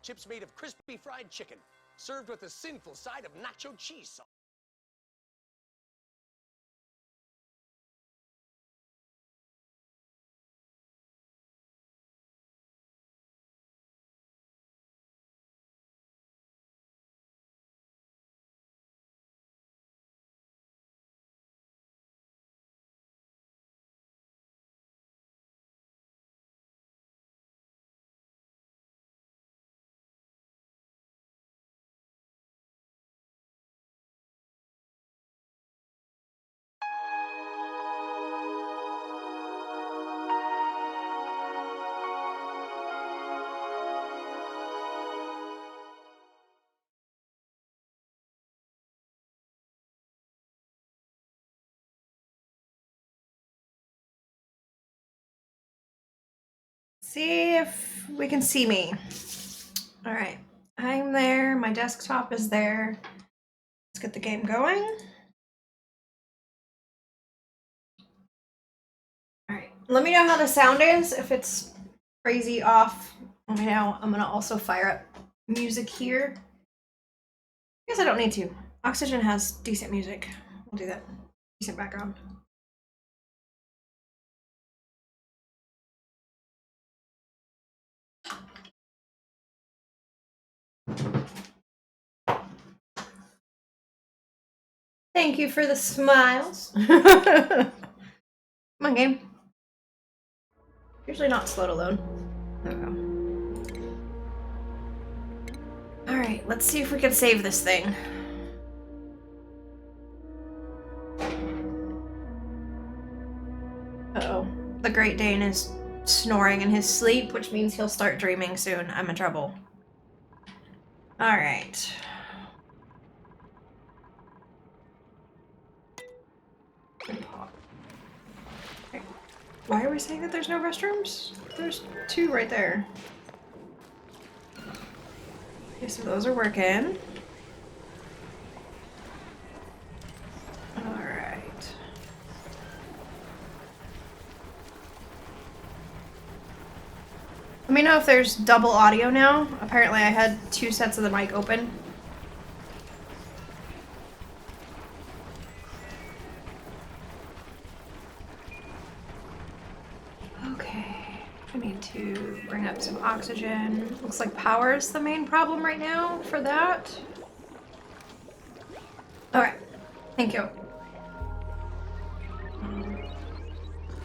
Chips made of crispy fried chicken, served with a sinful side of nacho cheese sauce. See if we can see me. All right, I'm there. My desktop is there. Let's get the game going. All right, let me know how the sound is. If it's crazy off, let me know. I'm gonna also fire up music here. I guess I don't need to. Oxygen has decent music. We'll do that. Decent background. Thank you for the smiles. Come on, game. Usually not slow to load. There we go. Alright, let's see if we can save this thing. Uh-oh. The Great Dane is snoring in his sleep, which means he'll start dreaming soon. I'm in trouble. Alright. Why are we saying that there's no restrooms? There's two right there. Okay, so those are working. Alright. Let me know if there's double audio now. Apparently I had two sets of the mic open. Okay, I need to bring up some oxygen. Looks like power is the main problem right now for that. Alright, thank you.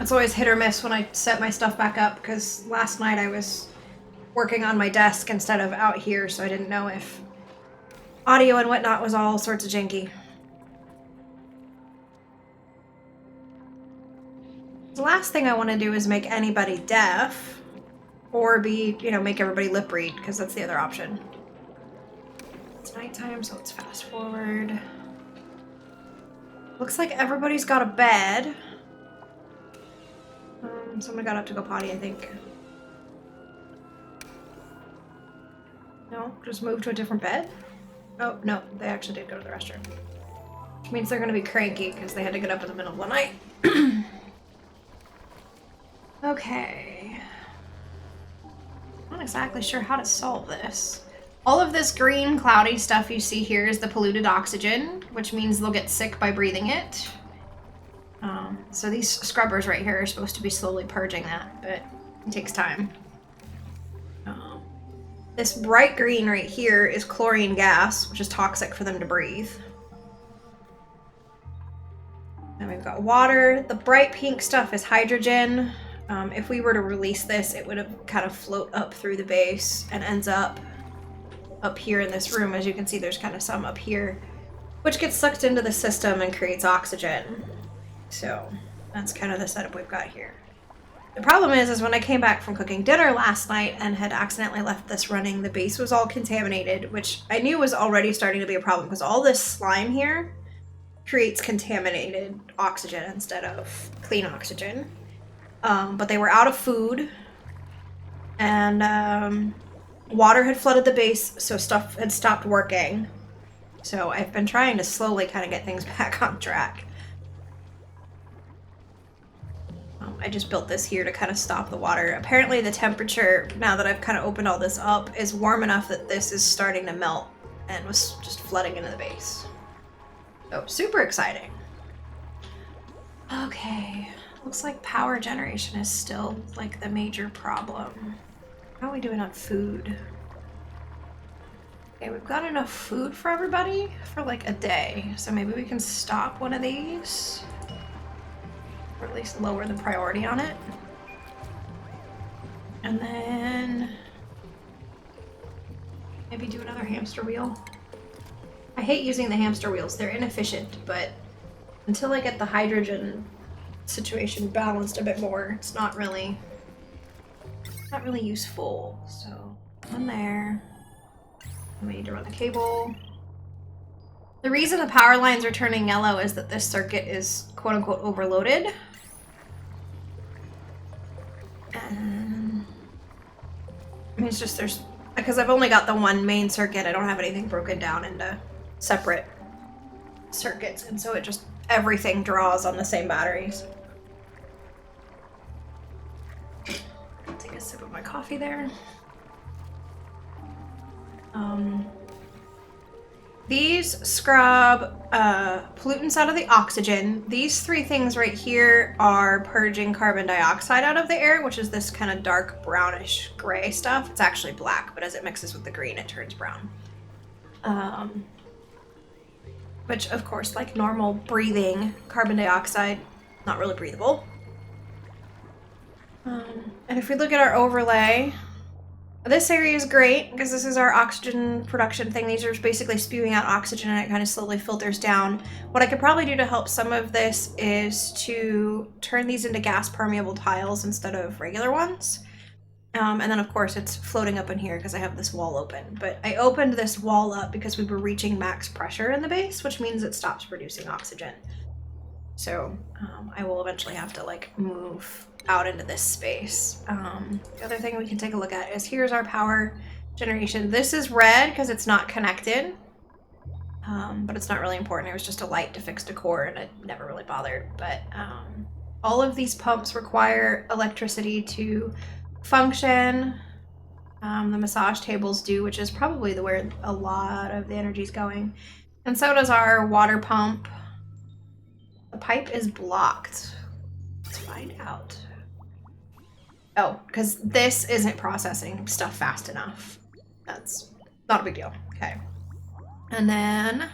It's always hit or miss when I set my stuff back up, because last night I was working on my desk instead of out here, so I didn't know if audio and whatnot was all sorts of janky. The last thing I want to do is make anybody deaf, or make everybody lip read, because that's the other option. It's nighttime, so let's fast forward. Looks like everybody's got a bed. Someone got up to go potty, I think. No, just move to a different bed? Oh, no, they actually did go to the restroom. Which means they're gonna be cranky because they had to get up in the middle of the night. Okay. Not exactly sure how to solve this. All of this green, cloudy stuff you see here is the polluted oxygen, which means they'll get sick by breathing it. So these scrubbers right here are supposed to be slowly purging that, but it takes time. This bright green right here is chlorine gas, which is toxic for them to breathe. And we've got water. The bright pink stuff is hydrogen. If we were to release this, it would have kind of float up through the base and ends up here in this room. As you can see, there's kind of some up here, which gets sucked into the system and creates oxygen. So that's kind of the setup we've got here. The problem is when I came back from cooking dinner last night and had accidentally left this running, the base was all contaminated, which I knew was already starting to be a problem because all this slime here creates contaminated oxygen instead of clean oxygen. But they were out of food, and water had flooded the base, so stuff had stopped working. So I've been trying to slowly kind of get things back on track. I just built this here to kind of stop the water. Apparently the temperature, now that I've kind of opened all this up, is warm enough that this is starting to melt and was just flooding into the base. So super exciting. Okay, looks like power generation is still like the major problem. How are we doing on food? Okay, we've got enough food for everybody for like a day. So maybe we can stop one of these. Or at least lower the priority on it. And then maybe do another hamster wheel. I hate using the hamster wheels. They're inefficient, but until I get the hydrogen situation balanced a bit more, it's not really useful. So one there. We need to run the cable. The reason the power lines are turning yellow is that this circuit is quote-unquote overloaded. And I mean, it's just because I've only got the one main circuit, I don't have anything broken down into separate circuits, and so it just, everything draws on the same batteries. I'll take a sip of my coffee there. These scrub pollutants out of the oxygen. These three things right here are purging carbon dioxide out of the air, which is this kind of dark brownish gray stuff. It's actually black, but as it mixes with the green, it turns brown. Which, of course, like normal breathing, carbon dioxide, not really breathable. And if we look at our overlay, this area is great because this is our oxygen production thing. These are basically spewing out oxygen and it kind of slowly filters down. What I could probably do to help some of this is to turn these into gas permeable tiles instead of regular ones. And then of course it's floating up in here because I have this wall open. But I opened this wall up because we were reaching max pressure in the base, which means it stops producing oxygen. So I will eventually have to like move out into this space. The other thing we can take a look at is here's our power generation. This is red because it's not connected, but it's not really important. It was just a light to fix decor and it never really bothered. But all of these pumps require electricity to function. The massage tables do, which is probably where a lot of the energy is going. And so does our water pump. The pipe is blocked. Let's find out. Oh, because this isn't processing stuff fast enough. That's not a big deal. Okay. And then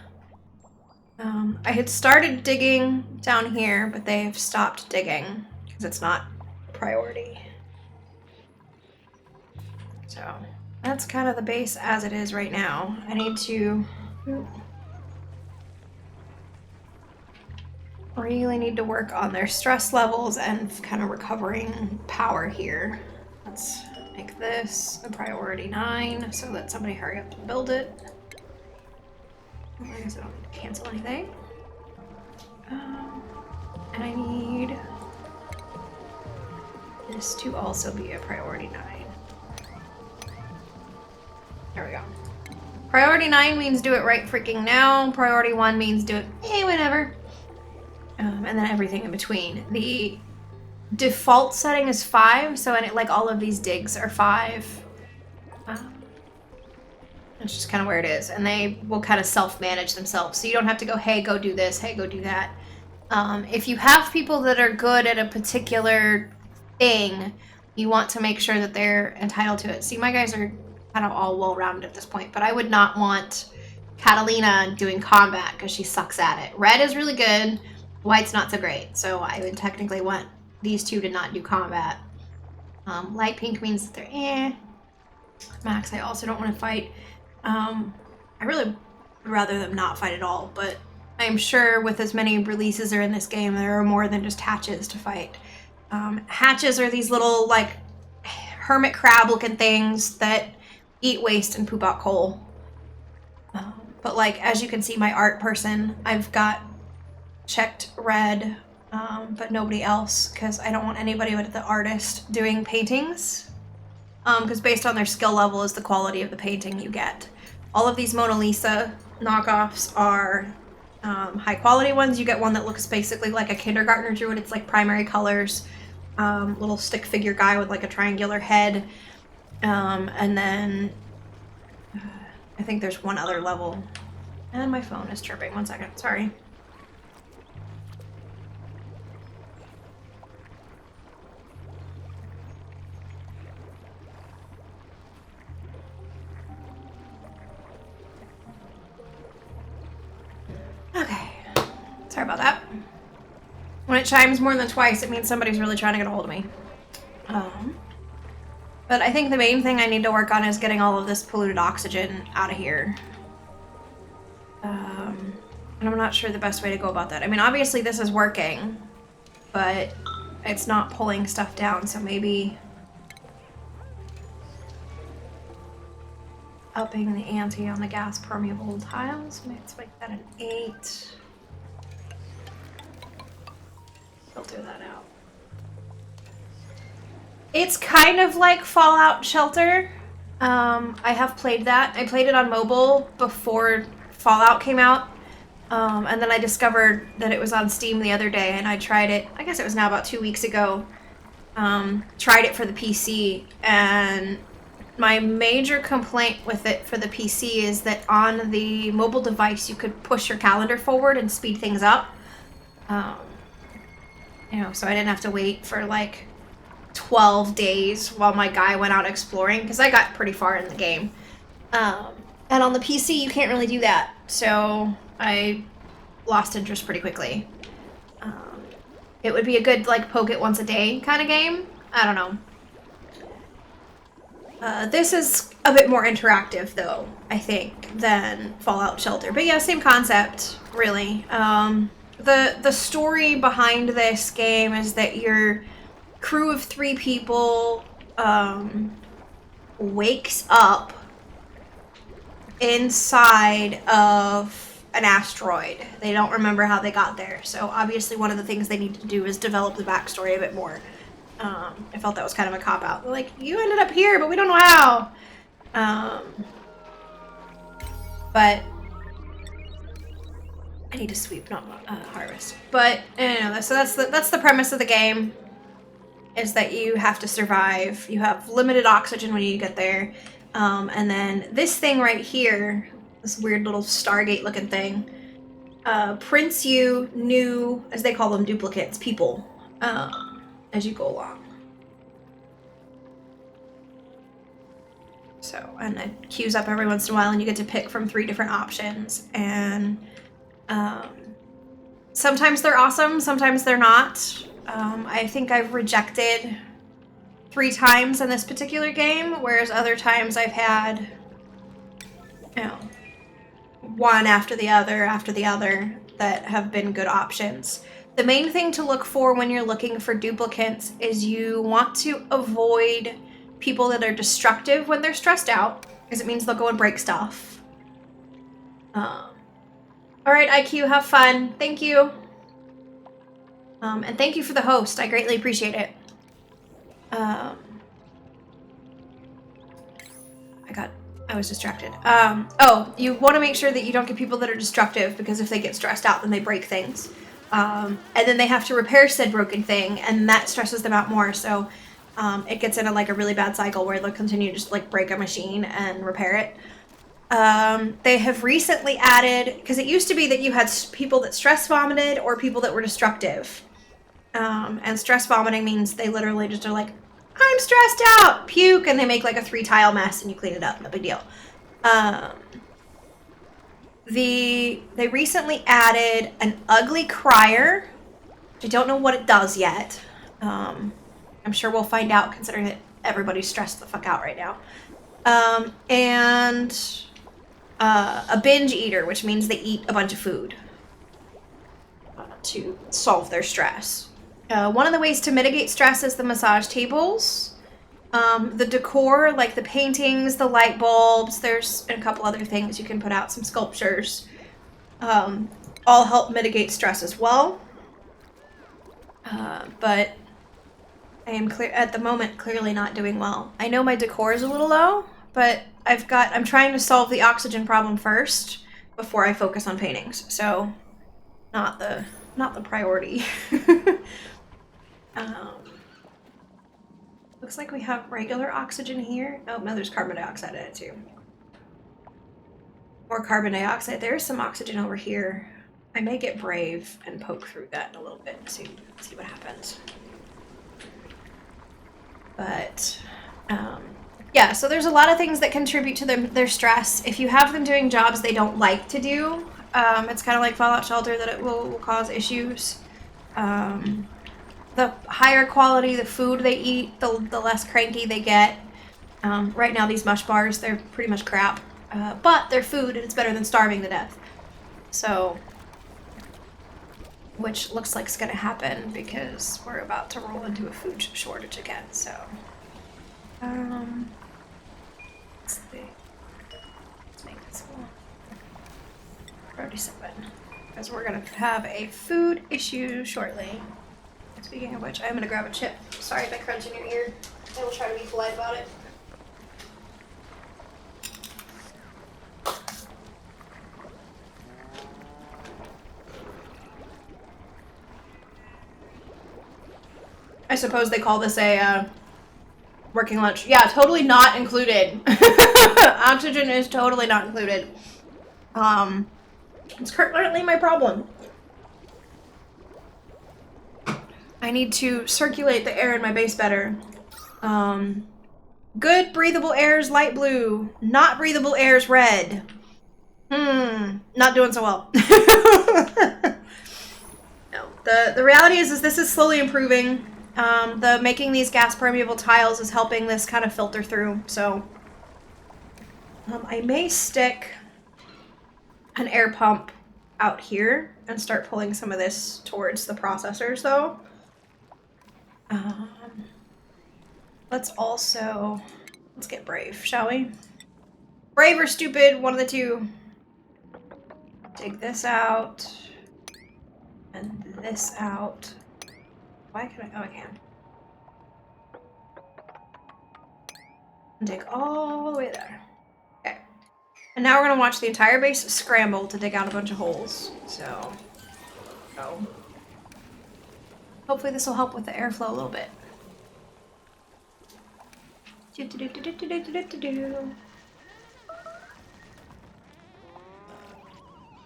I had started digging down here, but they've stopped digging because it's not a priority. So that's kind of the base as it is right now. I need to really need to work on their stress levels and kind of recovering power here. Let's make this a priority 9 so that somebody hurry up and build it. I guess I don't need to cancel anything. And I need this to also be a priority 9. There we go. Priority 9 means do it right freaking now. Priority 1 means do it whenever. And then everything in between. The default setting is 5, so like all of these digs are 5. It's just kind of where it is, and they will kind of self-manage themselves, so you don't have to go, hey, go do this, hey, go do that. If you have people that are good at a particular thing, you want to make sure that they're entitled to it. See, my guys are kind of all well-rounded at this point, but I would not want Catalina doing combat because she sucks at it. Red is really good. White's not so great, so I would technically want these two to not do combat. Light pink means that they're Max, I also don't want to fight. I really would rather them not fight at all, but I'm sure with as many releases are in this game, there are more than just hatches to fight. Hatches are these little, like, hermit crab looking things that eat waste and poop out coal. But like, as you can see, my art person, I've got checked red, but nobody else, because I don't want anybody but the artist doing paintings, because based on their skill level is the quality of the painting you get. All of these Mona Lisa knockoffs are high quality ones. You get one that looks basically like a kindergartner drew it. It's like primary colors. little stick figure guy with like a triangular head. And then I think there's one other level. And my phone is chirping. 1 second, sorry. Okay, sorry about that. When it chimes more than twice, it means somebody's really trying to get a hold of me. But I think the main thing I need to work on is getting all of this polluted oxygen out of here. And I'm not sure the best way to go about that. I mean, obviously this is working, but it's not pulling stuff down, so maybe upping the ante on the gas permeable tiles. Let's make that an 8. Filter that out. It's kind of like Fallout Shelter. I have played that. I played it on mobile before Fallout came out. And then I discovered that it was on Steam the other day, and I tried it, I guess it was now about 2 weeks ago. Tried it for the PC, and my major complaint with it for the PC is that on the mobile device you could push your calendar forward and speed things up. You know, so I didn't have to wait for like 12 days while my guy went out exploring, because I got pretty far in the game. And on the PC you can't really do that, so I lost interest pretty quickly. It would be a good like poke it once a day kind of game. I don't know. This is a bit more interactive though, I think, than Fallout Shelter. But yeah, same concept, really. The story behind this game is that your crew of 3 people wakes up inside of an asteroid. They don't remember how they got there, so obviously one of the things they need to do is develop the backstory a bit more. I felt that was kind of a cop-out. They're like, you ended up here, but we don't know how. But I need to sweep, not harvest. But anyway, so that's the premise of the game, is that you have to survive. You have limited oxygen when you get there. And then this thing right here, this weird little Stargate looking thing, prints you new, as they call them, duplicates, people, as you go along. So, and it queues up every once in a while, and you get to pick from 3 different options. And sometimes they're awesome, sometimes they're not. I think I've rejected 3 times in this particular game, whereas other times I've had, you know, one after the other that have been good options. The main thing to look for when you're looking for duplicates is you want to avoid people that are destructive when they're stressed out, because it means they'll go and break stuff. Alright, IQ, have fun. Thank you. And thank you for the host. I greatly appreciate it. I was distracted. Oh, you want to make sure that you don't get people that are destructive, because if they get stressed out, then they break things. And then they have to repair said broken thing, and that stresses them out more, so it gets into like a really bad cycle where they'll continue to just like break a machine and repair it. They have recently added, because it used to be that you had people that stress vomited or people that were destructive. And stress vomiting means they literally just are like, I'm stressed out, puke, and they make like a 3-tile mess and you clean it up, no big deal. They recently added an ugly crier, which I don't know what it does yet. I'm sure we'll find out, considering that everybody's stressed the fuck out right now. And a binge eater, which means they eat a bunch of food to solve their stress. One of the ways to mitigate stress is the massage tables. The decor, like the paintings, the light bulbs, there's a couple other things you can put out, some sculptures, all help mitigate stress as well. But I am at the moment clearly not doing well. I know my decor is a little low, but I'm trying to solve the oxygen problem first before I focus on paintings. So not the priority. Looks like we have regular oxygen here. Oh, no, there's carbon dioxide in it too. More carbon dioxide. There's some oxygen over here. I may get brave and poke through that in a little bit and see what happens. But, yeah, so there's a lot of things that contribute to their stress. If you have them doing jobs they don't like to do, it's kind of like Fallout Shelter, that it will cause issues. The higher quality the food they eat, the less cranky they get. Right now, these mush bars, they're pretty much crap. But they're food, and it's better than starving to death. So, which looks like it's going to happen because we're about to roll into a food shortage again, so. Let's see. Let's make this one 37. Because we're going to have a food issue shortly. Speaking of which, I'm going to grab a chip. Sorry if I crunch in your ear. I will try to be polite about it. I suppose they call this a working lunch. Yeah, totally not included. Oxygen is totally not included. It's currently my problem. I need to circulate the air in my base better. Good breathable air is light blue. Not breathable air is red. Not doing so well. No. The reality is this is slowly improving. The making these gas permeable tiles is helping this kind of filter through, so I may stick an air pump out here and start pulling some of this towards the processors, though. Let's get brave, shall we? Brave or stupid, one of the two. Take this out. And this out. Why can I? Oh, I can. And dig all the way there. Okay. And now we're gonna watch the entire base scramble to dig out a bunch of holes. So, hopefully this will help with the airflow a little bit.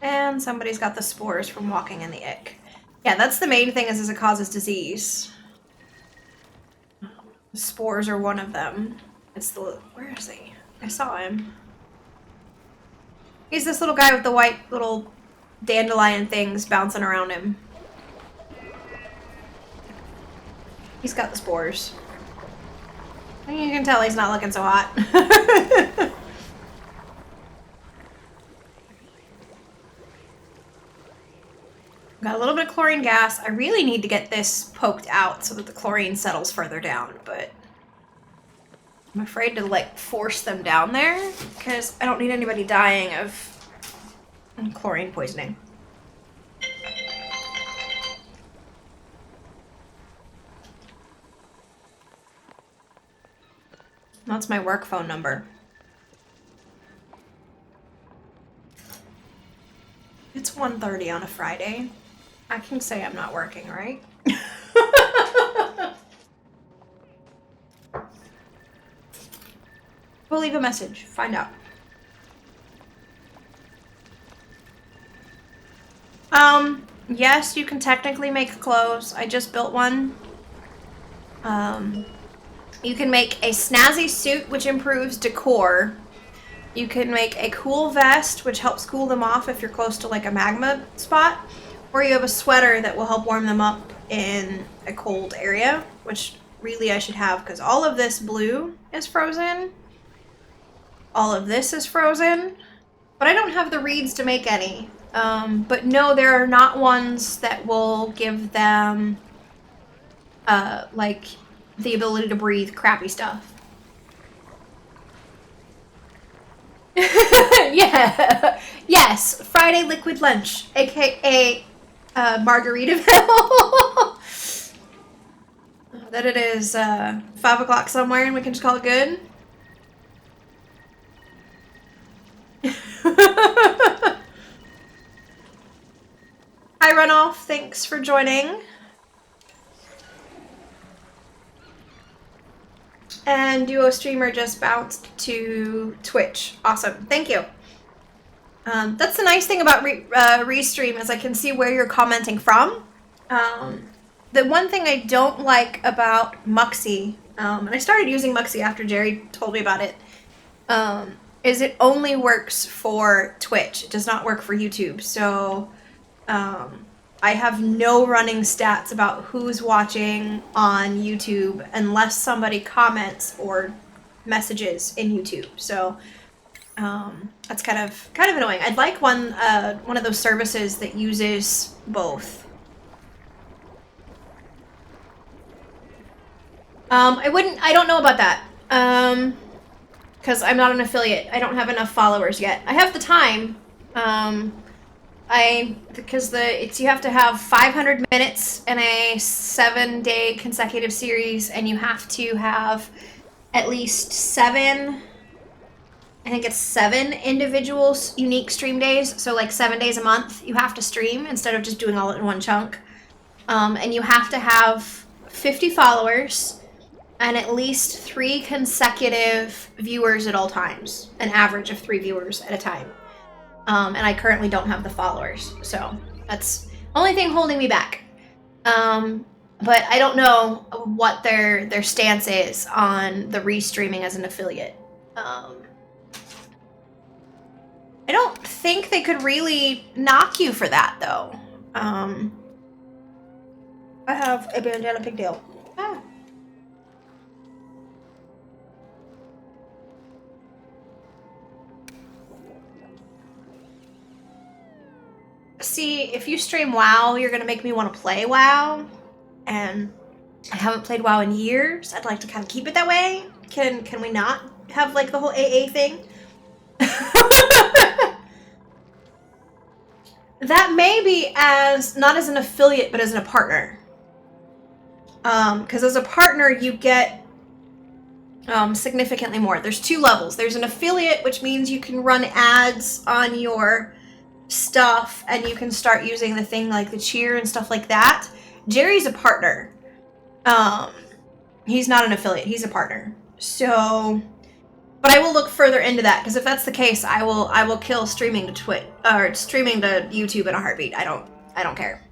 And somebody's got the spores from walking in the ick. Yeah, that's the main thing, is it causes disease. Spores are one of them. It's the... Where is he? I saw him. He's this little guy with the white little dandelion things bouncing around him. He's got the spores. You can tell he's not looking so hot. Got a little bit of chlorine gas. I really need to get this poked out so that the chlorine settles further down, but I'm afraid to, like, force them down there because I don't need anybody dying of chlorine poisoning. That's my work phone number. It's 1:30 on a Friday. I can say I'm not working, right? We'll leave a message. Find out. Yes, you can technically make clothes. I just built one. You can make a snazzy suit, which improves decor. You can make a cool vest, which helps cool them off if you're close to, like, a magma spot. Or you have a sweater that will help warm them up in a cold area, which really I should have, because all of this blue is frozen. All of this is frozen. But I don't have the reeds to make any. But no, there are not ones that will give them, like, the ability to breathe crappy stuff. Yeah. Yes, Friday liquid lunch, aka Margaritaville. That it is 5 o'clock somewhere and we can just call it good. Hi Runoff, thanks for joining. And Duo Streamer just bounced to Twitch. Awesome. Thank you. That's the nice thing about Restream is I can see where you're commenting from. The one thing I don't like about Muxy, and I started using Muxy after Jerry told me about it, is it only works for Twitch. It does not work for YouTube. So I have no running stats about who's watching on YouTube unless somebody comments or messages in YouTube. So that's kind of annoying. I'd like one of those services that uses both. I don't know about that. Because I'm not an affiliate. I don't have enough followers yet. I have the time. You have to have 500 minutes in a 7-day consecutive series, and you have to have at least 7 individual unique stream days. So like 7 days a month you have to stream instead of just doing all it in one chunk. And you have to have 50 followers and at least 3 consecutive viewers at all times. An average of 3 viewers at a time. And I currently don't have the followers, so that's the only thing holding me back. But I don't know what their stance is on the restreaming as an affiliate. I don't think they could really knock you for that, though. I have a bandana pigtail. Ah. See, if you stream WoW, you're gonna make me want to play WoW, and I haven't played WoW in years. I'd like to kind of keep it that way. Can we not have like the whole AA thing? That may be not as an affiliate, but as a partner. Because as a partner, you get significantly more. There's 2 levels. There's an affiliate, which means you can run ads on your stuff and you can start using the thing like the cheer and stuff like that. Jerry's a partner. He's not an affiliate, he's a partner. So, but I will look further into that, because if that's the case, I will kill streaming to Twitch or streaming to YouTube in a heartbeat. I don't care.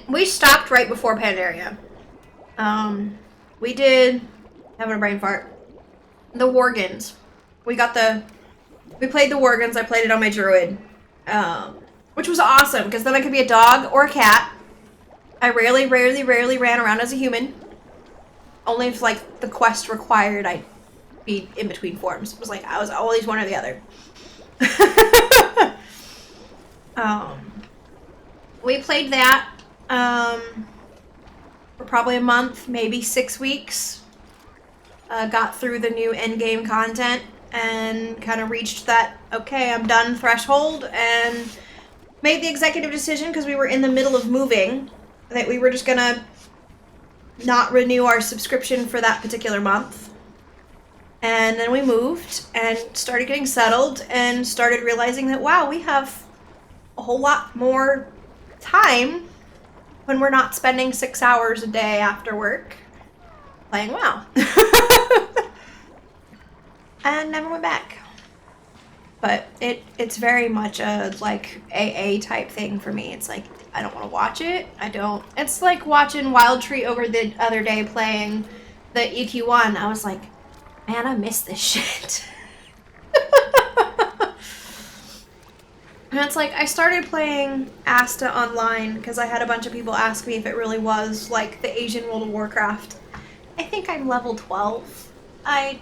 We stopped right before Pandaria. We did, having a brain fart, the Worgans. We played the Worgans, I played it on my druid. Which was awesome, because then I could be a dog or a cat. I rarely ran around as a human. Only if, like, the quest required I'd be in between forms. It was like, I was always one or the other. We played that for probably a month, maybe 6 weeks. Got through the new endgame content and kind of reached that, okay, I'm done threshold, and made the executive decision, because we were in the middle of moving, that we were just gonna not renew our subscription for that particular month. And then we moved and started getting settled and started realizing that, wow, we have a whole lot more time when we're not spending 6 hours a day after work playing WoW. And never went back. But it's very much a like AA type thing for me. It's like, I don't want to watch it. It's like watching Wild Tree over the other day playing the EQ1. I was like, man, I miss this shit. And it's like, I started playing Asta online because I had a bunch of people ask me if it really was like the Asian World of Warcraft. I think I'm level 12. I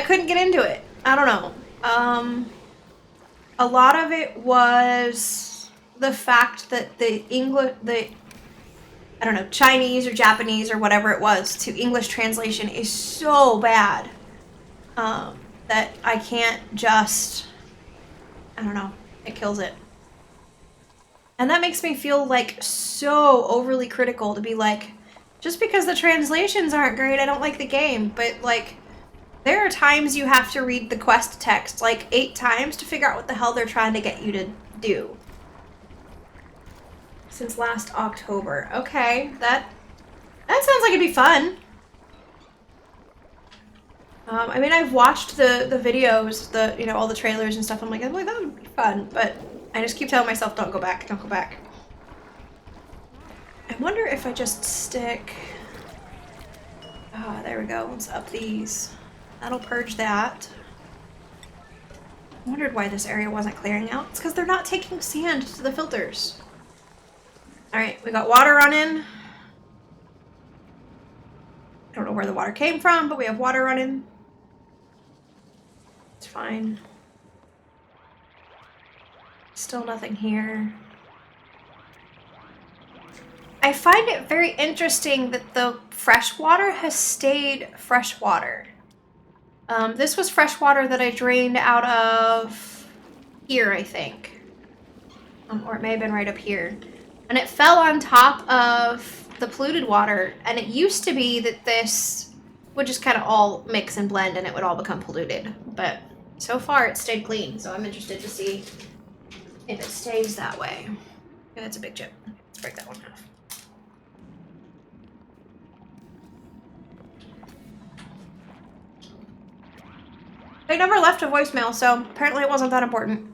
couldn't get into it. I don't know. A lot of it was the fact that Chinese or Japanese or whatever it was to English translation is so bad that I can't just, I don't know, it kills it. And that makes me feel like so overly critical to be like, just because the translations aren't great, I don't like the game. But like, There are times you have to read the quest text like 8 times to figure out what the hell they're trying to get you to do. Since last October. Okay, that sounds like it'd be fun. I mean, I've watched the videos, all the trailers and stuff. I'm like, that would be fun, but I just keep telling myself, don't go back, don't go back. I wonder if I just stick... Ah, there we go. Let's up these. That'll purge that. I wondered why this area wasn't clearing out. It's because they're not taking sand to the filters. Alright, we got water running. I don't know where the water came from, but we have water running. It's fine. Still nothing here. I find it very interesting that the fresh water has stayed fresh water. This was fresh water that I drained out of here, I think. Or it may have been right up here. And it fell on top of the polluted water, and it used to be that this would just kind of all mix and blend and it would all become polluted. But so far it stayed clean, so I'm interested to see if it stays that way. Yeah, that's a big chip. Let's break that one off. They never left a voicemail, so apparently it wasn't that important.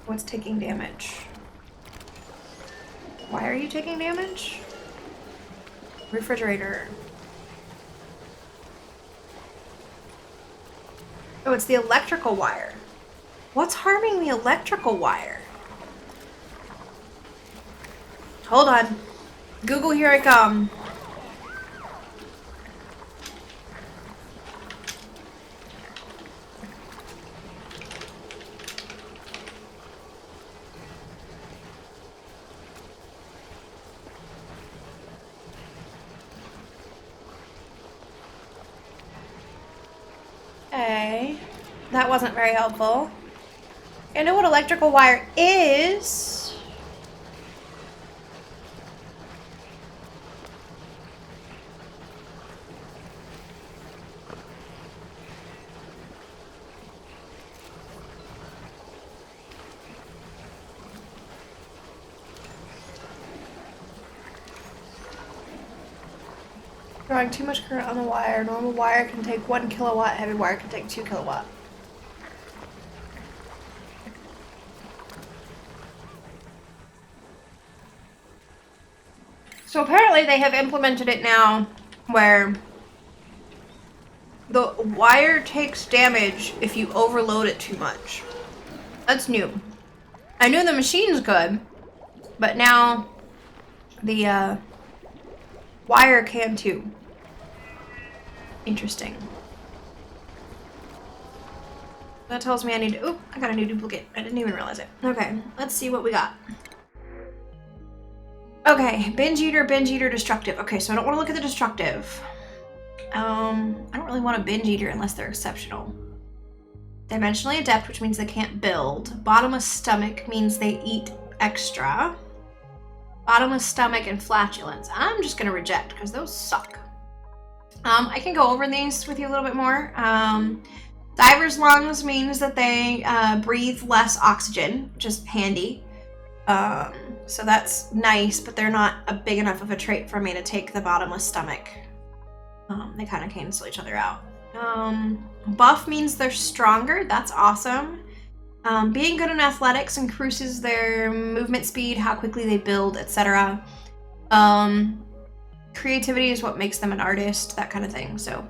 What's taking damage? Why are you taking damage? Refrigerator. Oh, it's the electrical wire. What's harming the electrical wire? Hold on. Google, here I come. Okay, that wasn't very helpful. I know what electrical wire is. Drawing too much current on the wire. Normal wire can take 1 kilowatt. Heavy wire can take 2 kilowatt. So apparently they have implemented it now where the wire takes damage if you overload it too much. That's new. I knew the machine's good, but now the wire can too. Interesting. That tells me I need to... Oop, I got a new duplicate. I didn't even realize it. Okay, let's see what we got. Okay, binge eater, destructive. Okay, so I don't want to look at the destructive. I don't really want a binge eater unless they're exceptional. Dimensionally adept, which means they can't build. Bottomless stomach means they eat extra. Bottomless stomach and flatulence. I'm just gonna reject because those suck. I can go over these with you a little bit more. Diver's lungs means that they breathe less oxygen, which is handy. So that's nice, but they're not a big enough of a trait for me to take the bottomless stomach. They kind of cancel each other out. Buff means they're stronger. That's awesome. Being good in athletics increases their movement speed, how quickly they build, etc. Creativity is what makes them an artist, that kind of thing. So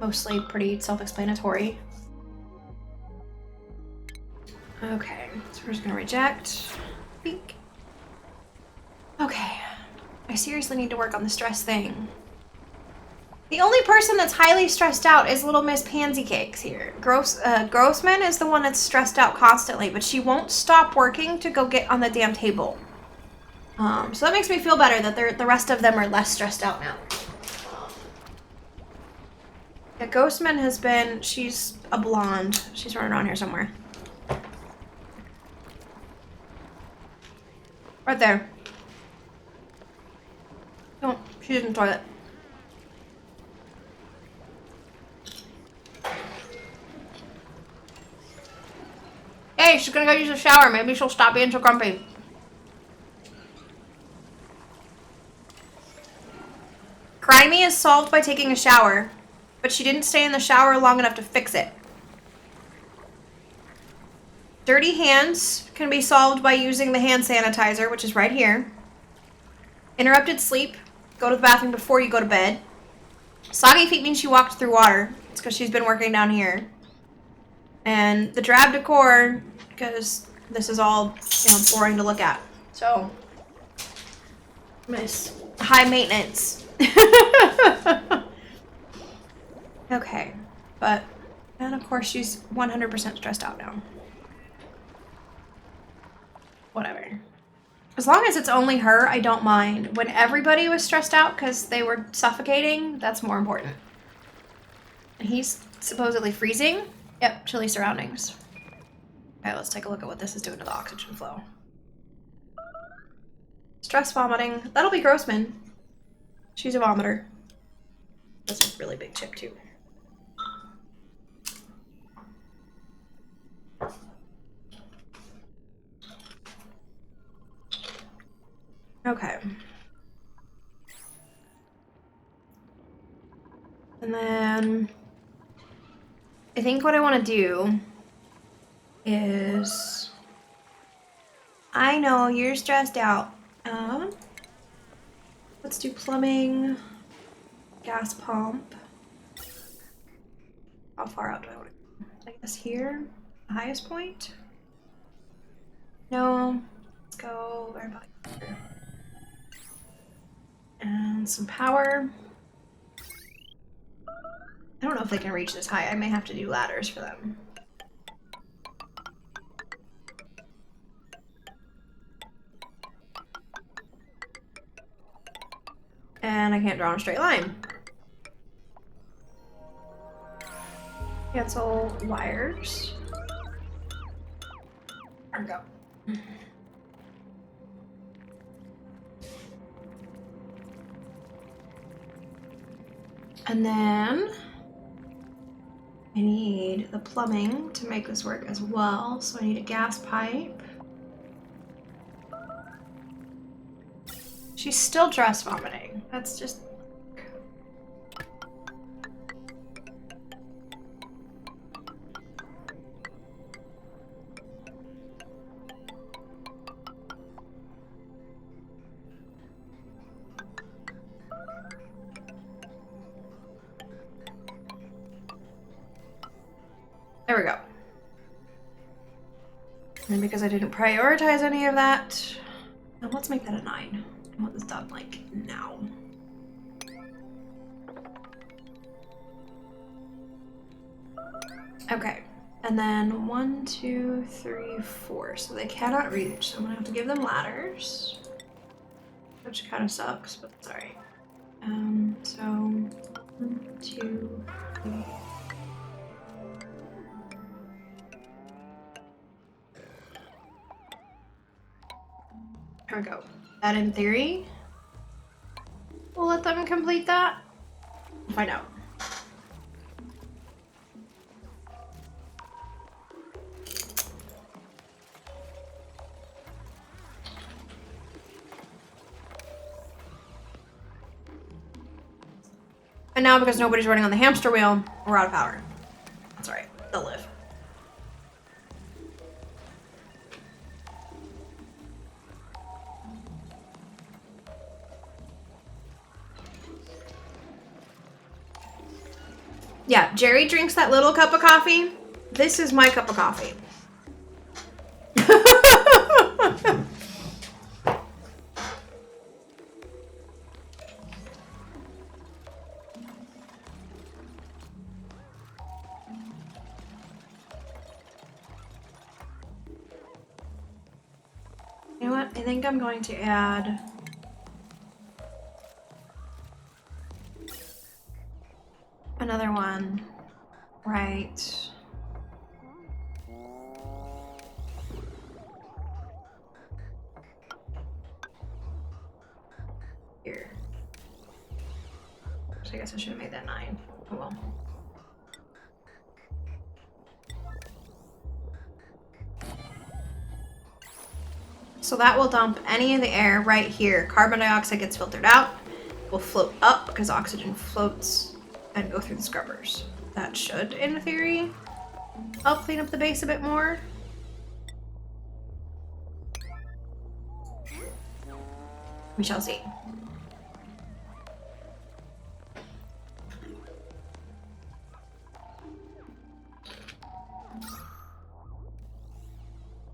mostly pretty self-explanatory. Okay, so we're just gonna reject. Pink. Okay, I seriously need to work on the stress thing. The only person that's highly stressed out is little Miss Pansy Cakes here. Grossman is the one that's stressed out constantly, but she won't stop working to go get on the damn table. So that makes me feel better that the rest of them are less stressed out now. Yeah, Ghostman has been, she's a blonde. She's running around here somewhere. Right there. No, she's in the toilet. Hey, she's gonna go use a shower. Maybe she'll stop being so grumpy. Crimey is solved by taking a shower, but she didn't stay in the shower long enough to fix it. Dirty hands can be solved by using the hand sanitizer, which is right here. Interrupted sleep. Go to the bathroom before you go to bed. Soggy feet means she walked through water. It's because she's been working down here. And the drab decor, because this is all, boring to look at. So, miss high maintenance. Okay, and of course she's 100% stressed out now. Whatever. As long as it's only her, I don't mind. When everybody was stressed out because they were suffocating, that's more important. And he's supposedly freezing. Yep, chilly surroundings. Okay, let's take a look at what this is doing to the oxygen flow. Stress vomiting. That'll be Grossman. She's a vomiter. That's a really big chip, too. Okay. And then I think what I want to do is, I know you're stressed out. Let's do plumbing, gas pump. How far out do I want to go? I guess here, the highest point? No, let's go right about here. And some power. I don't know if they can reach this high. I may have to do ladders for them. And I can't draw in a straight line. Cancel wires. There we go. And then I need the plumbing to make this work as well. So I need a gas pipe. She's still stress vomiting. That's just... There we go. And because I didn't prioritize any of that, now let's make that a 9. I want this done, like, now. Okay. And then 1, 2, 3, 4. So they cannot reach, so I'm gonna have to give them ladders. Which kind of sucks, but it's alright. So 1, 2, 3. There we go. That in theory, we'll let them complete that. We'll find out. And now, because nobody's running on the hamster wheel, we're out of power. That's alright. They'll live. Yeah, Jerry drinks that little cup of coffee. This is my cup of coffee. You know what? I think I'm going to add... another one, right here. guess I should have made that 9. Oh well. So that will dump any of the air right here. Carbon dioxide gets filtered out. Will float up because oxygen floats and go through the scrubbers. That should, in theory, help clean up the base a bit more. We shall see.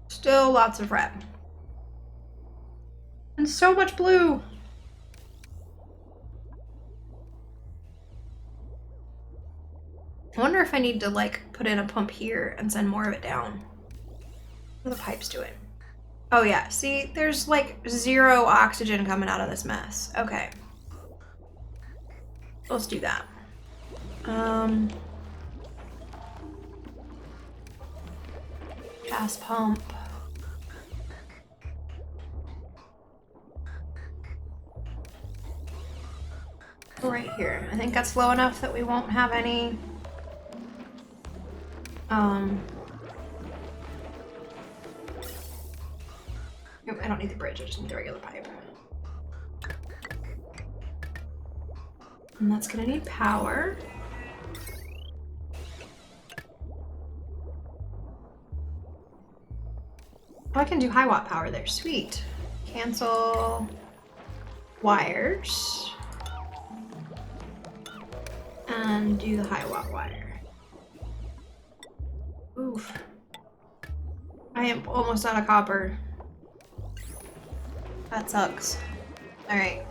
Still lots of red. And so much blue. I wonder if I need to, like, put in a pump here and send more of it down. What are the pipes doing? Oh yeah, see, there's like 0 oxygen coming out of this mess. Okay. Let's do that. Gas pump. Right here. I think that's low enough that we won't have any Nope, I don't need the bridge, I just need the regular pipe. And that's gonna need power. Oh, I can do high watt power there, sweet. Cancel wires. And do the high watt wire. Oof. I am almost out of copper. That sucks. Alright.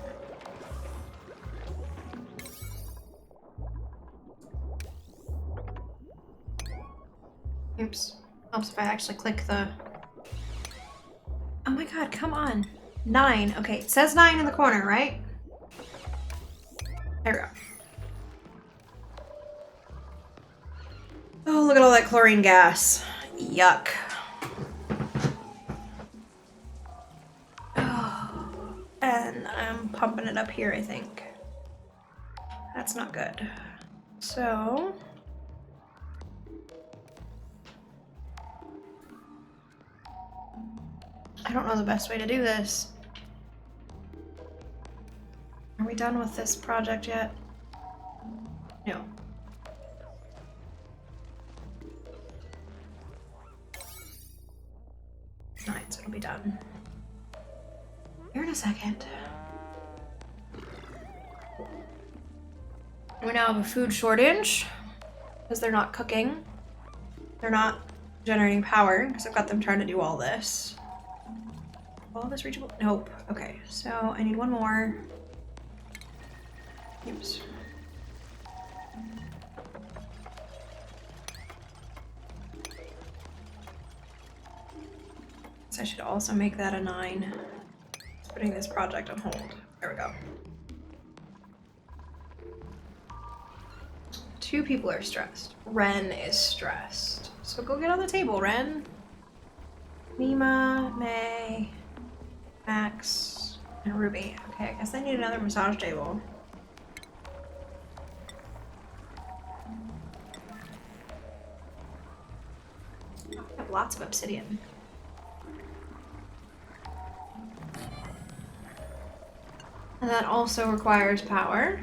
Oops. Helps if I actually click the... Oh my god, come on. 9. Okay, it says 9 in the corner, right? There we go. Oh, look at all that chlorine gas. Yuck. Oh, and I'm pumping it up here, I think. That's not good. So... I don't know the best way to do this. Are we done with this project yet? No. Alright, so it'll be done. Here in a second. We now have a food shortage because they're not cooking. They're not generating power because I've got them trying to do all this. All this reachable? Nope. Okay, so I need one more. Oops. So I should also make that a 9. Putting this project on hold. There we go. 2 people are stressed. Ren is stressed. So go get on the table, Ren. Mima, May, Max, and Ruby. Okay, I guess I need another massage table. I have lots of obsidian. And that also requires power.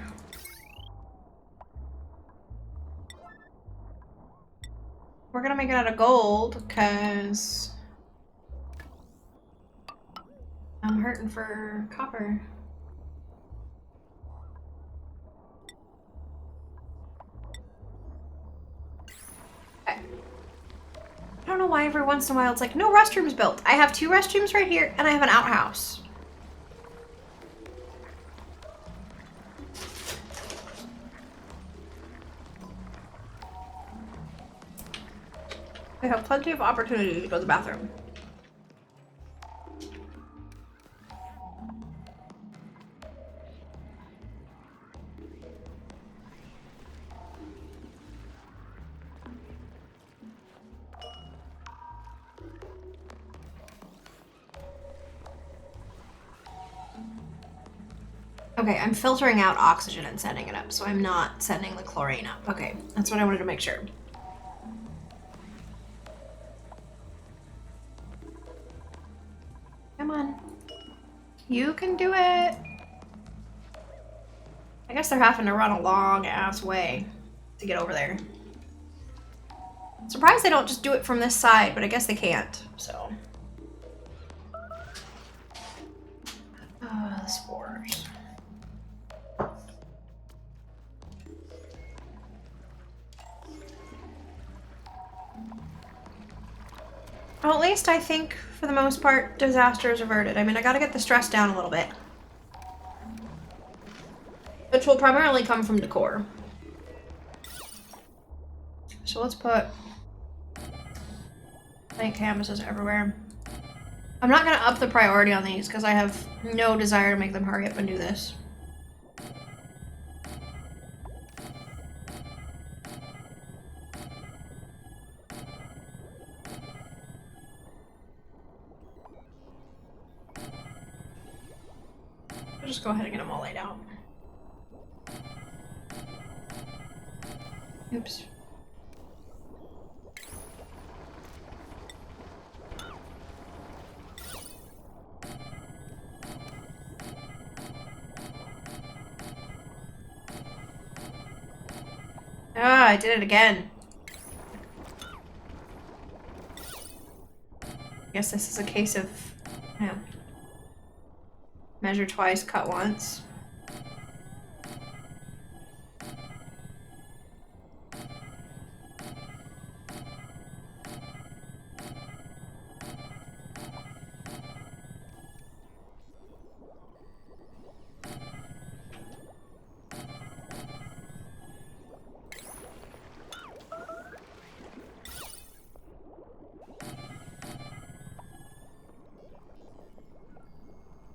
We're gonna make it out of gold, because I'm hurting for copper. Okay. I don't know why every once in a while it's like, no restrooms built. I have 2 restrooms right here, and I have an outhouse. I have plenty of opportunity to go to the bathroom. Okay, I'm filtering out oxygen and sending it up, so I'm not sending the chlorine up. Okay, that's what I wanted to make sure. Come on. You can do it! I guess they're having to run a long-ass way to get over there. Surprised they don't just do it from this side, but I guess they can't, so. The spores. Well, at least I think, for the most part, disaster is averted. I mean, I gotta get the stress down a little bit. Which will primarily come from decor. So let's put blank canvases everywhere. I'm not gonna up the priority on these because I have no desire to make them hurry up and do this. I'll just go ahead and get them all laid out. Oops. Ah, I did it again. I guess this is a case of, you know, measure twice, cut once.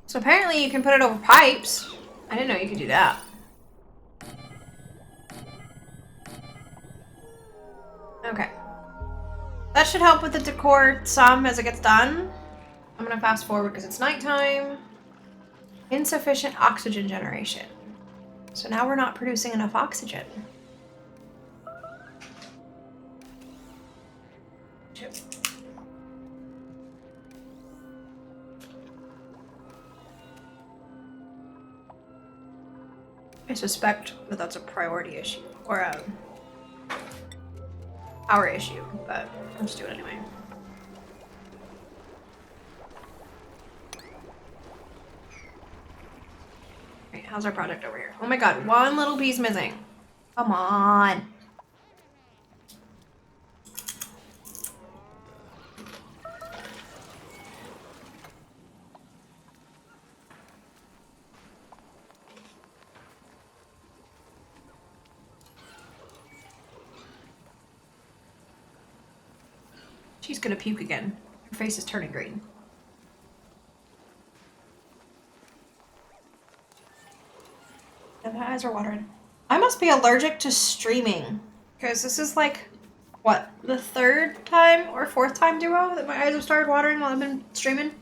So apparently you can put it over pipes. I didn't know you could do that. Okay. That should help with the decor some as it gets done. I'm gonna fast forward because it's nighttime. Insufficient oxygen generation. So now we're not producing enough oxygen. I suspect that that's a priority issue, or our issue, but I'll just do it anyway. Alright, how's our project over here? Oh my god, one little piece missing. Come on. She's gonna puke again. Her face is turning green. And my eyes are watering. I must be allergic to streaming. Because this is like, what, the third time or fourth time duo that my eyes have started watering while I've been streaming?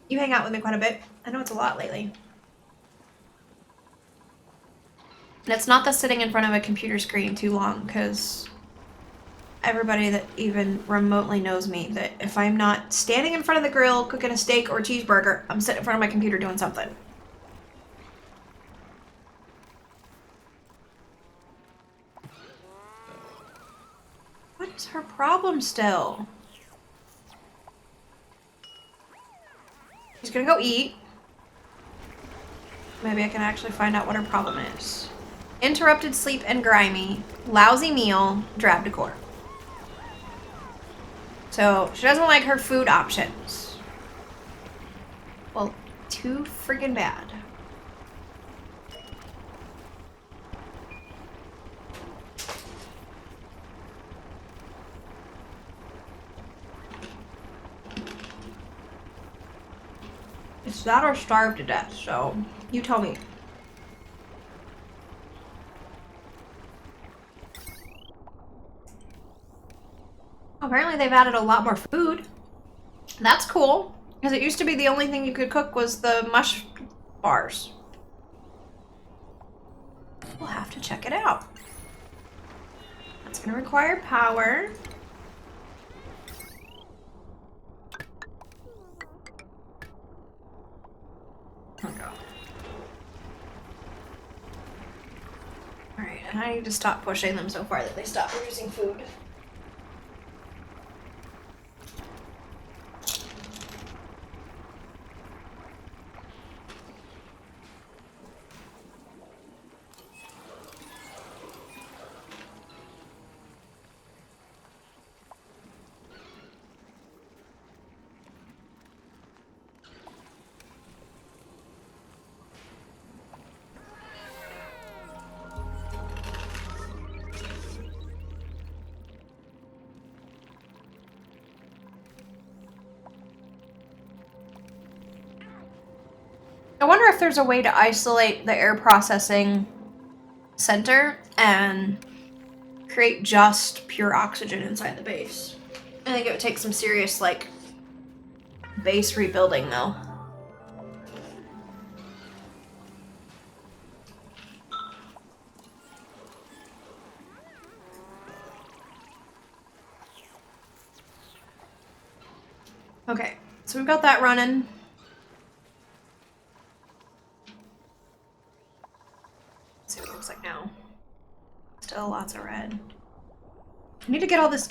You hang out with me quite a bit. I know it's a lot lately. And it's not the sitting in front of a computer screen too long, because everybody that even remotely knows me, that if I'm not standing in front of the grill cooking a steak or a cheeseburger, I'm sitting in front of my computer doing something. What is her problem still? She's gonna go eat. Maybe I can actually find out what her problem is. Interrupted sleep and grimy. Lousy meal. Drab decor. So, she doesn't like her food options. Well, too friggin' bad. It's that or starve to death, so you tell me. Apparently they've added a lot more food. That's cool, because it used to be the only thing you could cook was the mush bars. we'll have to check it out. That's gonna require power. Alright, and I need to stop pushing them so far that they stop producing food. I wonder if there's a way to isolate the air processing center and create just pure oxygen inside the base. I think it would take some serious, like, base rebuilding, though. Okay, so we've got that running. Let's see what it looks like now. Still lots of red. I need to get all this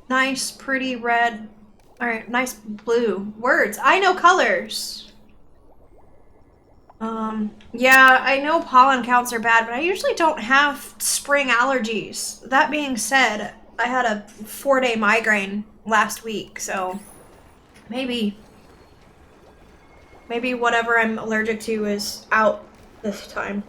nice, pretty red, or nice blue words. I know colors. Yeah, I know pollen counts are bad, but I usually don't have spring allergies. That being said, I had a 4-day migraine last week, so maybe whatever I'm allergic to is out this time.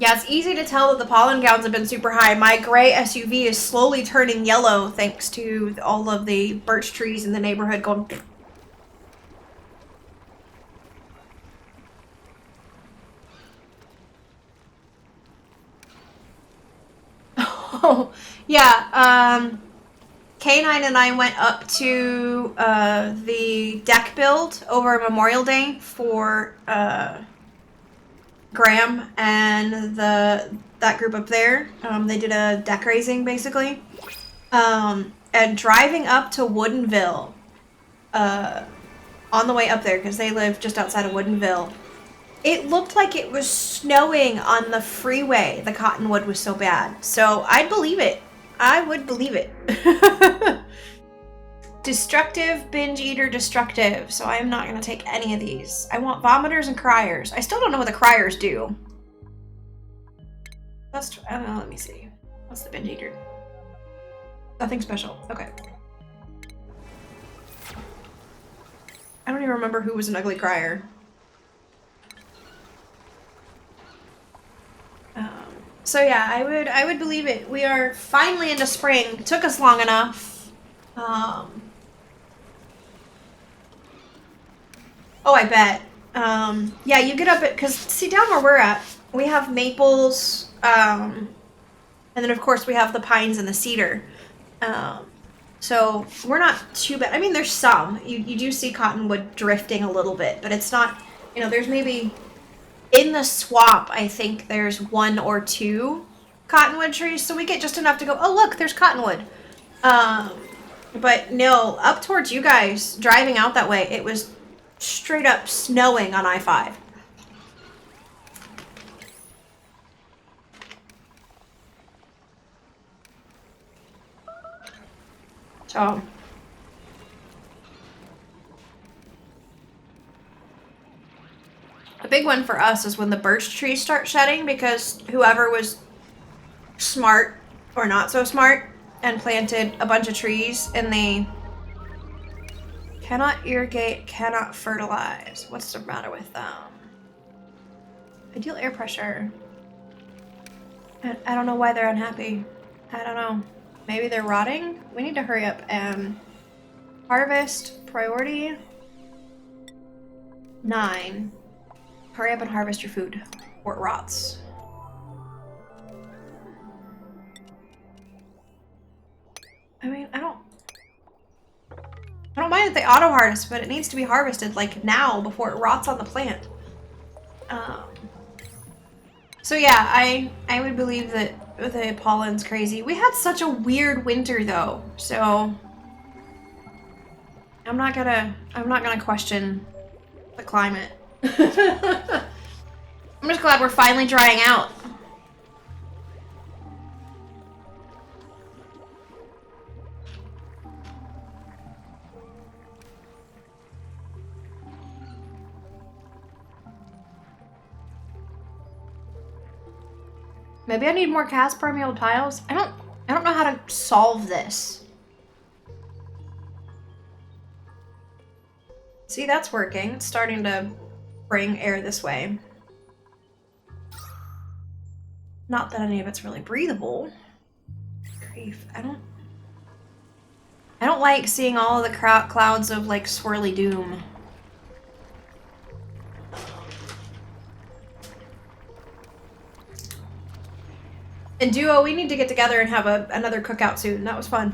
Yeah, it's easy to tell that the pollen counts have been super high. My gray SUV is slowly turning yellow thanks to all of the birch trees in the neighborhood going... Oh, yeah, K9 and I went up to the deck build over Memorial Day for Graham and that group up there. They did a deck raising basically. And driving up to Woodinville on the way up there, because they live just outside of Woodinville, it looked like it was snowing on the freeway. The cottonwood was so bad. So I'd believe it. I would believe it. Destructive, binge eater, destructive. So I am not going to take any of these. I want vomiters and criers. I still don't know what the criers do. That's, I don't know, let me see. What's the binge eater? Nothing special. Okay. I don't even remember who was an ugly crier. So yeah, I would believe it. We are finally into spring. It took us long enough. Oh, I bet. Yeah, you get up at, because see down where we're at, we have maples, and then of course we have the pines and the cedar. So we're not too bad. I mean, there's some. You do see cottonwood drifting a little bit, but it's not, you know, there's maybe... In the swamp, I think there's 1 or 2 cottonwood trees, so we get just enough to go, oh look, there's cottonwood. But no, up towards you guys, driving out that way, it was straight up snowing on I-5. So... A big one for us is when the birch trees start shedding, because whoever was smart or not so smart and planted a bunch of trees and they cannot irrigate, cannot fertilize. What's the matter with them? Ideal air pressure. I don't know why they're unhappy. I don't know. Maybe they're rotting? We need to hurry up and harvest priority 9. Hurry up and harvest your food before it rots. I mean, I don't mind that they auto-harvest, but it needs to be harvested, like, now, before it rots on the plant. So yeah, I would believe that the pollen's crazy. We had such a weird winter though, so I'm not gonna question the climate. I'm just glad we're finally drying out. Maybe I need more cast permeable tiles. I don't know how to solve this. See, that's working. It's starting to bring air this way. Not that any of it's really breathable. Grief. I don't like seeing all of the clouds of like swirly doom. And Duo, we need to get together and have another cookout soon. That was fun.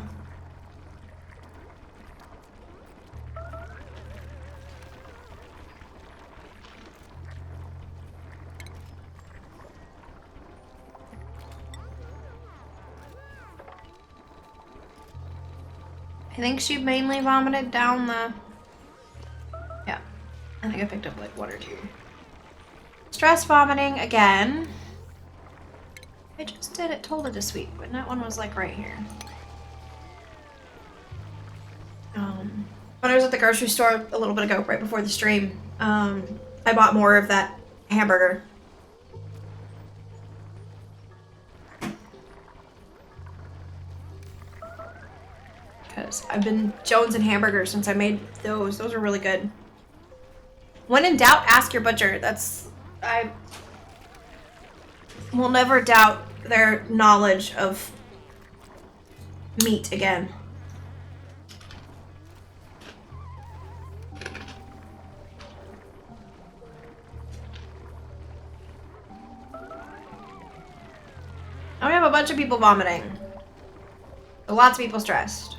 I think she mainly vomited down the... Yeah. I think I picked up like one or two. Stress vomiting again. I just did it told it this week, but that one was like right here. When I was at the grocery store a little bit ago, right before the stream, I bought more of that hamburger. Because I've been jonesing hamburgers since I made those. Those are really good. When in doubt, ask your butcher. I will never doubt their knowledge of meat again. Now we have a bunch of people vomiting. So lots of people stressed.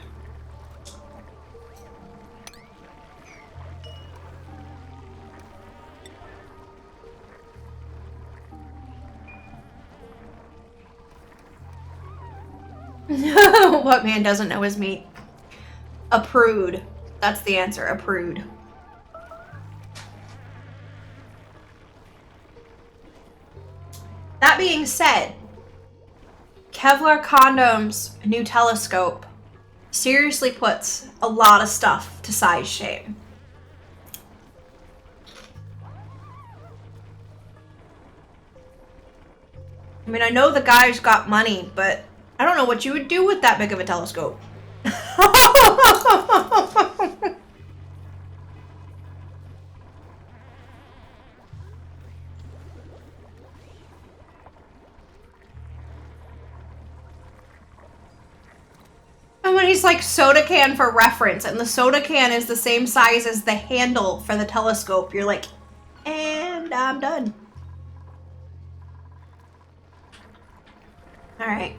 What man doesn't know his meat? A prude. That's the answer, a prude. That being said, Kevlar Condom's new telescope seriously puts a lot of stuff to size shame. I mean, I know the guy's got money, but I don't know what you would do with that big of a telescope. And when he's like soda can for reference, and the soda can is the same size as the handle for the telescope, you're like, and I'm done. All right.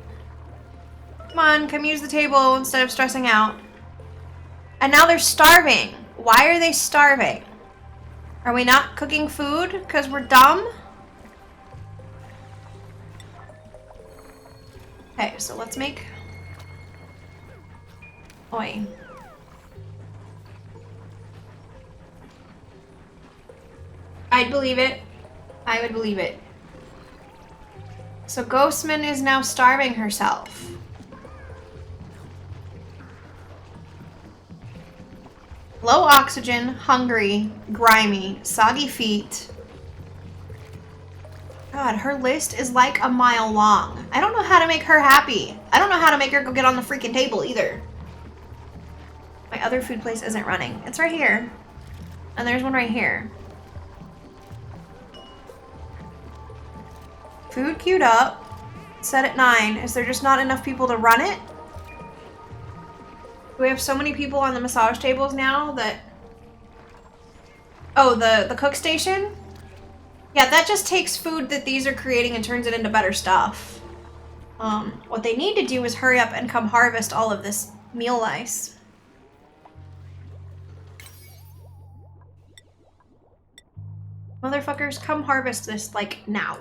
Come on, come use the table instead of stressing out. And now they're starving. Why are they starving? Are we not cooking food because we're dumb? Okay, so let's make... Oi. I'd believe it. I would believe it. So Ghostman is now starving herself. Low oxygen, hungry, grimy, soggy feet. God, her list is like a mile long. I don't know how to make her happy. I don't know how to make her go get on the freaking table either. My other food place isn't running. It's right here. And there's one right here. Food queued up. Set at 9. Is there just not enough people to run it? We have so many people on the massage tables now that... Oh, the cook station? Yeah, that just takes food that these are creating and turns it into better stuff. What they need to do is hurry up and come harvest all of this meal ice. Motherfuckers, come harvest this, like, now.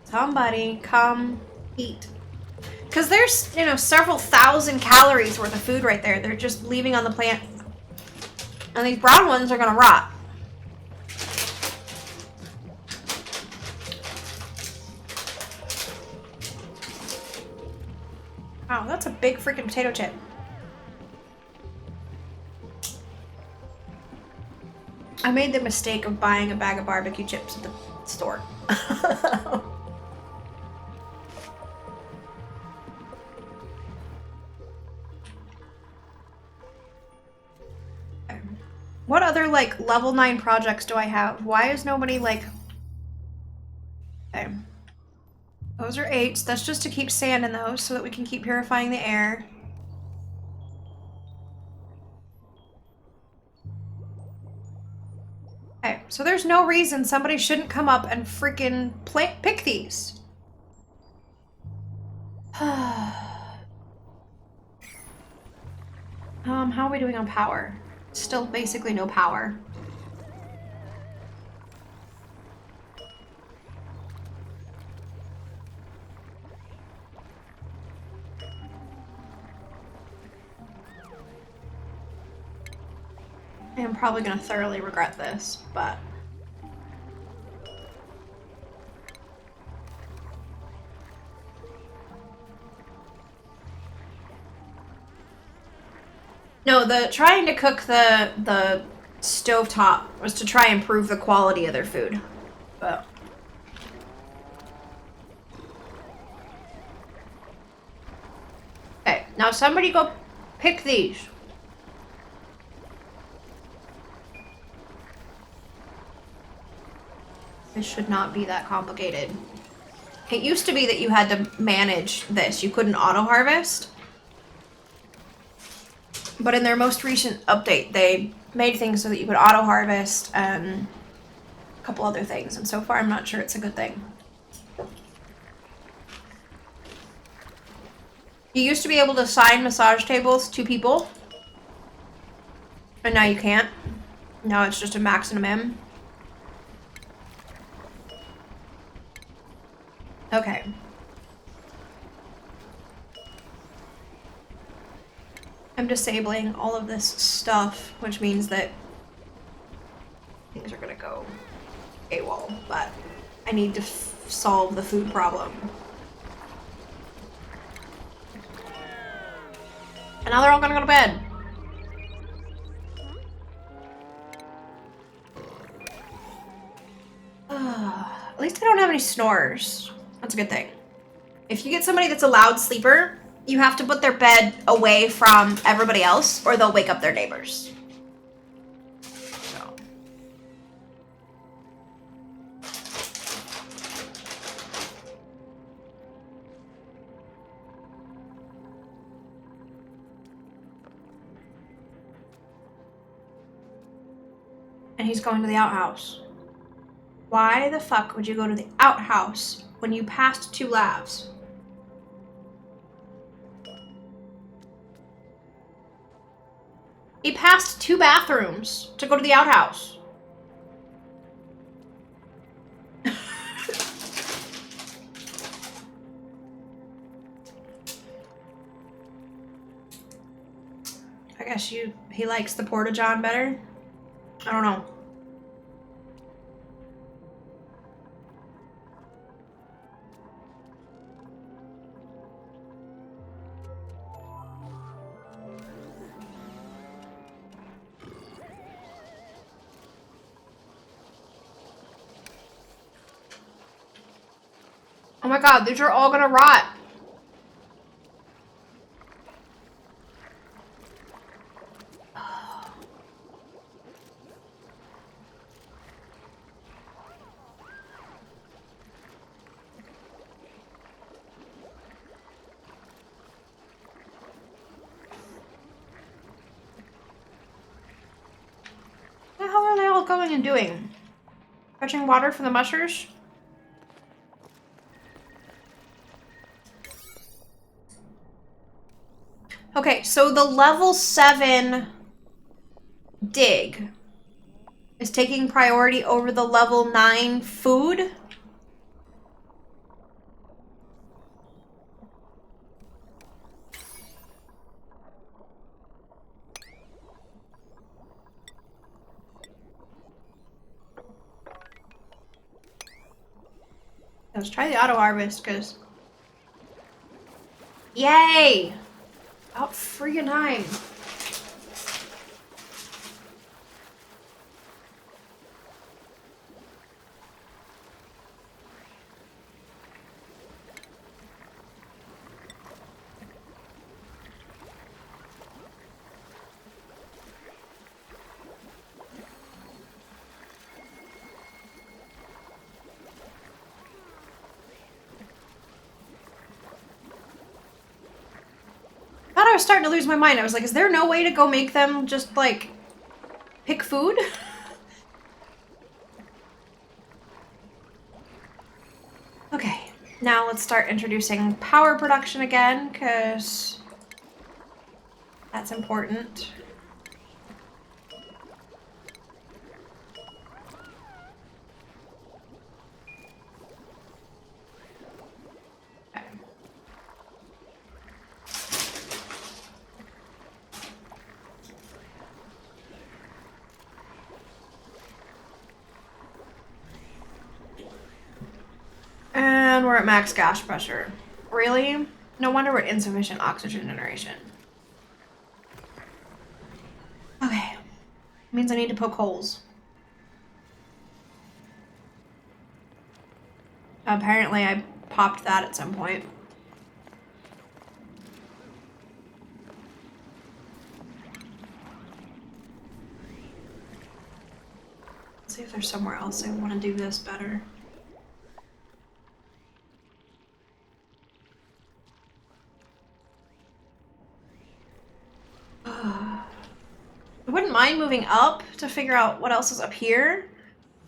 Somebody, come eat. Because there's, you know, several thousand calories worth of food right there. They're just leaving on the plant. And these brown ones are gonna rot. Wow, that's a big freaking potato chip. I made the mistake of buying a bag of barbecue chips at the store. What other, like, level 9 projects do I have? Why is nobody, like... Okay. Those are 8s. That's just to keep sand in those so that we can keep purifying the air. Okay, so there's no reason somebody shouldn't come up and freaking pick these. How are we doing on power? Still basically no power. I'm probably gonna thoroughly regret this, but... No, the trying to cook the stovetop was to try and improve the quality of their food. But... Okay, now somebody go pick these. This should not be that complicated. It used to be that you had to manage this. You couldn't auto-harvest. But in their most recent update, they made things so that you could auto-harvest and a couple other things. And so far, I'm not sure it's a good thing. You used to be able to assign massage tables to people. And now you can't. Now it's just a max and a min. Okay. I'm disabling all of this stuff, which means that things are gonna go AWOL, but I need to solve the food problem. And now they're all gonna go to bed. At least I don't have any snorers. That's a good thing. If you get somebody that's a loud sleeper, you have to put their bed away from everybody else or they'll wake up their neighbors. So. And he's going to the outhouse. Why the fuck would you go to the outhouse when you passed 2 labs? He passed 2 bathrooms to go to the outhouse. I guess he likes the Porta-John better? I don't know. Oh my god, these are all gonna rot. What the hell are they all going and doing? Fetching water for the mushers? Okay, so the level 7 dig is taking priority over the level 9 food. Let's try the auto harvest, because yay! About freaking time. I was starting to lose my mind. I was like, is there no way to go make them just, like, pick food? Okay, now let's start introducing power production again, because that's important. And we're at max gas pressure. Really? No wonder we're at insufficient oxygen generation. Okay. Means I need to poke holes. Apparently I popped that at some point. Let's see if there's somewhere else I want to do this better. I wouldn't mind moving up to figure out what else is up here,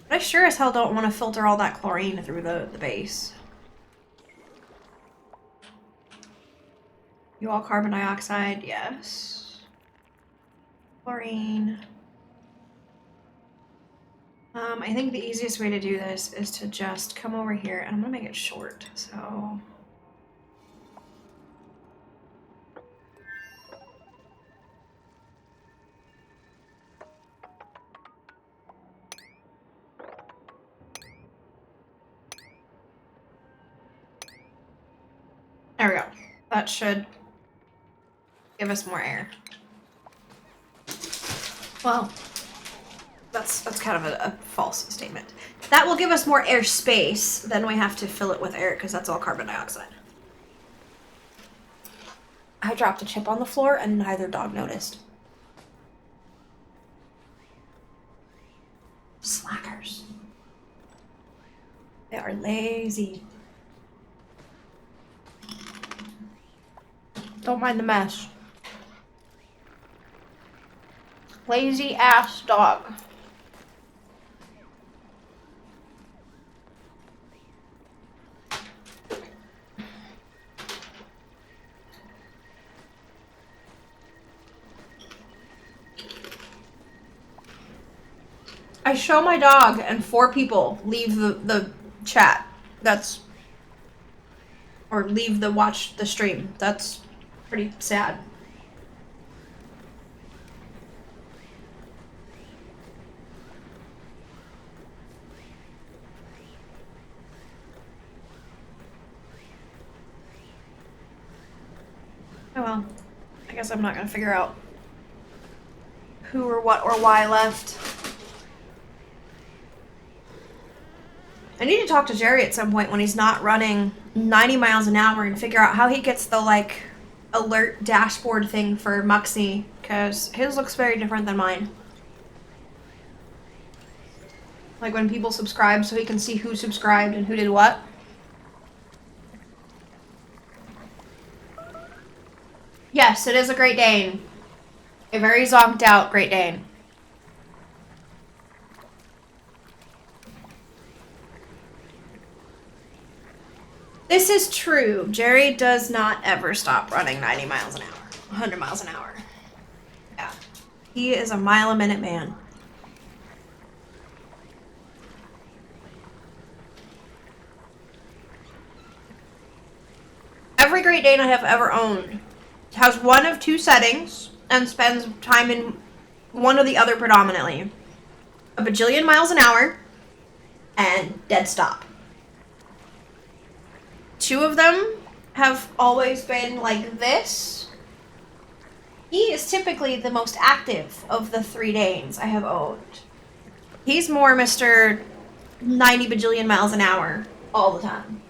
but I sure as hell don't want to filter all that chlorine through the base. You all carbon dioxide, yes. Chlorine. I think the easiest way to do this is to just come over here, and I'm gonna make it short, so... There we go. That should give us more air. Well, that's kind of a false statement. That will give us more air space, then we have to fill it with air because that's all carbon dioxide. I dropped a chip on the floor and neither dog noticed. Slackers. They are lazy. Don't mind the mess. Lazy ass dog. I show my dog and 4 people leave the chat. That's... or leave the watch the stream. That's pretty sad. Oh well. I guess I'm not gonna figure out who or what or why left. I need to talk to Jerry at some point when he's not running 90 miles an hour and figure out how he gets the, like, alert dashboard thing for Muxie, because his looks very different than mine. Like when people subscribe so he can see who subscribed and who did what. Yes, it is a Great Dane. A very zonked out Great Dane. This is true. Jerry does not ever stop running 90 miles an hour. 100 miles an hour. Yeah. He is a mile a minute man. Every Great Dane I have ever owned has one of two settings and spends time in one or the other predominantly. A bajillion miles an hour and dead stop. Two of them have always been like this. He is typically the most active of the 3 Danes I have owned. He's more Mr. 90 bajillion miles an hour all the time.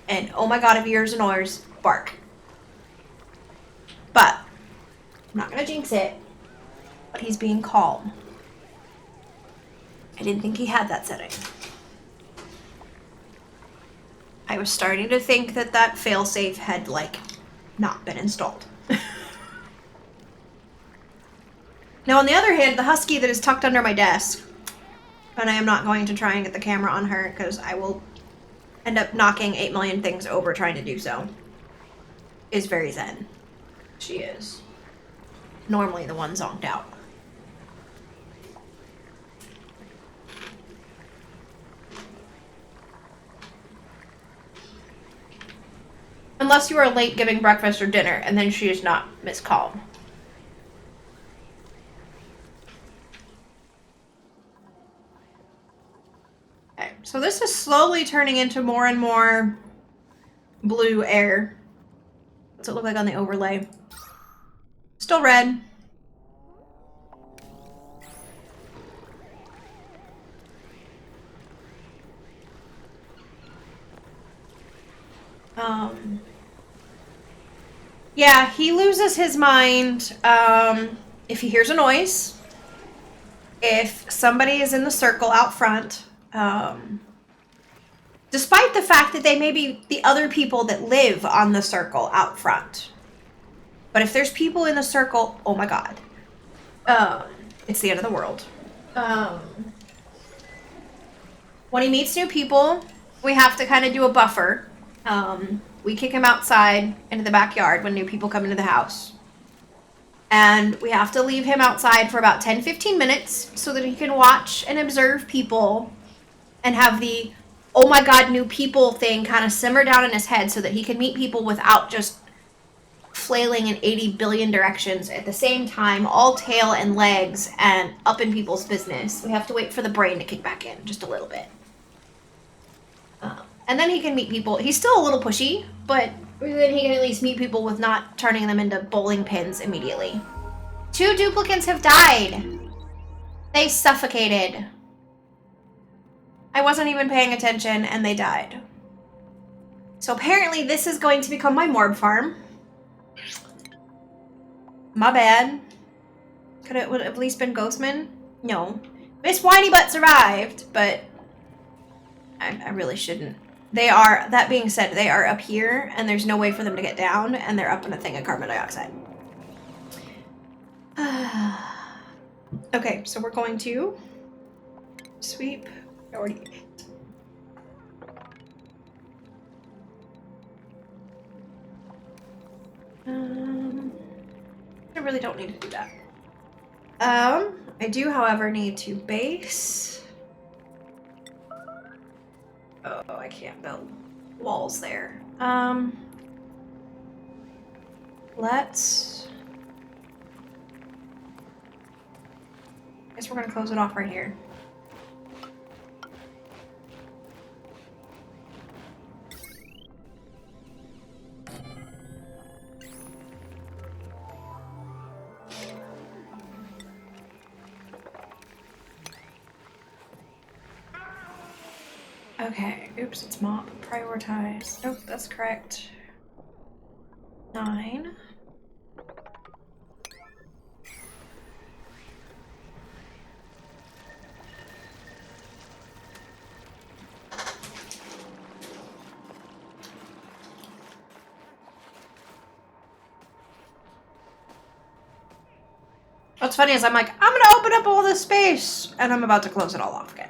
And oh my god, if he hears a noise, bark. But, I'm not gonna jinx it, but he's being calm. I didn't think he had that setting. I was starting to think that that failsafe had, like, not been installed. Now, on the other hand, the husky that is tucked under my desk, and I am not going to try and get the camera on her because I will end up knocking 8 million things over trying to do so, is very zen. She is normally the one zonked out. Unless you are late giving breakfast or dinner, and then she is not Miss Calm. Okay, so this is slowly turning into more and more blue air. What's it look like on the overlay? Still red. Yeah, he loses his mind if he hears a noise, if somebody is in the circle out front, despite the fact that they may be the other people that live on the circle out front. But if there's people in the circle, oh my god. It's the end of the world. When he meets new people, we have to kind of do a buffer. We kick him outside into the backyard when new people come into the house. And we have to leave him outside for about 10-15 minutes so that he can watch and observe people and have the, oh my god, new people thing kind of simmer down in his head so that he can meet people without just flailing in 80 billion directions at the same time, all tail and legs and up in people's business. We have to wait for the brain to kick back in just a little bit. And then he can meet people. He's still a little pushy, but then he can at least meet people with not turning them into bowling pins immediately. 2 duplicants have died. They suffocated. I wasn't even paying attention and they died. So apparently this is going to become my morb farm. My bad. Could it would have at least been Ghostman? No. Miss Whiny Butt survived, but I really shouldn't. They are, that being said, they are up here, and there's no way for them to get down, and they're up in a thing of carbon dioxide. Okay, so we're going to sweep. Already. I really don't need to do that. I do, however, need to base. Oh, I can't build walls there. Let's... I guess we're gonna close it off right here. Okay, oops, it's mop. Prioritize. Nope, that's correct. 9. What's funny is I'm like, I'm gonna open up all this space, and I'm about to close it all off again.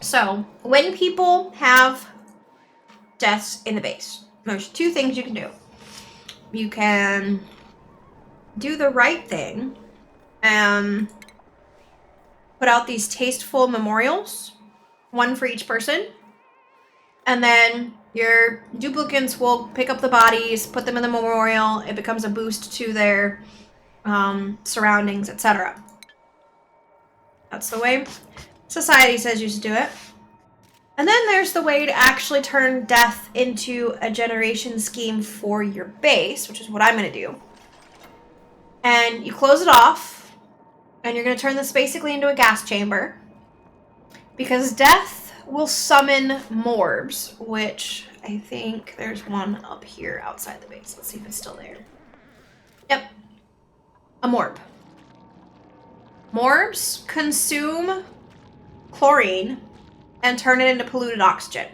So, when people have deaths in the base, there's two things you can do. You can do the right thing and put out these tasteful memorials, one for each person, and then your duplicants will pick up the bodies, put them in the memorial. It becomes a boost to their surroundings, etc. That's the way society says you should do it. And then there's the way to actually turn death into a generation scheme for your base, which is what I'm going to do. And you close it off, and you're going to turn this basically into a gas chamber. Because death will summon morbs, which I think there's one up here outside the base. Let's see if it's still there. Yep. A morb. Morbs consume chlorine and turn it into polluted oxygen.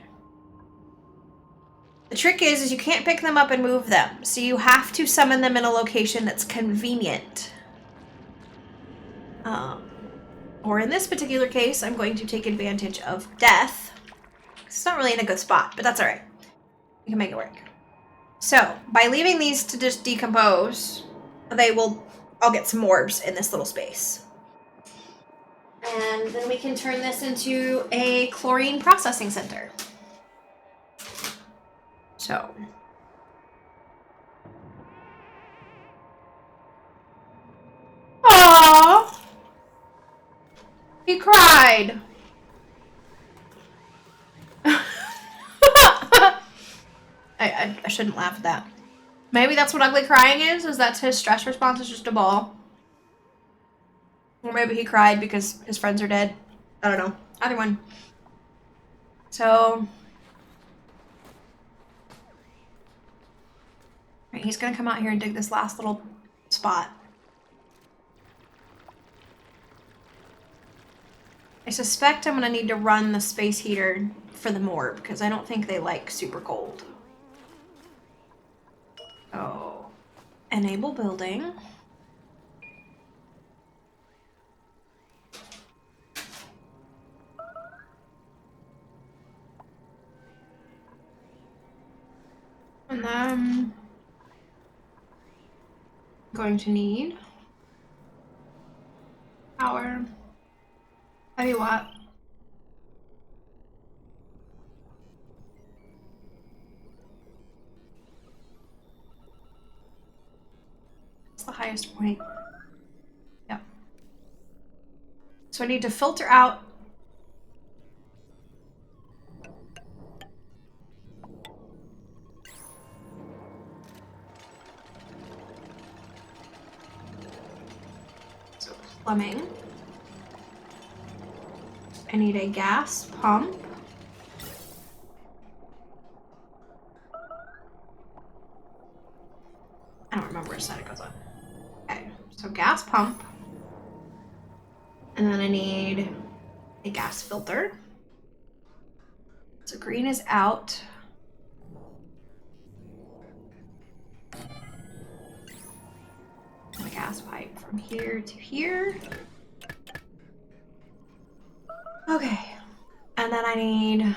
The trick is you can't pick them up and move them, so you have to summon them in a location that's convenient. Or in this particular case, I'm going to take advantage of death. It's not really in a good spot, but that's alright. We can make it work. So, by leaving these to just decompose, I'll get some morbs in this little space. And then we can turn this into a chlorine processing center. So. Aww. He cried. I shouldn't laugh at that. Maybe that's what ugly crying is that his stress response is just a ball. Or maybe he cried because his friends are dead. I don't know. Either one. So. Right, he's gonna come out here and dig this last little spot. I suspect I'm gonna need to run the space heater for the morb because I don't think they like super cold. Oh. Enable building. And then I'm going to need power. Heavy watt. It's the highest point. Yep. So I need to filter out plumbing. I need a gas pump. I don't remember which side it goes on. Okay, so gas pump. And then I need a gas filter. So green is out. And a gas pipe from here to here. Okay, and then I need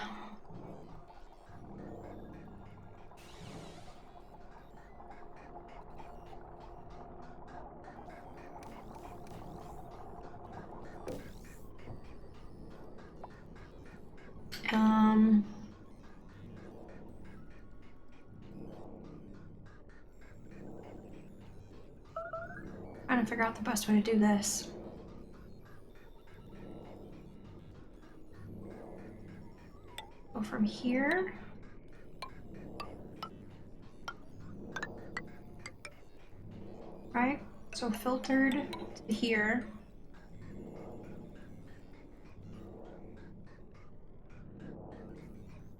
trying to figure out the best way to do this. Go from here. Right? So filtered to here.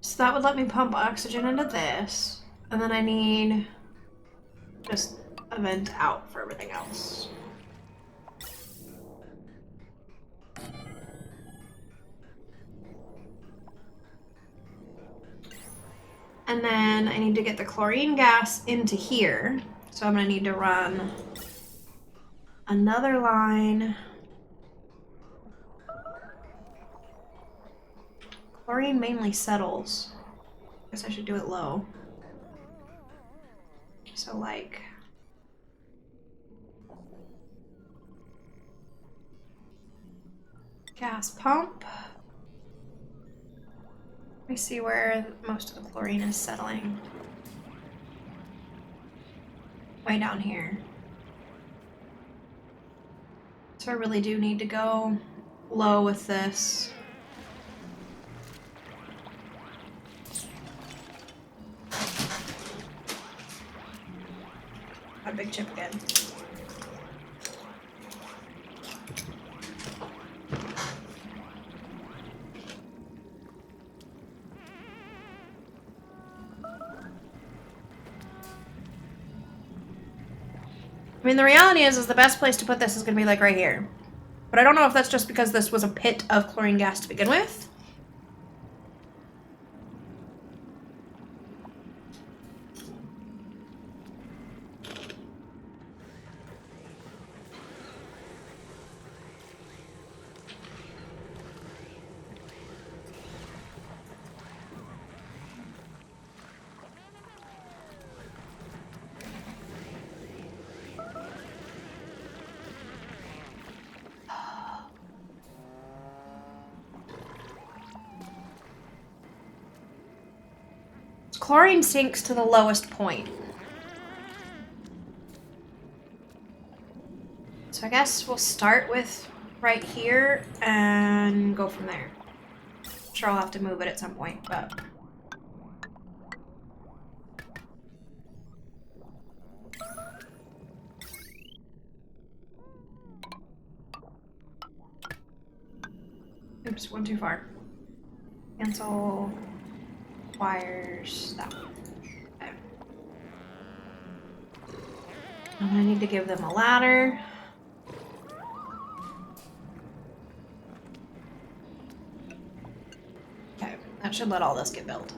So that would let me pump oxygen into this. And then I need just a vent out for everything else. And then I need to get the chlorine gas into here. So I'm gonna need to run another line Chlorine mainly settles. Guess I should do it low. So like... gas pump. Let me see where most of the chlorine is settling. Way down here. So I really do need to go low with this. Got a big chip again. I mean, the reality is the best place to put this is going to be like right here. But I don't know if that's just because this was a pit of chlorine gas to begin with. Chlorine sinks to the lowest point. So I guess we'll start with right here and go from there. I'm sure I'll have to move it at some point, but... Oops, one too far. Cancel wires, that one. Okay. I'm gonna need to give them a ladder. Okay, that should let all this get built.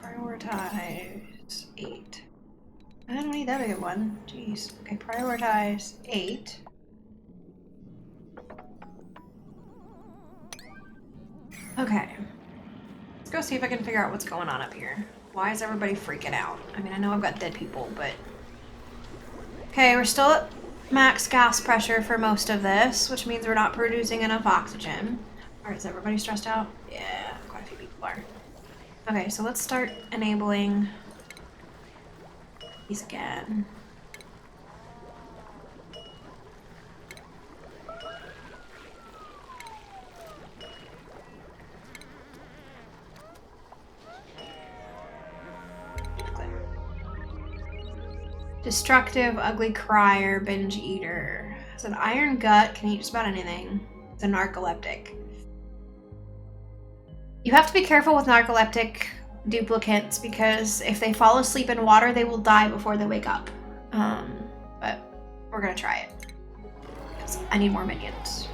Prioritize 8. I don't need that big of one. Jeez. Okay, prioritize 8. Okay. Let's go see if I can figure out what's going on up here. Why is everybody freaking out? I mean, I know I've got dead people, but... Okay, we're still at max gas pressure for most of this, which means we're not producing enough oxygen. Alright, is everybody stressed out? Yeah, quite a few people are. Okay, so let's start enabling these again. Destructive, ugly crier, binge eater. It's an iron gut, can eat just about anything. It's a narcoleptic. You have to be careful with narcoleptic duplicates because if they fall asleep in water, they will die before they wake up. But we're gonna try it. Because I need more minions.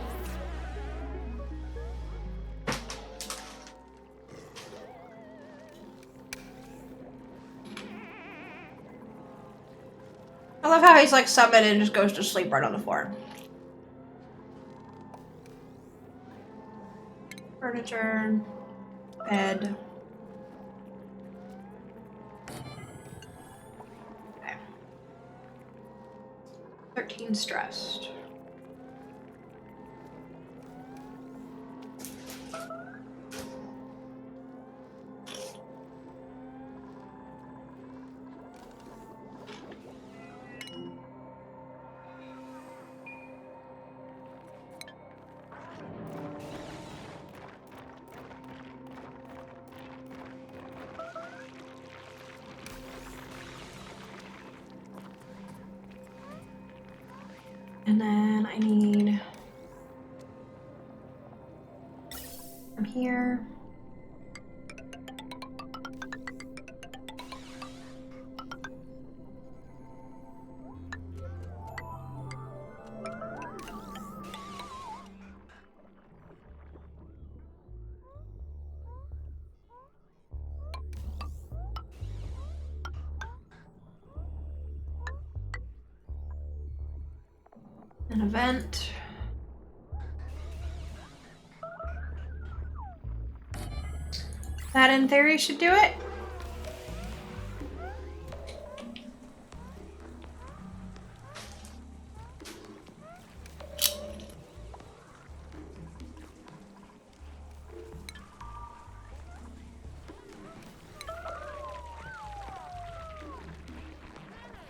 I love how he's like summoned and just goes to sleep right on the floor. Furniture, bed. Okay. 13 stressed. And then I need from here. An event. That in theory should do it.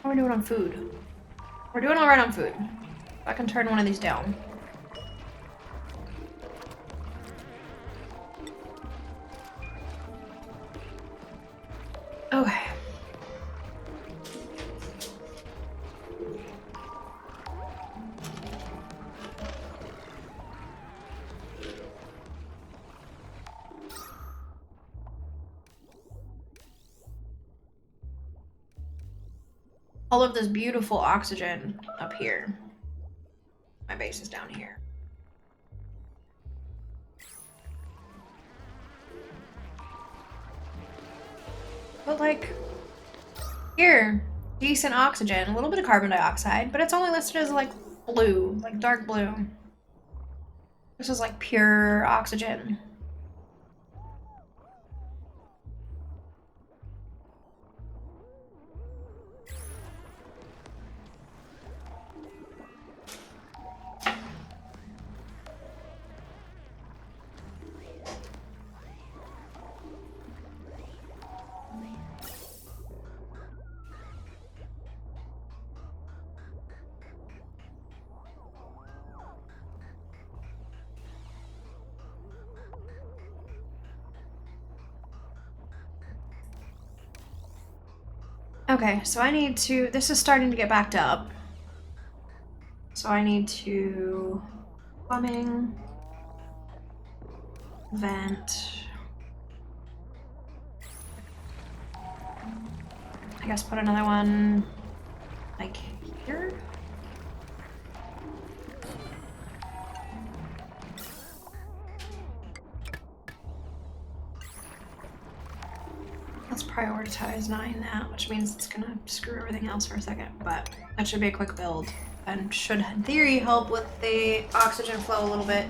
How are we doing on food? We're doing alright on food. I can turn one of these down. Okay. All of this beautiful oxygen up here. My base is down here. But like, here, decent oxygen, a little bit of carbon dioxide, but it's only listed as like blue, like dark blue. This is like pure oxygen. Okay, so I need to, this is starting to get backed up. So I need to, plumbing, vent. I guess put another one, like here? Let's prioritize 9 that, which means it's gonna screw everything else for a second, but that should be a quick build and should, in theory, help with the oxygen flow a little bit.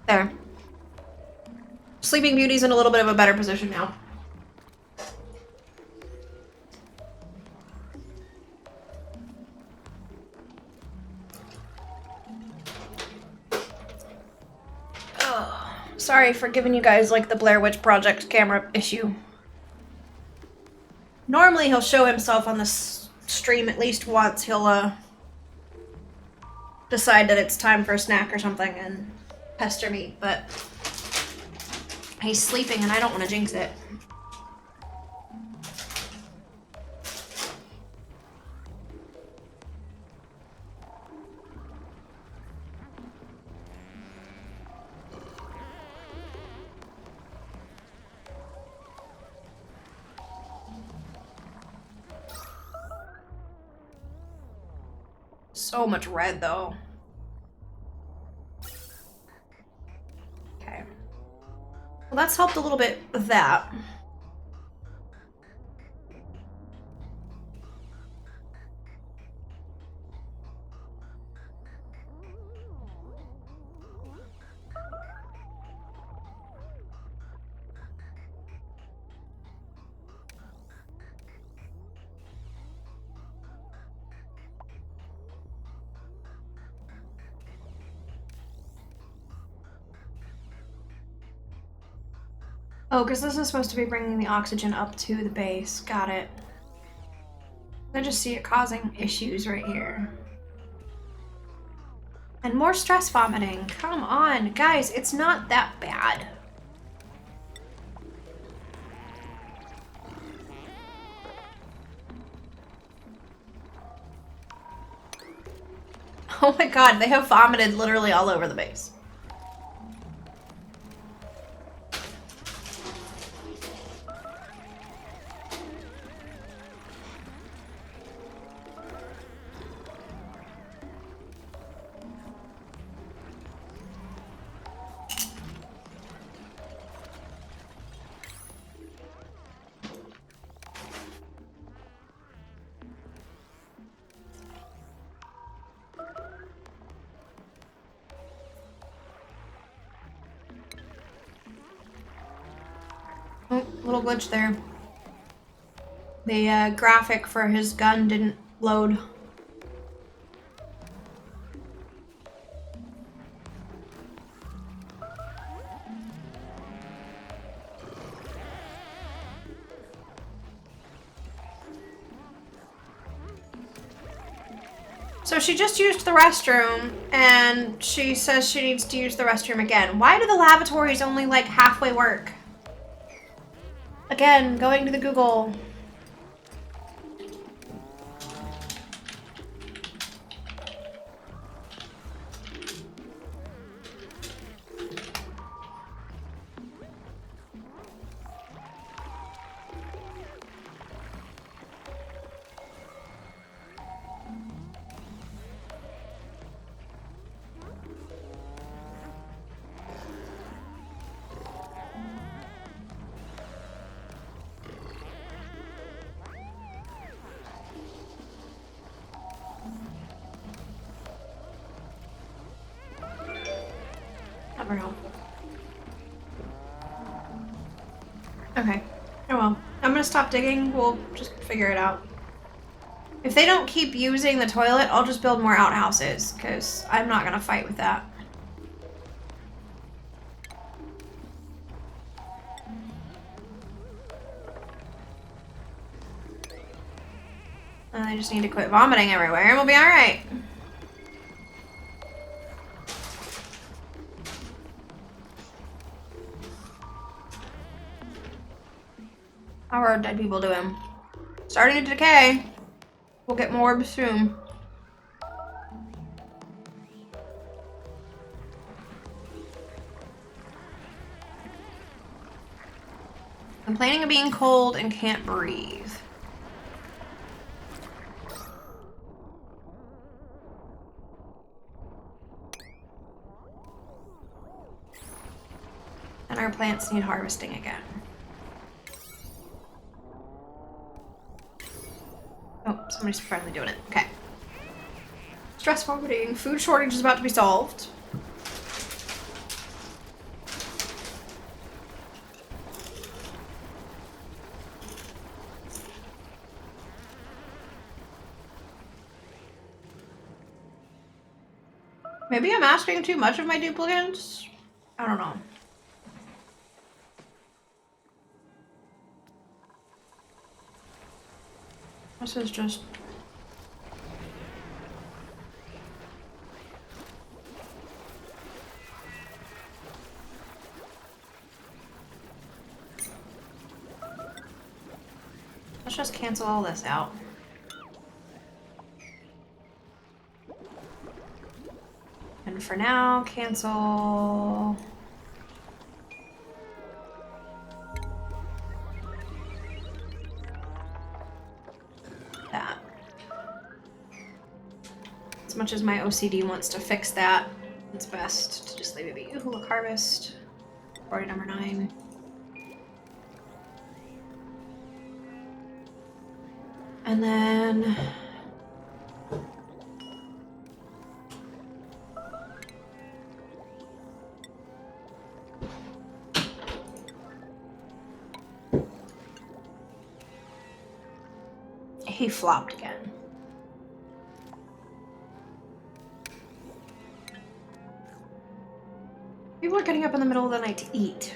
There. Sleeping Beauty's in a little bit of a better position now. Sorry for giving you guys like the Blair Witch Project camera issue. Normally he'll show himself on the stream at least once. He'll decide that it's time for a snack or something and pester me, but he's sleeping and I don't want to jinx it. So much red, though. Okay. Well, that's helped a little bit with that. Oh, because this is supposed to be bringing the oxygen up to the base. Got it. I just see it causing issues right here. And more stress vomiting. Come on, guys, it's not that bad. Oh my god, they have vomited literally all over the base. Oh, little glitch there. The graphic for his gun didn't load. So she just used the restroom, and she says she needs to use the restroom again. Why do the lavatories only, like, halfway work? Again, going to the Google. Not very helpful. Okay. Oh well. I'm gonna stop digging. We'll just figure it out. If they don't keep using the toilet, I'll just build more outhouses, because I'm not gonna fight with that. I just need to quit vomiting everywhere and we'll be alright. How are dead people doing? Starting to decay. We'll get more orbs soon. Complaining of being cold and can't breathe. And our plants need harvesting again. Oh, somebody's finally doing it. Okay. Stress vomiting. Food shortage is about to be solved. Maybe I'm asking too much of my duplicates? I don't know. This is just... Let's just cancel all this out. And for now, cancel... that. As much as my OCD wants to fix that, it's best to just leave it be. Ooh, look, harvest. Priority number 9. And then... he flopped again. People are getting up in the middle of the night to eat.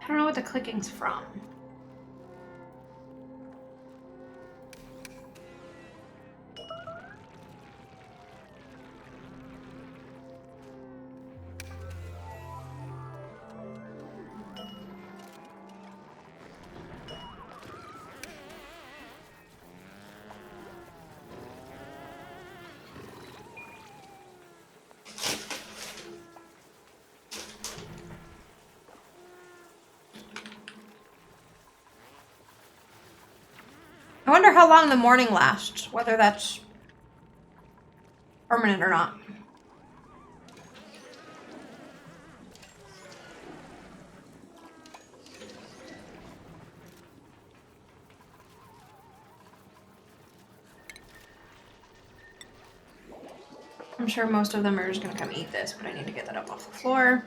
I don't know what the clicking's from. I wonder how long the morning lasts, whether that's permanent or not. I'm sure most of them are just gonna come eat this, but I need to get that up off the floor.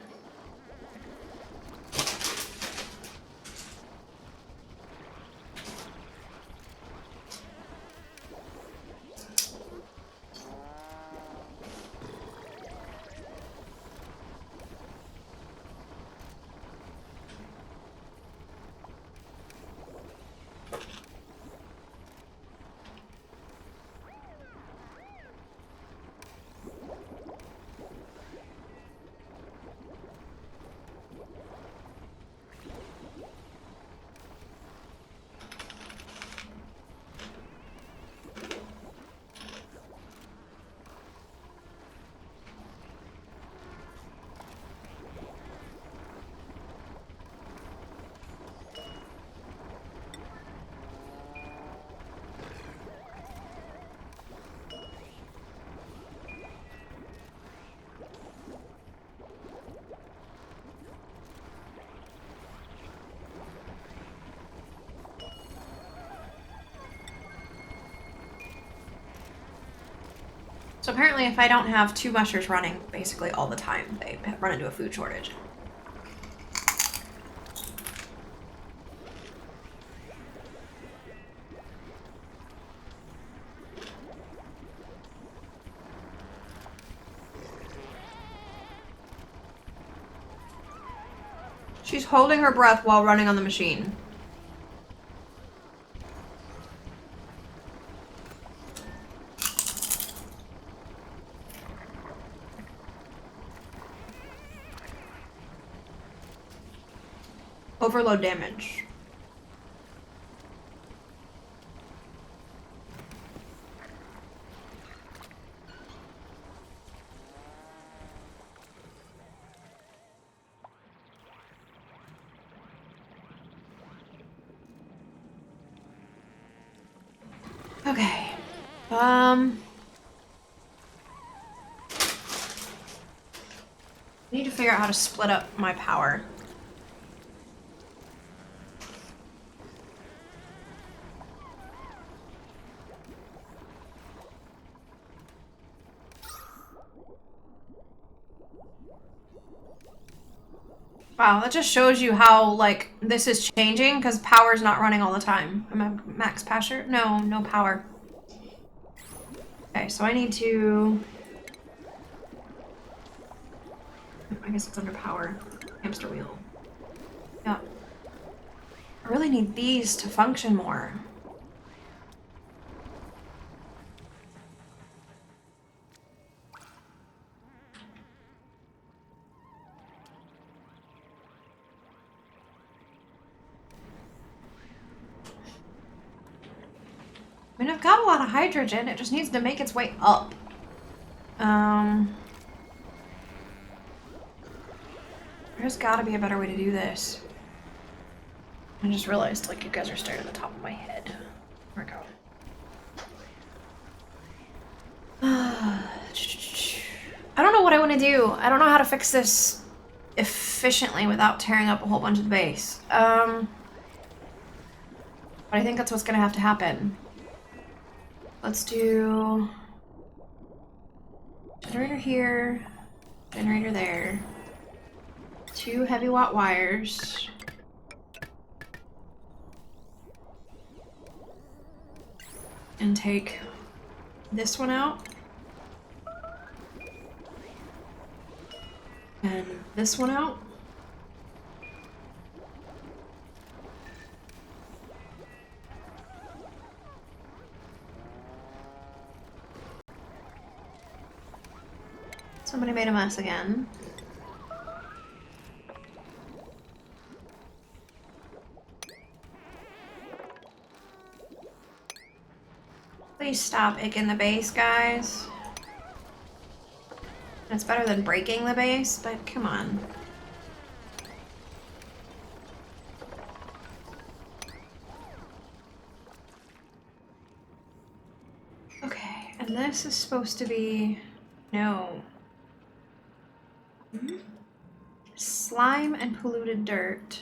So apparently if I don't have 2 mushers running basically all the time, they run into a food shortage. She's holding her breath while running on the machine. Overload damage. Okay. I need to figure out how to split up my power. Wow, that just shows you how, like, this is changing, because power's not running all the time. Am I max passer? No, no power. Okay, so I need to... I guess it's under power. Hamster wheel. Yeah. I really need these to function more. I mean, I've got a lot of hydrogen, it just needs to make its way up. There's gotta be a better way to do this. I just realized, like, you guys are staring at the top of my head. There we go. I don't know what I want to do. I don't know how to fix this efficiently without tearing up a whole bunch of the base. But I think that's what's gonna have to happen. Let's do generator here, generator there, 2 heavy watt wires, and take this one out, and this one out. Somebody made a mess again. Please stop icking the base, guys. It's better than breaking the base, but come on. Okay, and this is supposed to be... No. Slime and polluted dirt.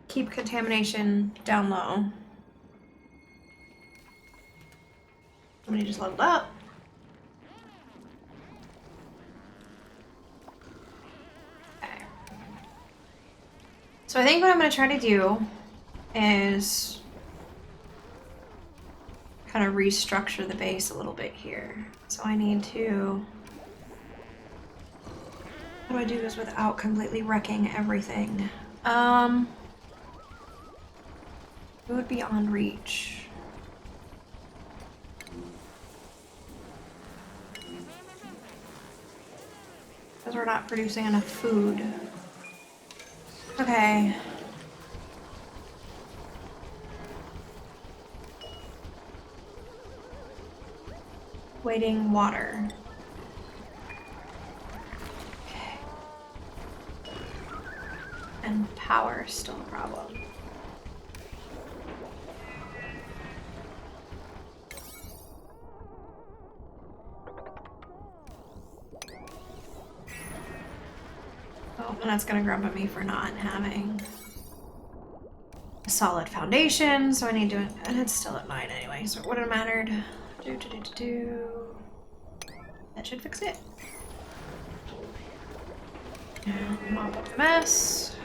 Keep contamination down low. Somebody just leveled up. Okay. So I think what I'm going to try to do is kind of restructure the base a little bit here. So I need to... How do I do this without completely wrecking everything? It would be on reach. Because we're not producing enough food. Okay. Waiting water. Okay. And power is still a problem. Oh, and that's gonna grump at me for not having a solid foundation, so I need to, and it's still at 9 anyway, so it wouldn't have mattered. That should fix it. And mop up the mess.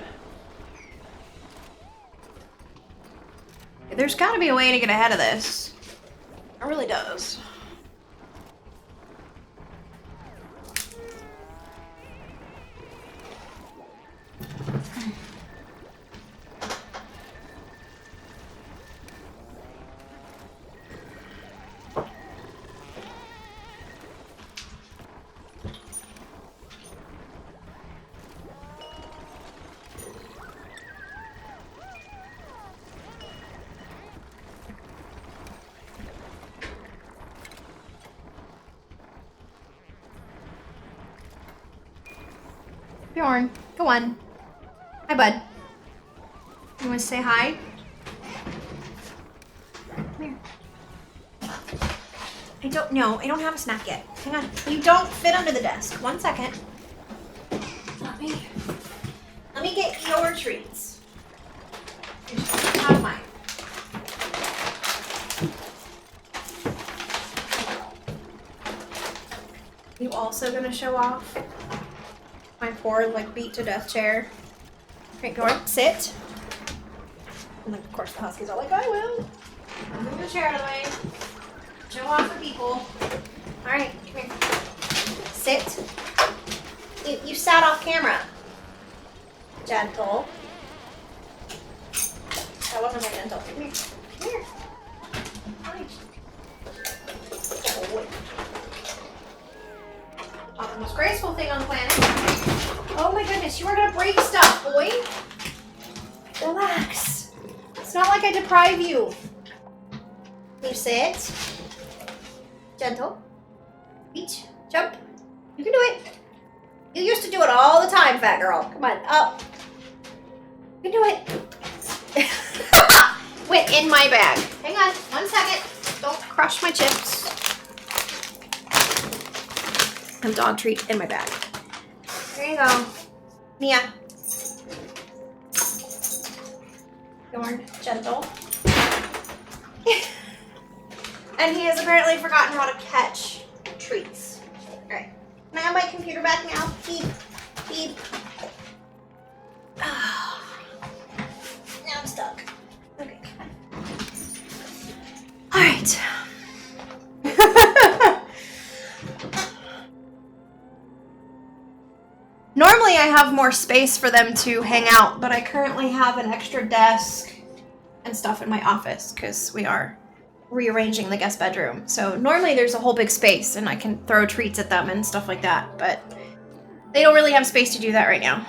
There's gotta be a way to get ahead of this. It really does. Bjorn, go on. Hi, bud. You want to say hi? Come here. I don't know. I don't have a snack yet. Hang on. You don't fit under the desk. 1 second. Let me get your treats. Have mine. You also gonna show off my poor, like, beat to death chair? Okay, go on, sit. And like, of course, the huskies are like, I will. Move the chair out of the way. Show off for people. Alright, come here. Sit. You sat off camera. Gentle. That wasn't my gentle. Come here. Come here. Fine. The most graceful thing on the planet. Oh my goodness, you are gonna break stuff, boy. Relax. It's not like I deprive you. You sit. Gentle. Reach. Jump. You can do it. You used to do it all the time, fat girl. Come on, up. You can do it. Went in my bag. Hang on, 1 second. Don't crush my chips. And dog treat in my bag. There you go. Mia. Bjorn, gentle. And he has apparently forgotten how to catch treats. Alright. Can I have my computer back now? Beep. Beep. Oh. Now I'm stuck. Okay. Alright. Normally I have more space for them to hang out, but I currently have an extra desk and stuff in my office because we are rearranging the guest bedroom. So normally there's a whole big space and I can throw treats at them and stuff like that, but they don't really have space to do that right now.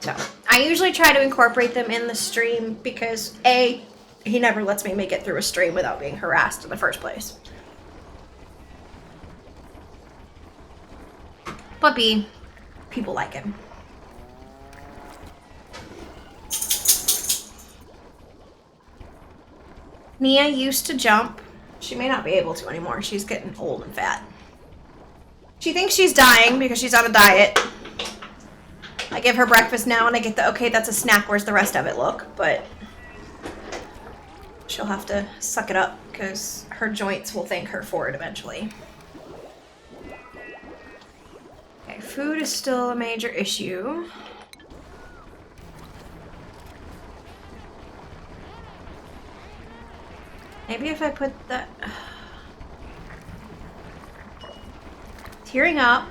So I usually try to incorporate them in the stream because A, he never lets me make it through a stream without being harassed in the first place. But B, people like him. Nia used to jump. She may not be able to anymore. She's getting old and fat. She thinks she's dying because she's on a diet. I give her breakfast now and I get the, okay, that's a snack, where's the rest of it look? But She'll have to suck it up because her joints will thank her for it eventually. Okay, food is still a major issue. Maybe if I put that... Tearing up.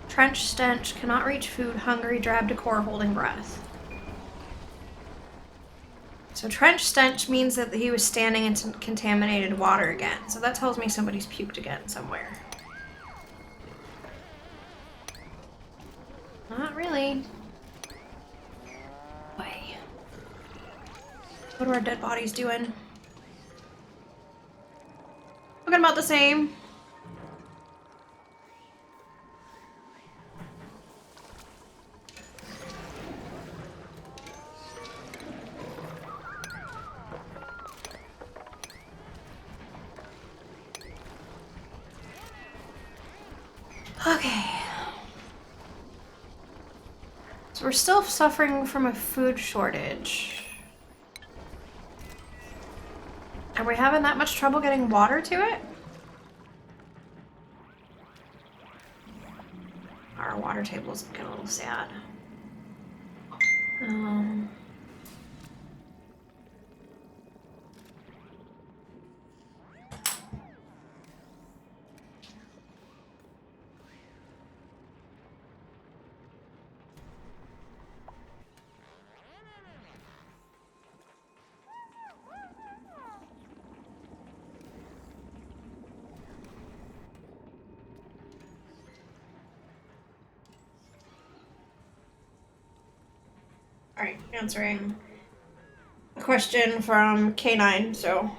Trench stench, cannot reach food, hungry, drab decor, holding breath. So trench stench means that he was standing in contaminated water again. So that tells me somebody's puked again somewhere. Not really. Way. What are our dead bodies doing? Looking about the same. Okay. So we're still suffering from a food shortage. Are we having that much trouble getting water to it? Our water table's getting a little sad. Alright, answering a question from K9, so.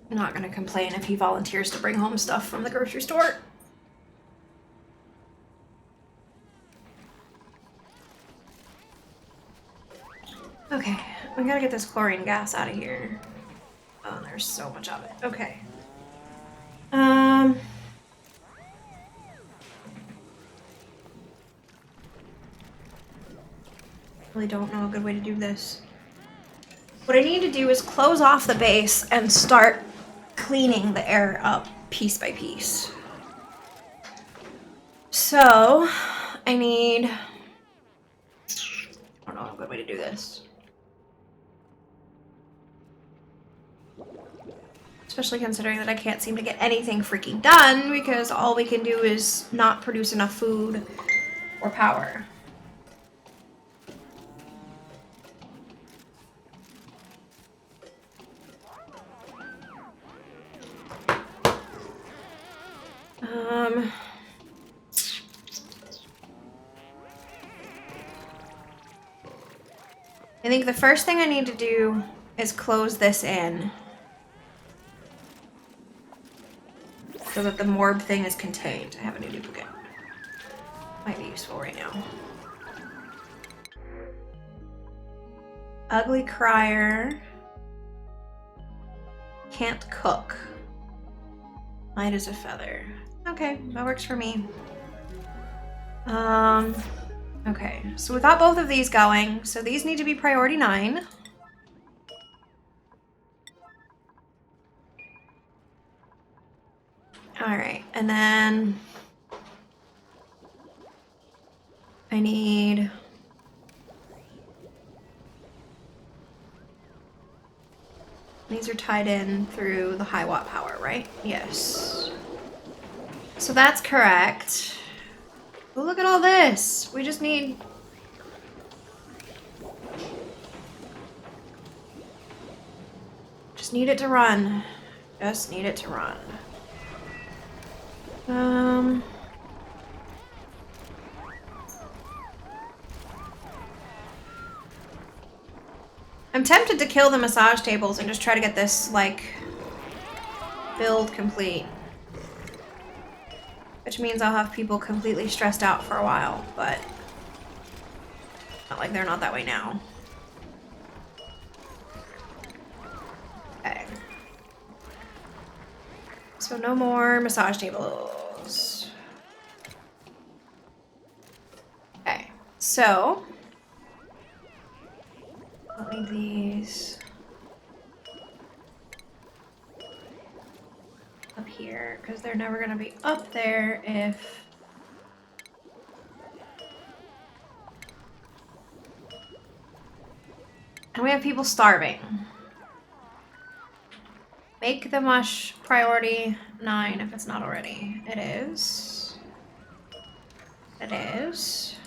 I'm not gonna complain if he volunteers to bring home stuff from the grocery store. Okay, we gotta get this chlorine gas out of here. Oh, there's so much of it. Okay. Really don't know a good way to do this. What I need to do is close off the base and start cleaning the air up piece by piece. So, I need... I don't know a good way to do this. Especially considering that I can't seem to get anything freaking done because all we can do is not produce enough food or power. I think the first thing I need to do is close this in so that the morb thing is contained. I have a new duplicate. Might be useful right now. Ugly crier. Can't cook. Light as a feather. Okay, that works for me. Okay, so we got both of these going, so these need to be priority 9. Alright, and then I need... These are tied in through the high watt power, right? Yes. So that's correct. Oh, look at all this. We just need... Just need it to run. Just need it to run. I'm tempted to kill the massage tables and just try to get this, like, build complete. which means I'll have people completely stressed out for a while, but not like they're not that way now. Okay. So no more massage tables. Okay, so I'll leave these up here because they're never gonna be up there if and we have people starving. Make the mush priority 9 if it's not already. It is. It is.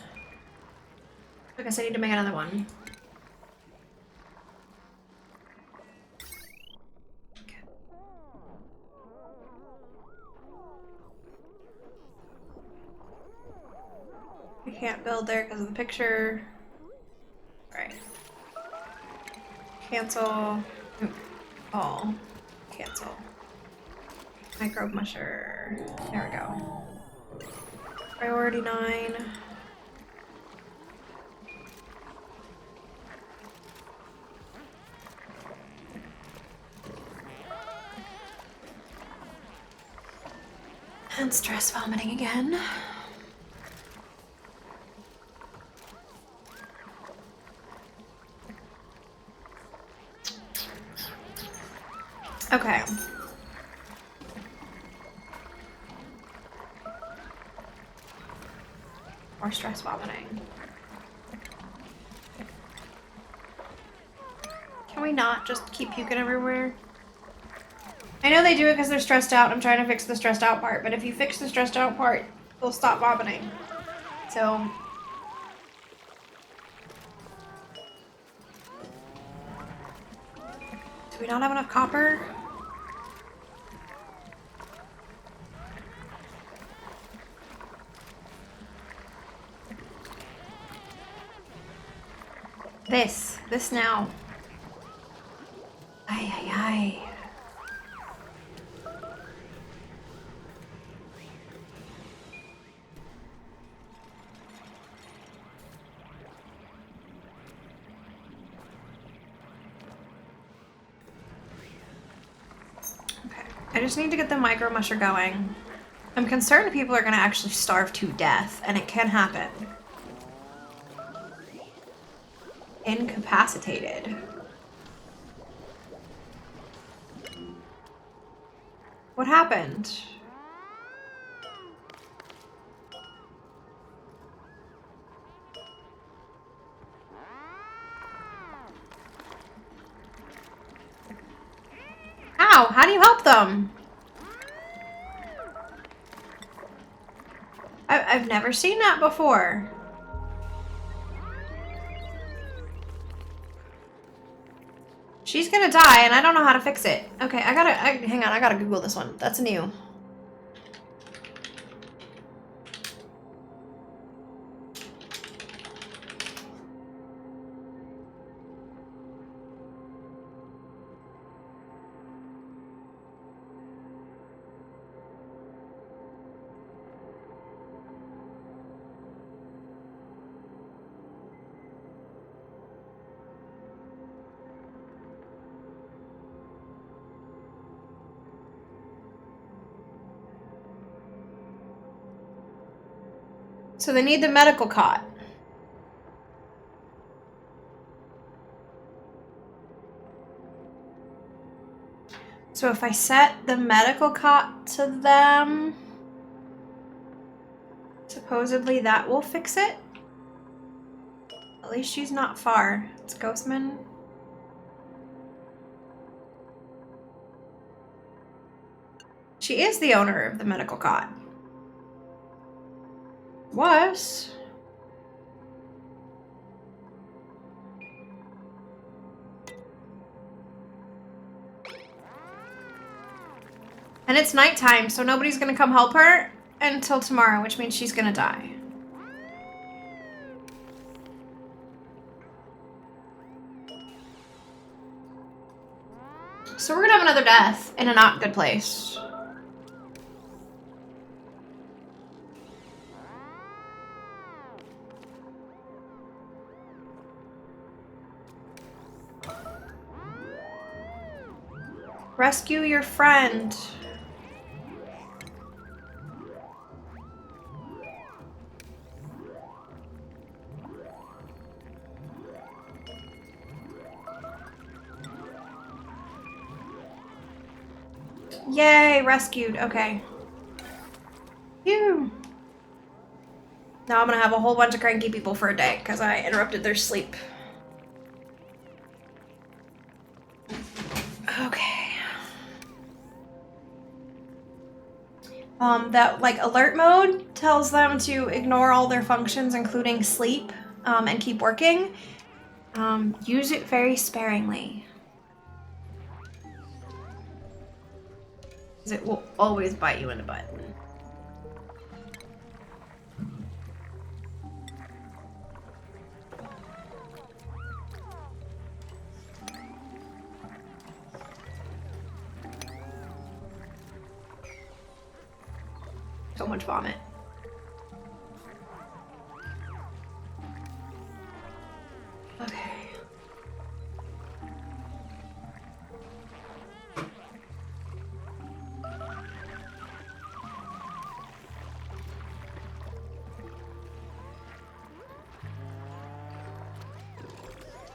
I guess I need to make another one. Okay. We can't build there because of the picture. Right. Cancel. All. Cancel. Microbe musher. There we go. Priority 9. And stress vomiting again. Okay. Or stress vomiting. Can we not just keep puking everywhere? I know they do it because they're stressed out. I'm trying to fix the stressed out part, but if you fix the stressed out part, they'll stop vomiting. So... do we not have enough copper? This now. Ay, ay, ay. Okay, I just need to get the micro musher going. I'm concerned people are gonna actually starve to death, and it can happen. Incapacitated. What happened? How? How do you help them? I've never seen that before. She's gonna die, and I don't know how to fix it. Okay, hang on, I gotta Google this one. That's new. So they need the medical cot. So if I set the medical cot to them, supposedly that will fix it. At least she's not far. It's Ghostman. She is the owner of the medical cot. Was. And it's nighttime, so nobody's gonna come help her until tomorrow, which means she's gonna die. So we're gonna have another death in a not good place. Rescue your friend. Yay, rescued. Okay. Phew. Now I'm gonna have a whole bunch of cranky people for a day because I interrupted their sleep. Okay. That, like, alert mode tells them to ignore all their functions, including sleep, and keep working. Use it very sparingly. Because it will always bite you in the butt. So much vomit. Okay.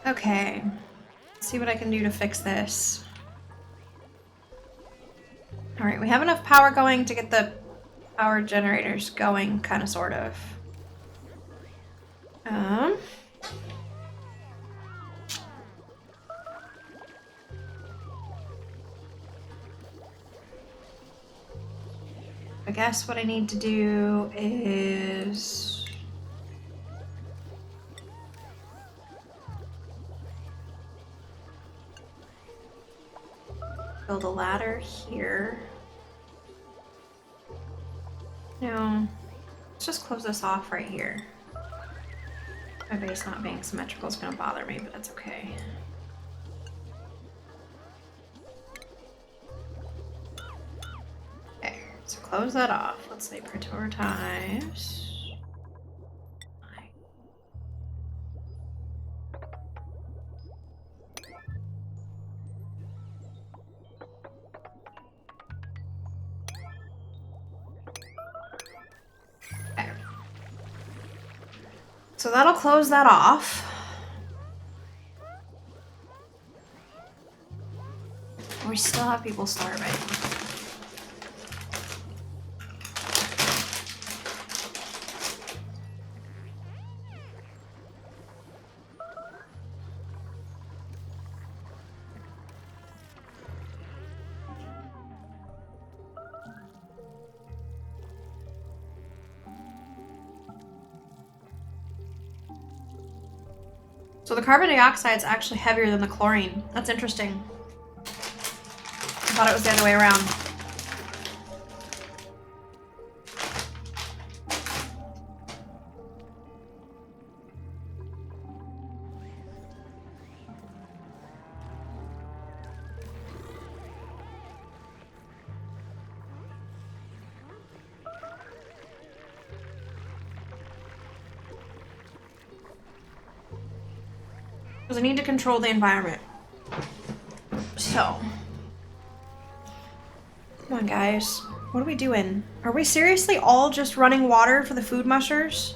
Okay. Let's see what I can do to fix this. Alright, we have enough power going to get the power generators going, kind of, sort of. I guess what I need to do is build a ladder here. No, let's just close this off right here. My base not being symmetrical is gonna bother me, but that's okay. Okay, so close that off. Let's say prioritize. So that'll close that off. We still have people starving. So the carbon dioxide is actually heavier than the chlorine. That's interesting. I thought it was the other way around. Because I need to control the environment. So. Come on, guys. What are we doing? Are we seriously all just running water for the food mushers?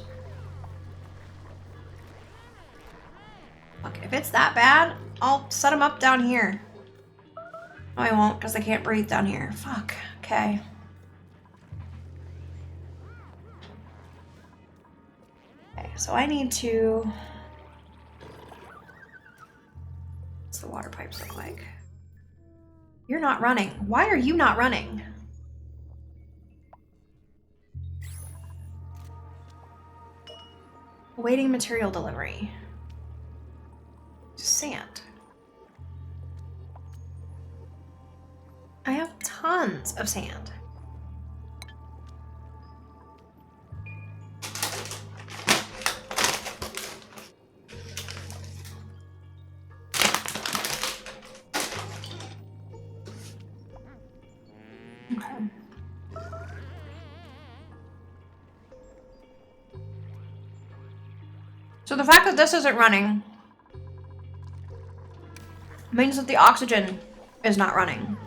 Look, if it's that bad, I'll set them up down here. No, I won't, because I can't breathe down here. Fuck. Okay. Okay, so I need to... What's the water pipes look like? You're not running. Why are you not running? Awaiting material delivery. Sand. I have tons of sand. Okay. So the fact that this isn't running means that the oxygen is not running.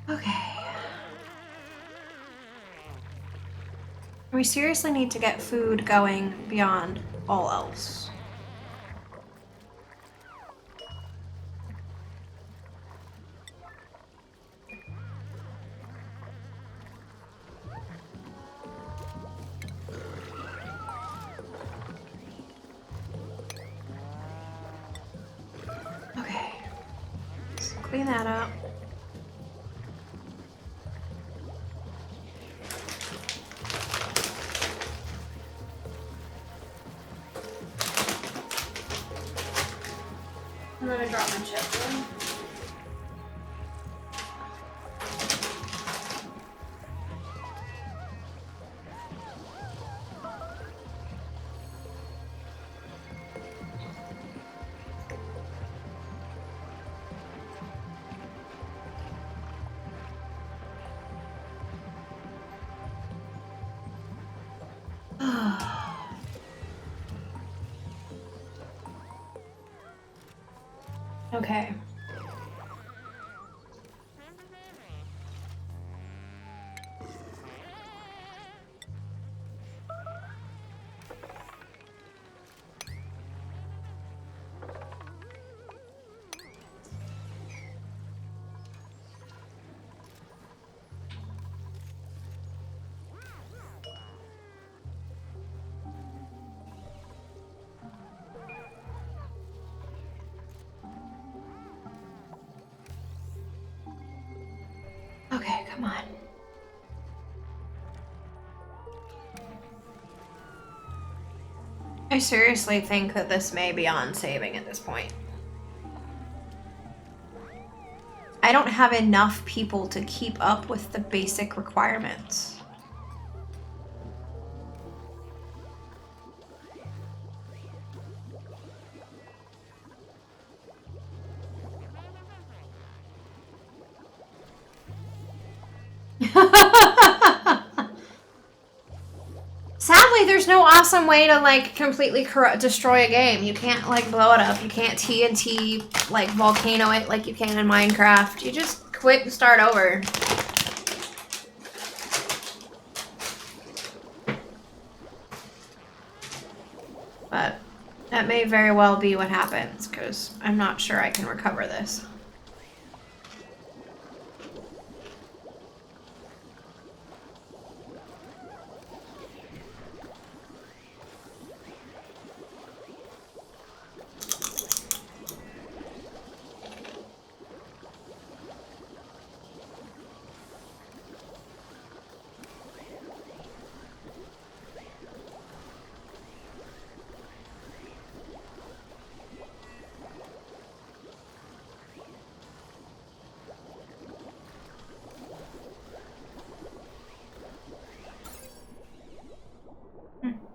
Okay. We seriously need to get food going beyond all else. Okay. Let's clean that up. I'm gonna drop my chip in. Okay. Okay, come on. I seriously think that this may be on saving at this point. I don't have enough people to keep up with the basic requirements. Sadly, there's no awesome way to like completely destroy a game. You can't like blow it up. You can't TNT like volcano it like you can in Minecraft. You just quit and start over. But that may very well be what happens because I'm not sure I can recover this.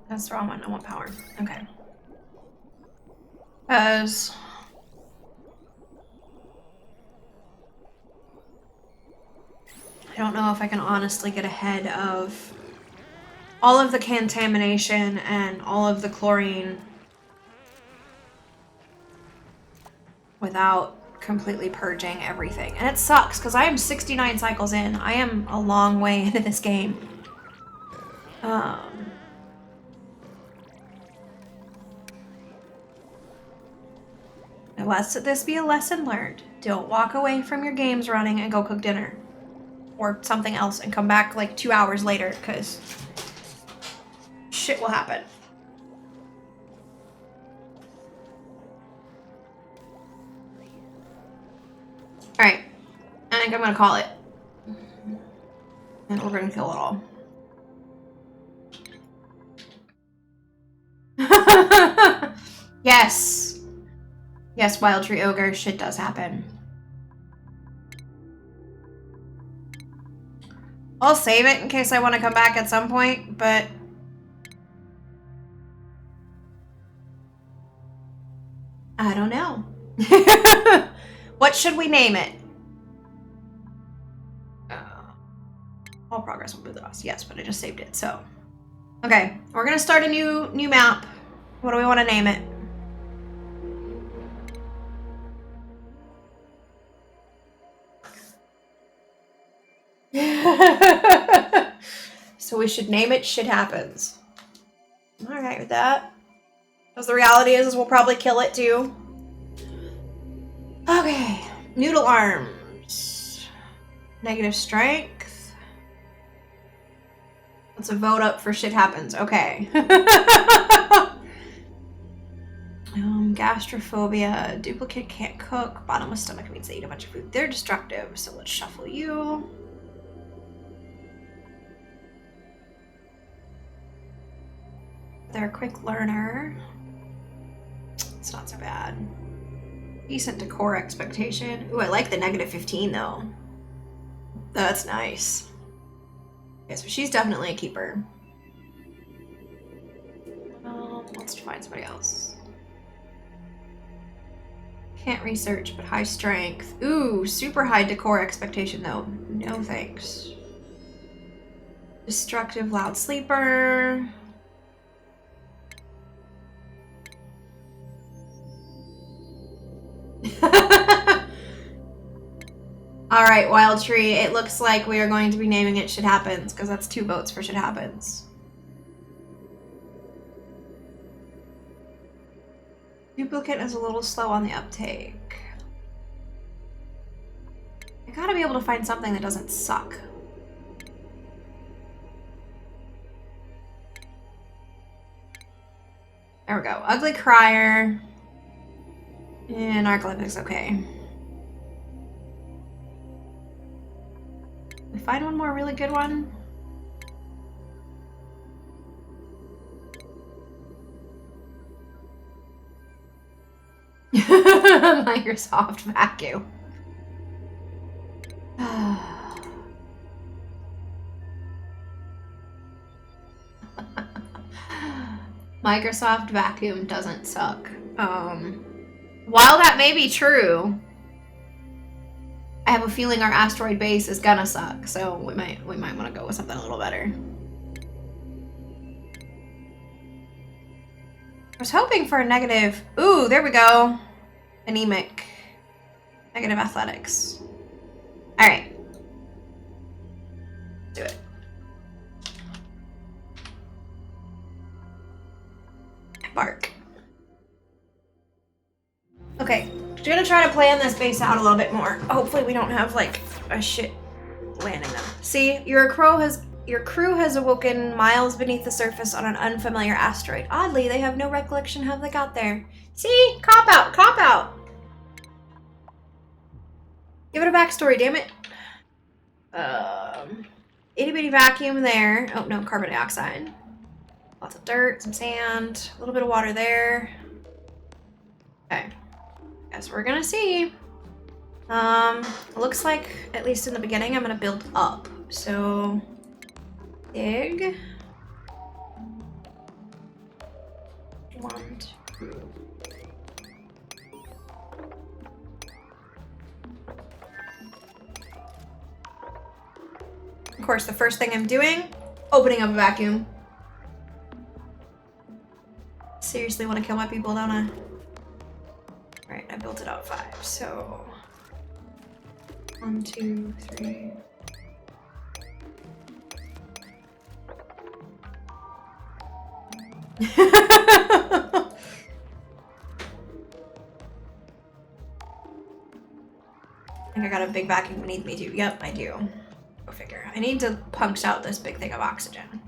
That's the wrong one. I want power. Okay. Because I don't know if I can honestly get ahead of all of the contamination and all of the chlorine without completely purging everything. And it sucks because I am 69 cycles in. I am a long way into this game. Let this be a lesson learned. Don't walk away from your games running and go cook dinner. Or something else and come back like 2 hours later, because shit will happen. Alright. I think I'm gonna call it. And we're gonna kill it all. Yes. Yes, Wild Tree Ogre, shit does happen. I'll save it in case I want to come back at some point, but I don't know. What should we name it? All progress will be lost. Yes, but I just saved it, so. Okay, we're gonna start a new map. What do we want to name it? So we should name it Shit Happens. I'm alright with that. Because the reality is we'll probably kill it too. Okay. Noodle arms. Negative strength. Let's a vote up for Shit Happens. Okay. Gastrophobia. Duplicate can't cook. Bottomless stomach means they eat a bunch of food. They're destructive, so let's shuffle you. They're a quick learner. It's not so bad. Decent decor expectation. Ooh, I like the negative 15 though. That's nice. Okay, so she's definitely a keeper. Let's find somebody else. Can't research, but high strength. Ooh, super high decor expectation though. No thanks. Destructive loud sleeper. Alright, Wild Tree. It looks like we are going to be naming it Shit Happens, because that's 2 votes for Shit Happens. Duplicate is a little slow on the uptake. I gotta be able to find something that doesn't suck. There we go. Ugly Crier. And Arcalyptic's okay. We find one more really good one. Microsoft Vacuum. Microsoft Vacuum doesn't suck. While that may be true, I have a feeling our asteroid base is gonna suck, so we might want to go with something a little better. I was hoping for a negative. Ooh, there we go. Anemic. Negative athletics. All right. Do it. Bark. Okay, I'm gonna try to plan this base out a little bit more. Hopefully we don't have like a shit landing them. See, your crew has awoken miles beneath the surface on an unfamiliar asteroid. Oddly, they have no recollection how they got there. See? Cop out, cop out. Give it a backstory, damn it. Itty bitty vacuum there. Oh no, carbon dioxide. Lots of dirt, some sand, a little bit of water there. Okay. Guess we're gonna see. It looks like, at least in the beginning, I'm gonna build up. So, dig. 1, 2. Of course, the first thing I'm doing, opening up a vacuum. Seriously want to kill my people, don't I? Alright, I built it out 5, so 1, 2, 3. I think I got a big vacuum beneath me too. Yep, I do. Go figure. I need to punch out this big thing of oxygen.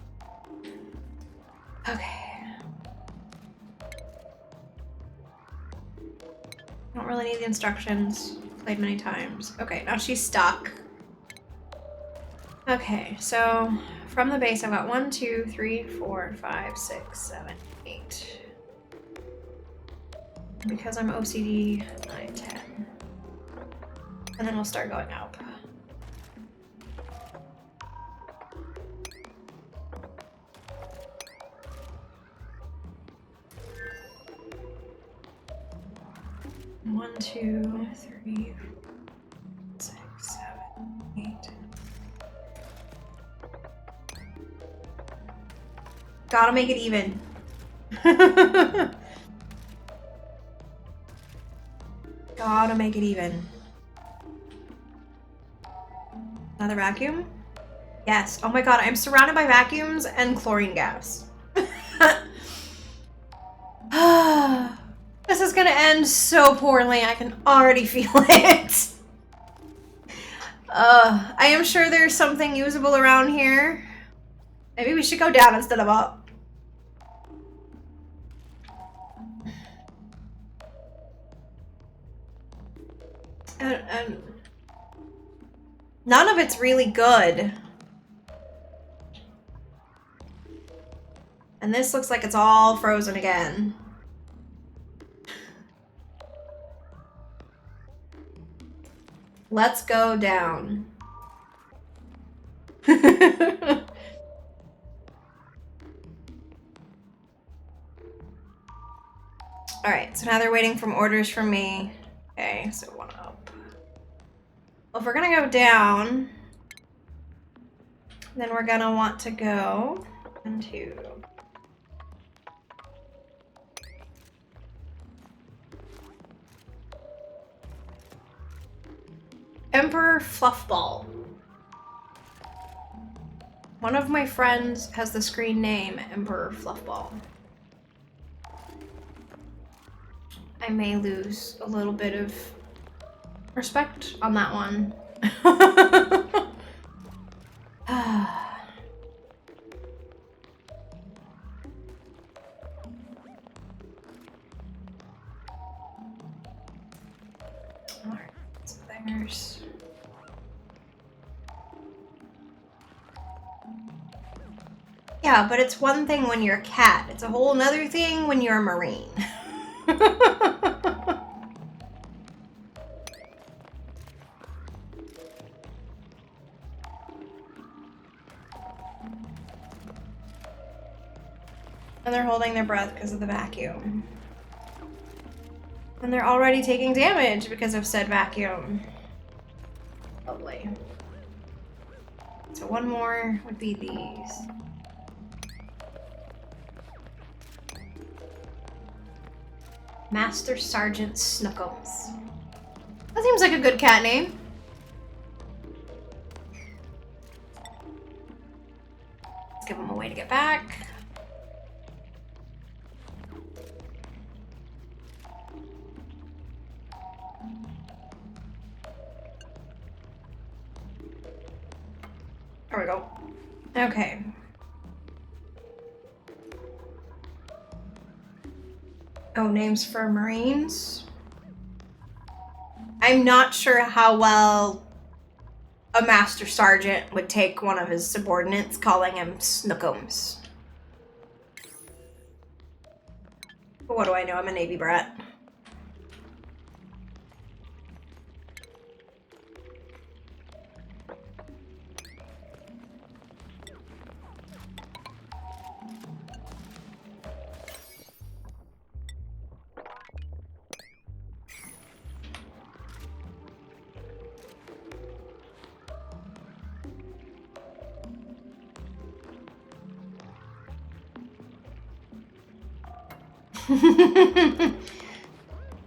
Okay. Don't really need the instructions. Played many times. Okay, now she's stuck. Okay, so from the base I've got 1, 2, 3, 4, 5, 6, 7, 8. Because I'm OCD, 9, 10. And then we'll start going up. One, 2, 3, 6, 7, 8. Gotta make it even. Gotta make it even. Another vacuum? Yes. Oh my god, I'm surrounded by vacuums and chlorine gas. This is gonna end so poorly. I can already feel it. I am sure there's something usable around here. Maybe we should go down instead of up. And none of it's really good. And this looks like it's all frozen again. Let's go down. Alright, so now they're waiting for orders from me. Okay, so one up. Well, if we're gonna go down, then we're gonna want to go into Emperor Fluffball. One of my friends has the screen name Emperor Fluffball. I may lose a little bit of respect on that one. Alright, so there's... Yeah, but it's one thing when you're a cat. It's a whole nother thing when you're a marine. And they're holding their breath because of the vacuum. And they're already taking damage because of said vacuum. Lovely. So one more would be these. Master Sergeant Snookums. That seems like a good cat name. Let's give him a way to get back. There we go. Okay. Oh, names for Marines? I'm not sure how well a Master Sergeant would take one of his subordinates calling him Snookums. But what do I know? I'm a Navy brat.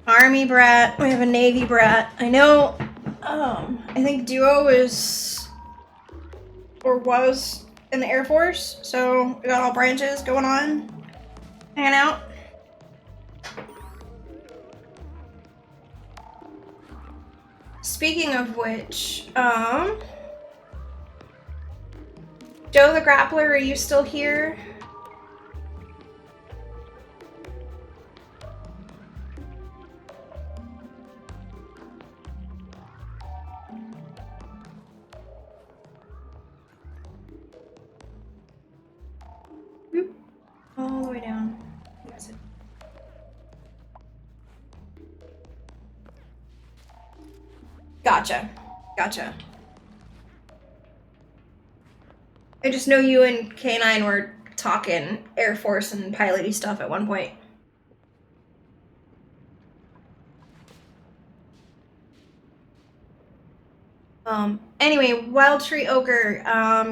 Army brat. We have a Navy brat. I know. I think Duo is or was in the Air Force, so we got all branches going on, hanging out. Speaking of which, Joe the Grappler, are you still here? All the way down. Where is it? Gotcha. Gotcha. I just know you and K9 were talking Air Force and piloty stuff at one point. Anyway, Wild Tree Ogre,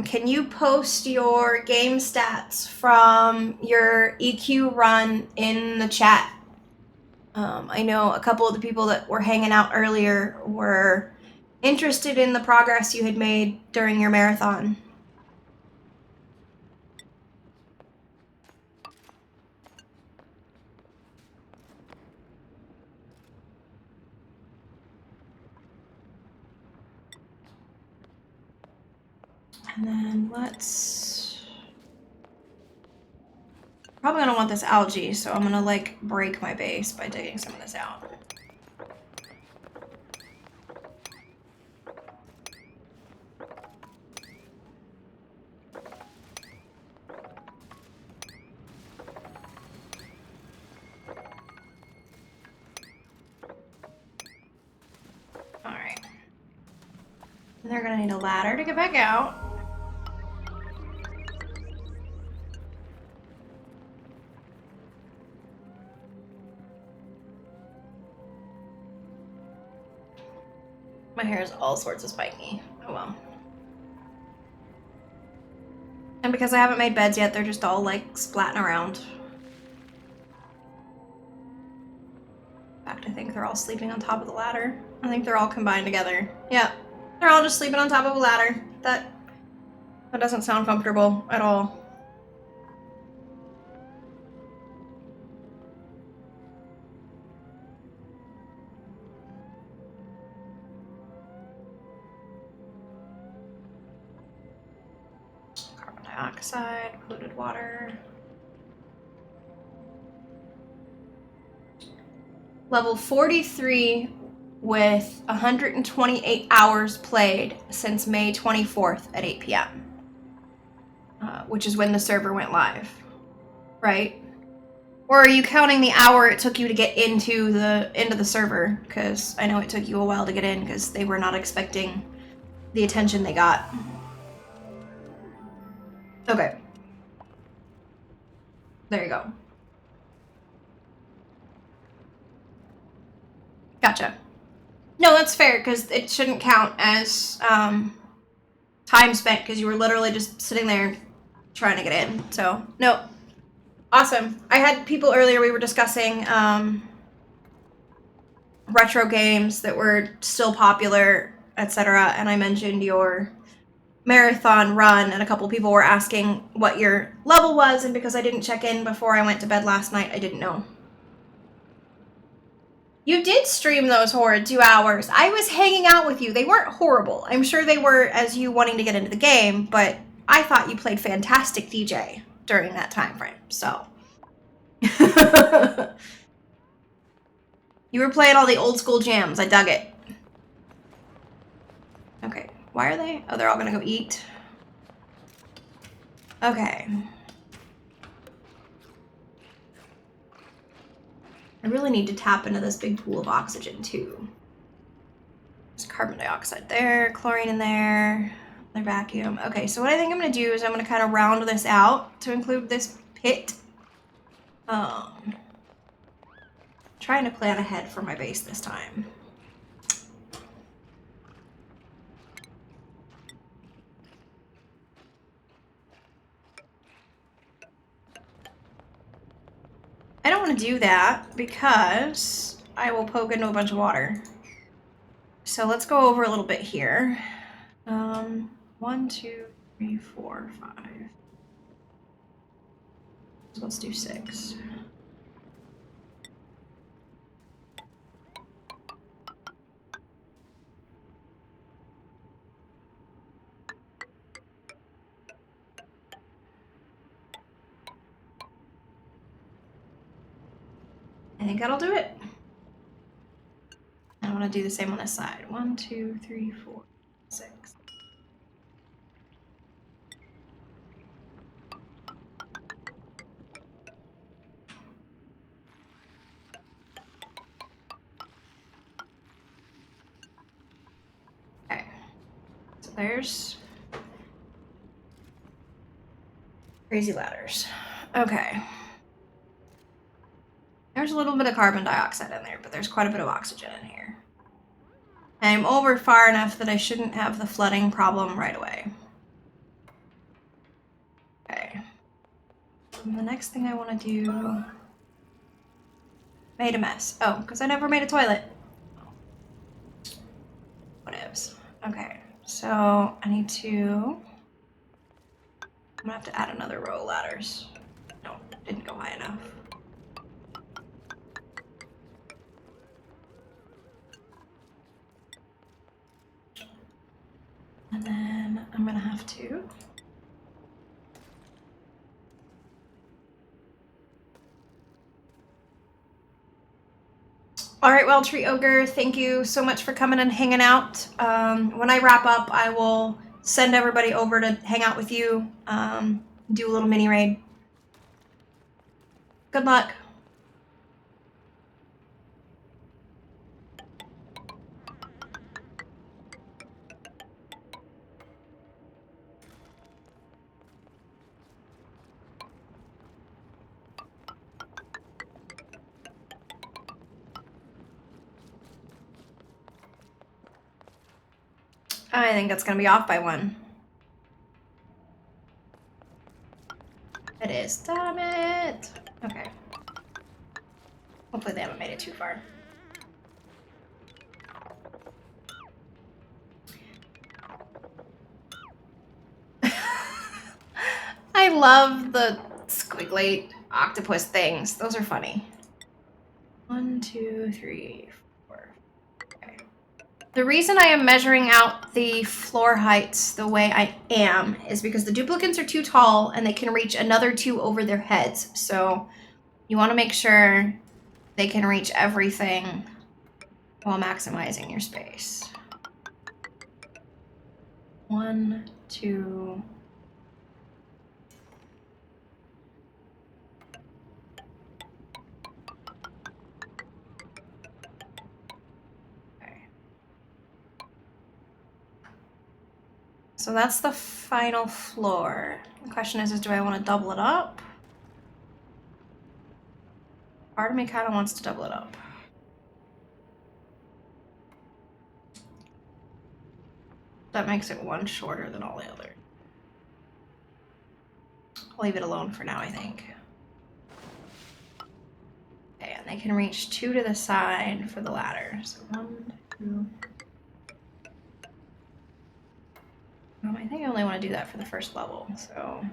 can you post your game stats from your EQ run in the chat? I know a couple of the people that were hanging out earlier were interested in the progress you had made during your marathon. And then let's... Probably gonna want this algae, so I'm gonna like break my base by digging some of this out. Alright. And they're gonna need a ladder to get back out. My hair is all sorts of spiky. Oh well. And because I haven't made beds yet, they're just all like splatting around. In fact, I think they're all sleeping on top of the ladder. I think they're all combined together. Yeah, they're all just sleeping on top of a ladder. That doesn't sound comfortable at all. Carbon dioxide, polluted water. Level 43 with 128 hours played since May 24th at 8 p.m. Which is when the server went live, right? Or are you counting the hour it took you to get into the server? Because I know it took you a while to get in because they were not expecting the attention they got. Okay. There you go. Gotcha. No, that's fair, because it shouldn't count as time spent, because you were literally just sitting there trying to get in. So, no. Awesome. I had people earlier, we were discussing retro games that were still popular, etc., and I mentioned your marathon run, and a couple people were asking what your level was, and because I didn't check in before I went to bed last night, I didn't know. You did stream those horrid 2 hours. I was hanging out with you. They weren't horrible. I'm sure they were as you wanting to get into the game, but I thought you played fantastic DJ during that time frame, so. You were playing all the old school jams. I dug it. Okay, why are they? Oh, they're all gonna go eat. Okay. I really need to tap into this big pool of oxygen too. There's carbon dioxide there, chlorine in there, another vacuum. Okay, so what I think I'm gonna do is I'm gonna kind of round this out to include this pit. Trying to plan ahead for my base this time. I don't want to do that because I will poke into a bunch of water. So let's go over a little bit here. 1, 2, 3, 4, 5. So let's do 6. I think that'll do it. I want to do the same on this side. 1, 2, 3, 4, 6. Okay. So there's crazy ladders. Okay. There's a little bit of carbon dioxide in there, but there's quite a bit of oxygen in here. I'm over far enough that I shouldn't have the flooding problem right away. Okay. And the next thing I want to do... Made a mess. Oh, because I never made a toilet. Whatevs. Okay, so I need to... I'm gonna have to add another row of ladders. No, didn't go high enough. And then I'm gonna have to. All right, well, Tree Ogre, thank you so much for coming and hanging out. When I wrap up, I will send everybody over to hang out with you, do a little mini raid. Good luck. I think that's gonna be off by 1. It is. Damn it. Okay. Hopefully they haven't made it too far. I love the squiggly octopus things. Those are funny. 1, 2, 3, 4. Okay. The reason I am measuring out the floor heights the way I am is because the duplicates are too tall and they can reach another 2 over their heads. So you want to make sure they can reach everything while maximizing your space. 1, 2. Okay. So that's the final floor. The question is do I want to double it up? Part of me kind of wants to double it up. That makes it 1 shorter than all the other. I'll leave it alone for now, I think. Okay, and they can reach 2 to the side for the ladder. So 1, 2. I think I only want to do that for the first level, so.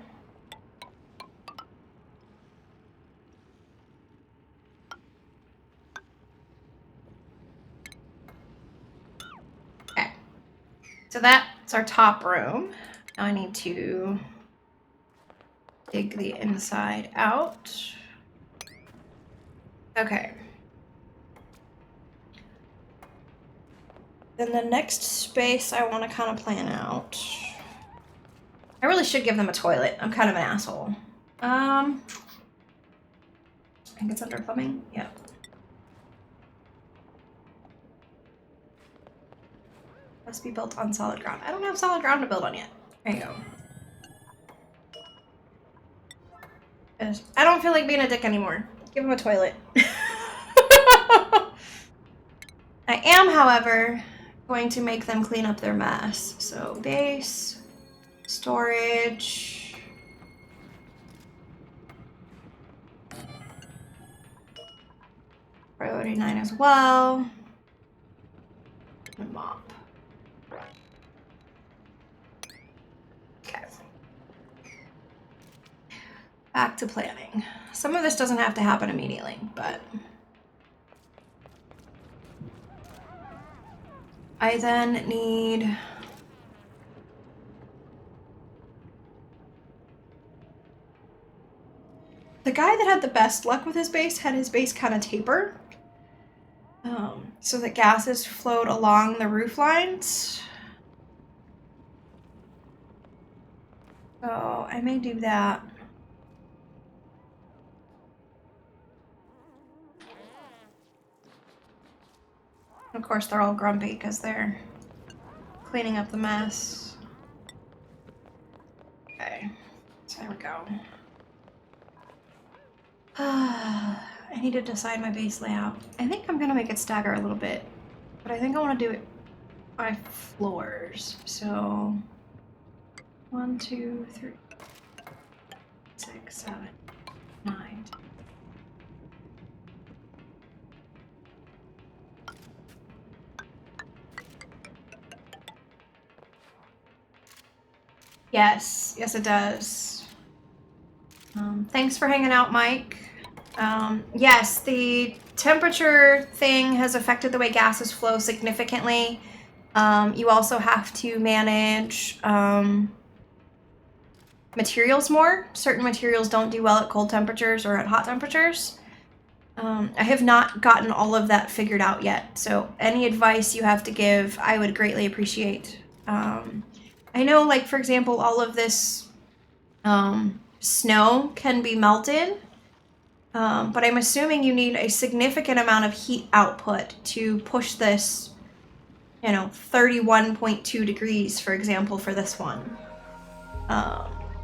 Okay. So that's our top room. Now I need to dig the inside out. Okay. Then the next space I want to kind of plan out. I really should give them a toilet. I'm kind of an asshole. I think it's under plumbing. Yeah. Must be built on solid ground. I don't have solid ground to build on yet. There you go. I don't feel like being a dick anymore. Give him a toilet. I am, however, going to make them clean up their mess. So base, storage. Priority 9 as well. And mop. Okay. Back to planning. Some of this doesn't have to happen immediately, but I then need the guy that had the best luck with his base had his base kind of taper, so that gases flowed along the roof lines. So I may do that. Of course, they're all grumpy because they're cleaning up the mess. Okay, so there we go. I need to decide my base layout. I think I'm gonna make it stagger a little bit, but I think I want to do it by floors. So 1, 2, 3, 6, 7, 9. Yes, yes it does. Thanks for hanging out, Mike. Yes, the temperature thing has affected the way gases flow significantly. You also have to manage materials more. Certain materials don't do well at cold temperatures or at hot temperatures. I have not gotten all of that figured out yet, so any advice you have to give, I would greatly appreciate. I know, like, for example, all of this snow can be melted, but I'm assuming you need a significant amount of heat output to push this, 31.2 degrees, for example, for this one.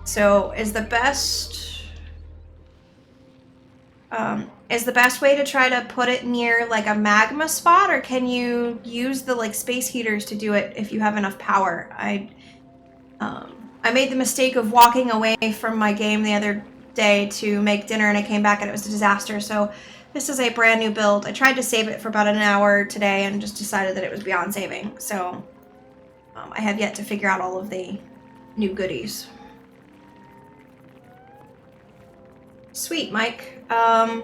So is the best way to try to put it near like a magma spot, or can you use the like space heaters to do it if you have enough power? I made the mistake of walking away from my game the other day to make dinner, and I came back and it was a disaster. So this is a brand new build. I tried to save it for about an hour today and just decided that it was beyond saving. So I have yet to figure out all of the new goodies. Sweet, Mike. Are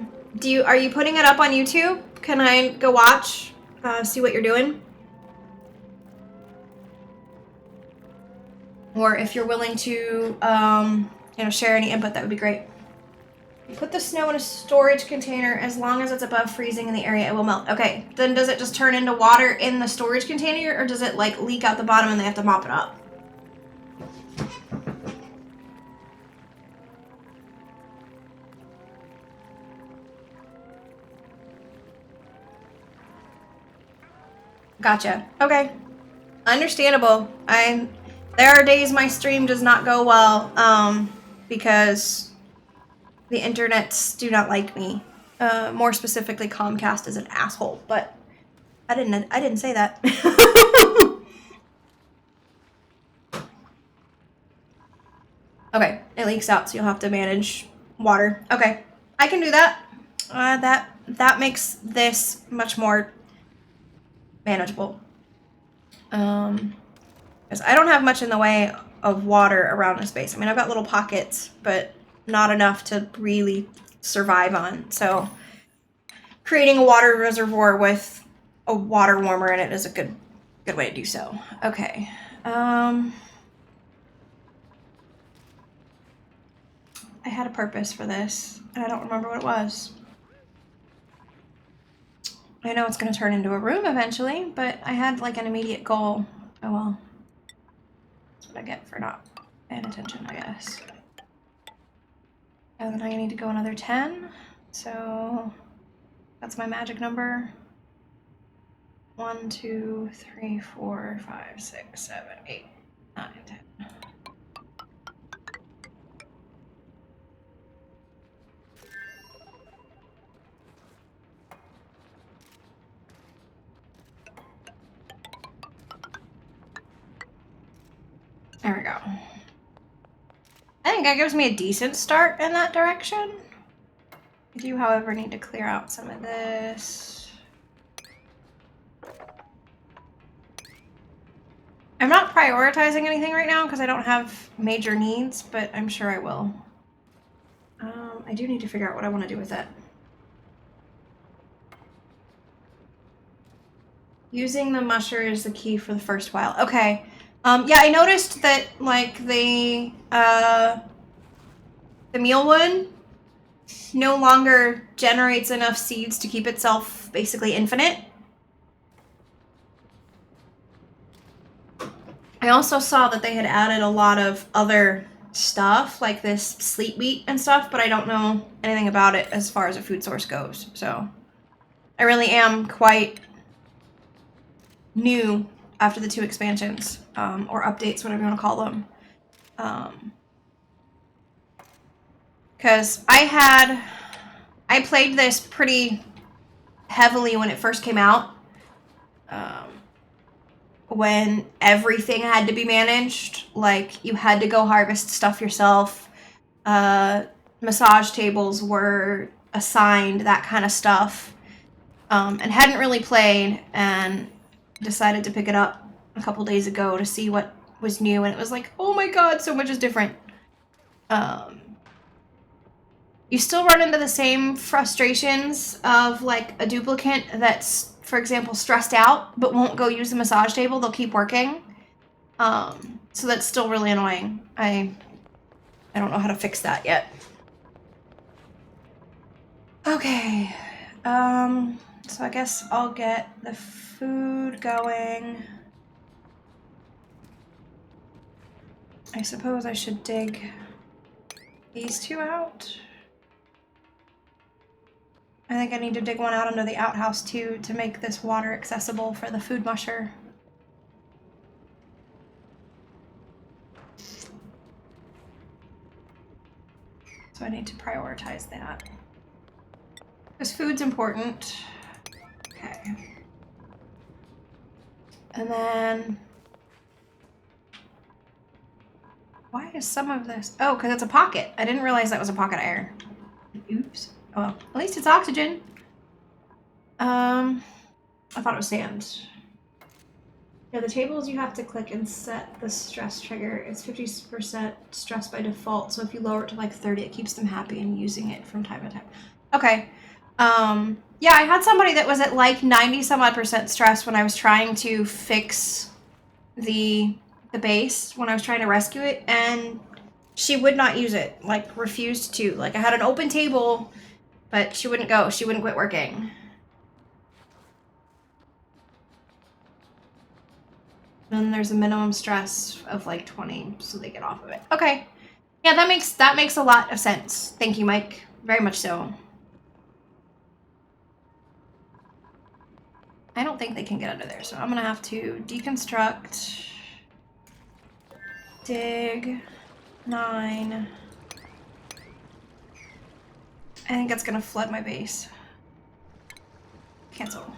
you putting it up on YouTube? Can I go watch, see what you're doing? Or if you're willing to, share any input, that would be great. You put the snow in a storage container. As long as it's above freezing in the area, it will melt. Okay, then does it just turn into water in the storage container, or does it like leak out the bottom and they have to mop it up? Gotcha. Okay. Understandable. There are days my stream does not go well, because the internets do not like me. More specifically, Comcast is an asshole, but I didn't say that. Okay, it leaks out, so you'll have to manage water. Okay, I can do that. That makes this much more manageable. Because I don't have much in the way of water around this base. I mean, I've got little pockets, but not enough to really survive on. So creating a water reservoir with a water warmer in it is a good way to do so. Okay. I had a purpose for this, and I don't remember what it was. I know it's going to turn into a room eventually, but I had like an immediate goal. Oh well. That's what I get for not paying attention, I guess. And then I need to go another 10. So that's my magic number. 1, 2, 3, 4, 5, 6, 7, 8, 9, 10. There we go. I think that gives me a decent start in that direction. I do, however, need to clear out some of this. I'm not prioritizing anything right now because I don't have major needs, but I'm sure I will. I do need to figure out what I want to do with it. Using the musher is the key for the first while. Okay. Yeah, I noticed that, like, the mealwood no longer generates enough seeds to keep itself basically infinite. I also saw that they had added a lot of other stuff, like this sleep wheat and stuff, but I don't know anything about it as far as a food source goes, so I really am quite new after the 2 expansions, or updates, whatever you want to call them. Because I played this pretty heavily when it first came out, when everything had to be managed. Like, you had to go harvest stuff yourself, massage tables were assigned, that kind of stuff, and hadn't really played, and decided to pick it up a couple days ago to see what was new, and it was like, oh my god, so much is different. You still run into the same frustrations of like a duplicate that's for example, stressed out, but won't go use the massage table. They'll keep working. So that's still really annoying. I don't know how to fix that yet. Okay. So I guess I'll get the food going. I suppose I should dig these two out. I think I need to dig one out under the outhouse too to make this water accessible for the food musher. So I need to prioritize that. Because food's important. Okay. And then... why is some of this... oh, because it's a pocket. I didn't realize that was a pocket of air. Oops. Oh, well, at least it's oxygen. I thought it was sand. Yeah, the tables you have to click and set the stress trigger. It's 50% stress by default, so if you lower it to like 30, it keeps them happy and using it from time to time. Okay. Yeah, I had somebody that was at like 90 some odd percent stress when I was trying to fix the base, when I was trying to rescue it, and she would not use it, like refused to. Like I had an open table, but she wouldn't go. She wouldn't quit working. Then there's a minimum stress of like 20, so they get off of it. Okay. Yeah, that makes a lot of sense. Thank you, Mike. Very much so. I don't think they can get under there, so I'm gonna have to deconstruct, dig, 9. I think that's gonna flood my base. Cancel.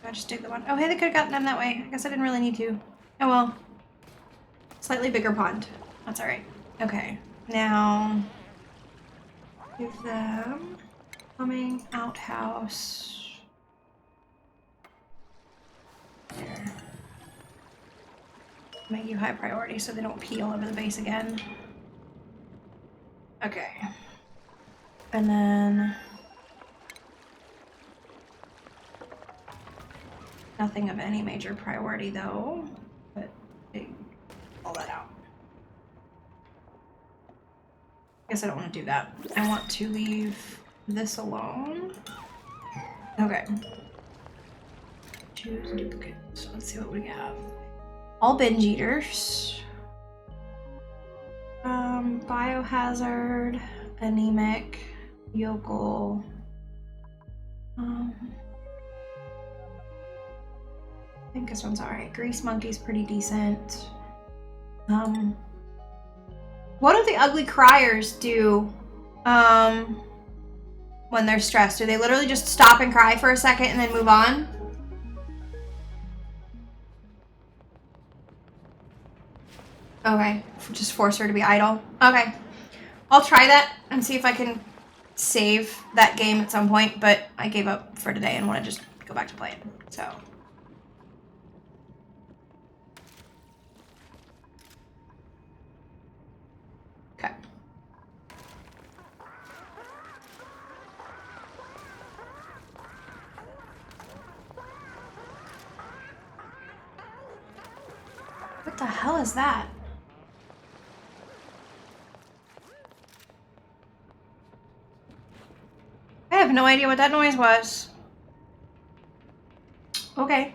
I just dig the one. Oh, hey, they could have gotten them that way. I guess I didn't really need to. Oh well. Slightly bigger pond. That's alright. Okay. Now, give them plumbing, outhouse. There. Make you high priority so they don't pee all over the base again. Okay. And then... nothing of any major priority though, but dig all that out. Guess I don't want to do that. I want to leave this alone. Okay. Choose duplicate. So let's see what we have. All binge eaters. Biohazard, anemic, yokel. I think this one's alright. Grease monkey's pretty decent. What do the ugly criers do when they're stressed? Do they literally just stop and cry for a second and then move on? Okay, just force her to be idle. Okay, I'll try that and see if I can save that game at some point, but I gave up for today and want to just go back to playing, so. Okay. What the hell is that? I have no idea what that noise was. Okay.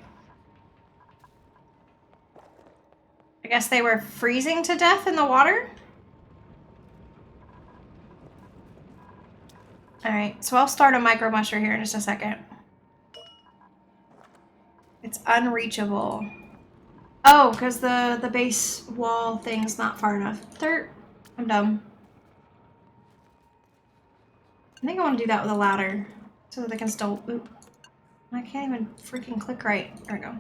I guess they were freezing to death in the water? Alright, so I'll start a micro musher here in just a second. It's unreachable. Oh, because the base wall thing's not far enough. Dirt. I'm dumb. I think I want to do that with a ladder so that they can still... oop. I can't even freaking click right. There we go.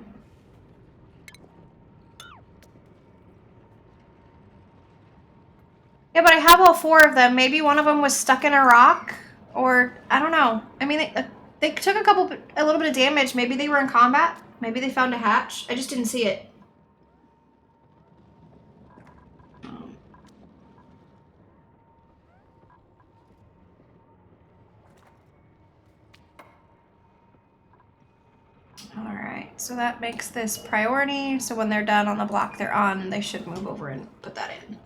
Yeah, but I have all 4 of them. Maybe one of them was stuck in a rock, or I don't know. I mean, they took a little bit of damage. Maybe they were in combat. Maybe they found a hatch. I just didn't see it. Alright, so that makes this priority. So when they're done on the block they're on, they should move over and put that in.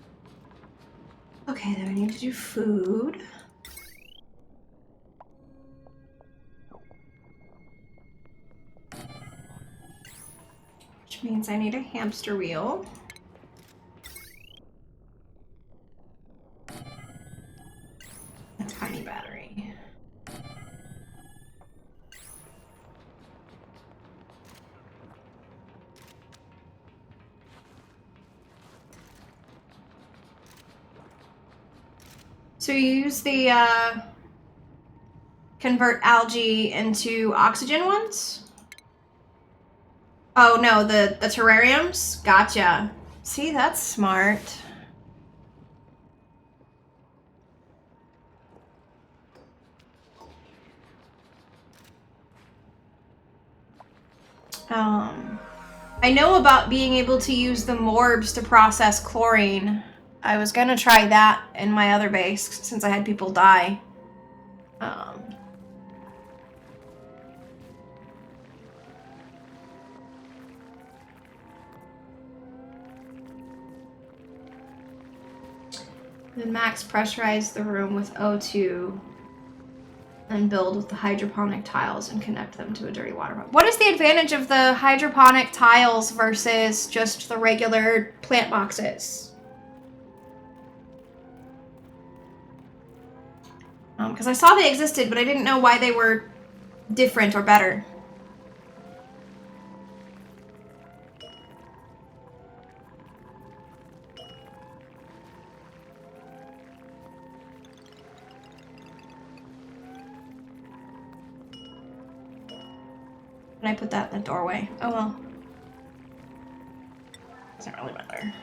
Okay, then we need to do food. Which means I need a hamster wheel. A tiny battery. So you use the convert algae into oxygen ones? Oh no, the terrariums? Gotcha. See, that's smart. I know about being able to use the morbs to process chlorine. I was gonna try that in my other base since I had people die. Then max pressurize the room with O2 and build with the hydroponic tiles and connect them to a dirty water pump. What is the advantage of the hydroponic tiles versus just the regular plant boxes? Because I saw they existed, but I didn't know why they were different or better. Can I put that in the doorway? Oh well. Doesn't really matter.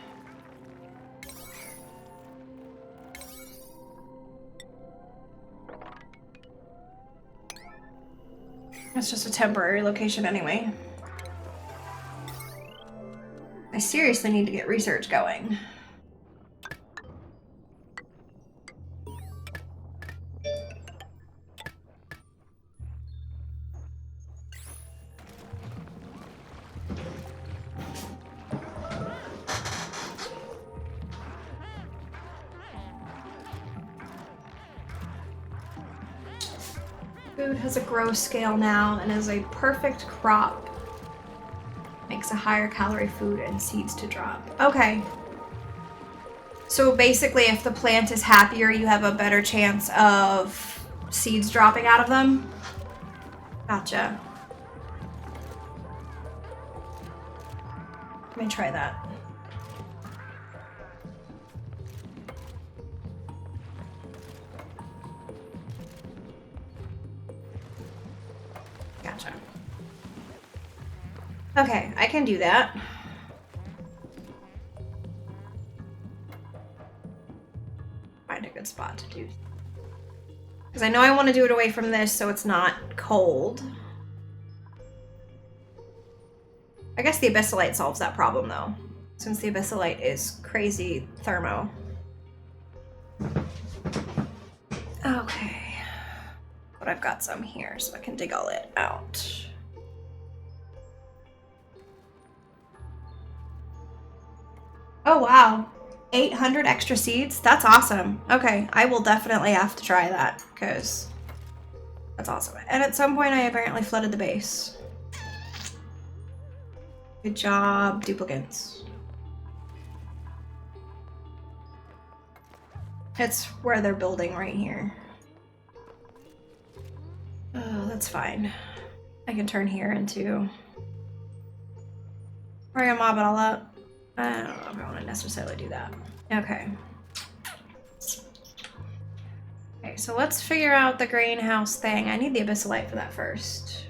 It's just a temporary location anyway. I seriously need to get research going. Food has a grow scale now and is a perfect crop. Makes a higher calorie food and seeds to drop. Okay. So basically if the plant is happier, you have a better chance of seeds dropping out of them? Gotcha. Let me try that. Gotcha. Okay, I can do that. Find a good spot to do. Because I know I want to do it away from this so it's not cold. I guess the abyssalite solves that problem though, since the abyssalite is crazy thermo. Okay. But I've got some here so I can dig all it out. Oh wow, 800 extra seeds? That's awesome. Okay, I will definitely have to try that because that's awesome. And at some point I apparently flooded the base. Good job, duplicates. It's where they're building right here. Oh, that's fine. I can turn here into... We're gonna mob it all up. I don't know if I want to necessarily do that. Okay. Okay, so let's figure out the greenhouse thing. I need the abyssalite for that first.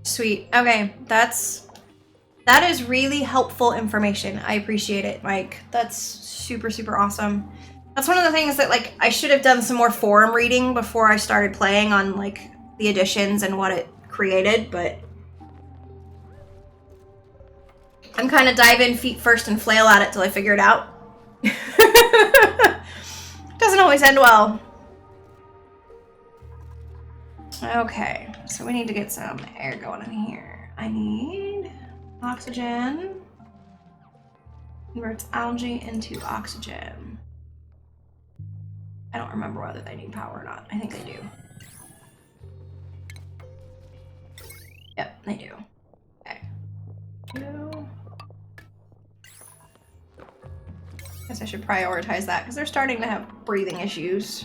Sweet. Okay, that is really helpful information. I appreciate it, Mike. That's super, super awesome. That's one of the things that, like, I should have done some more forum reading before I started playing on, like, the additions and what it created, but I'm kind of dive in feet first and flail at it till I figure it out. Doesn't always end well. Okay, so we need to get some air going in here. I need oxygen. Converts algae into oxygen. I don't remember whether they need power or not. I think they do. Yep, they do. Okay. Guess I should prioritize that because they're starting to have breathing issues.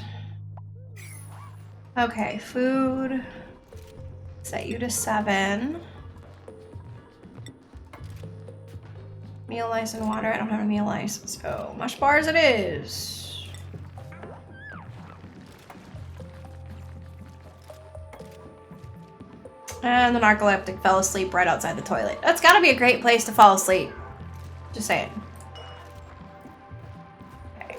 Okay, food. Set you to 7. Meal ice and water. I don't have a meal ice, so mush bars it is. And the narcoleptic fell asleep right outside the toilet. That's gotta be a great place to fall asleep. Just saying. Okay.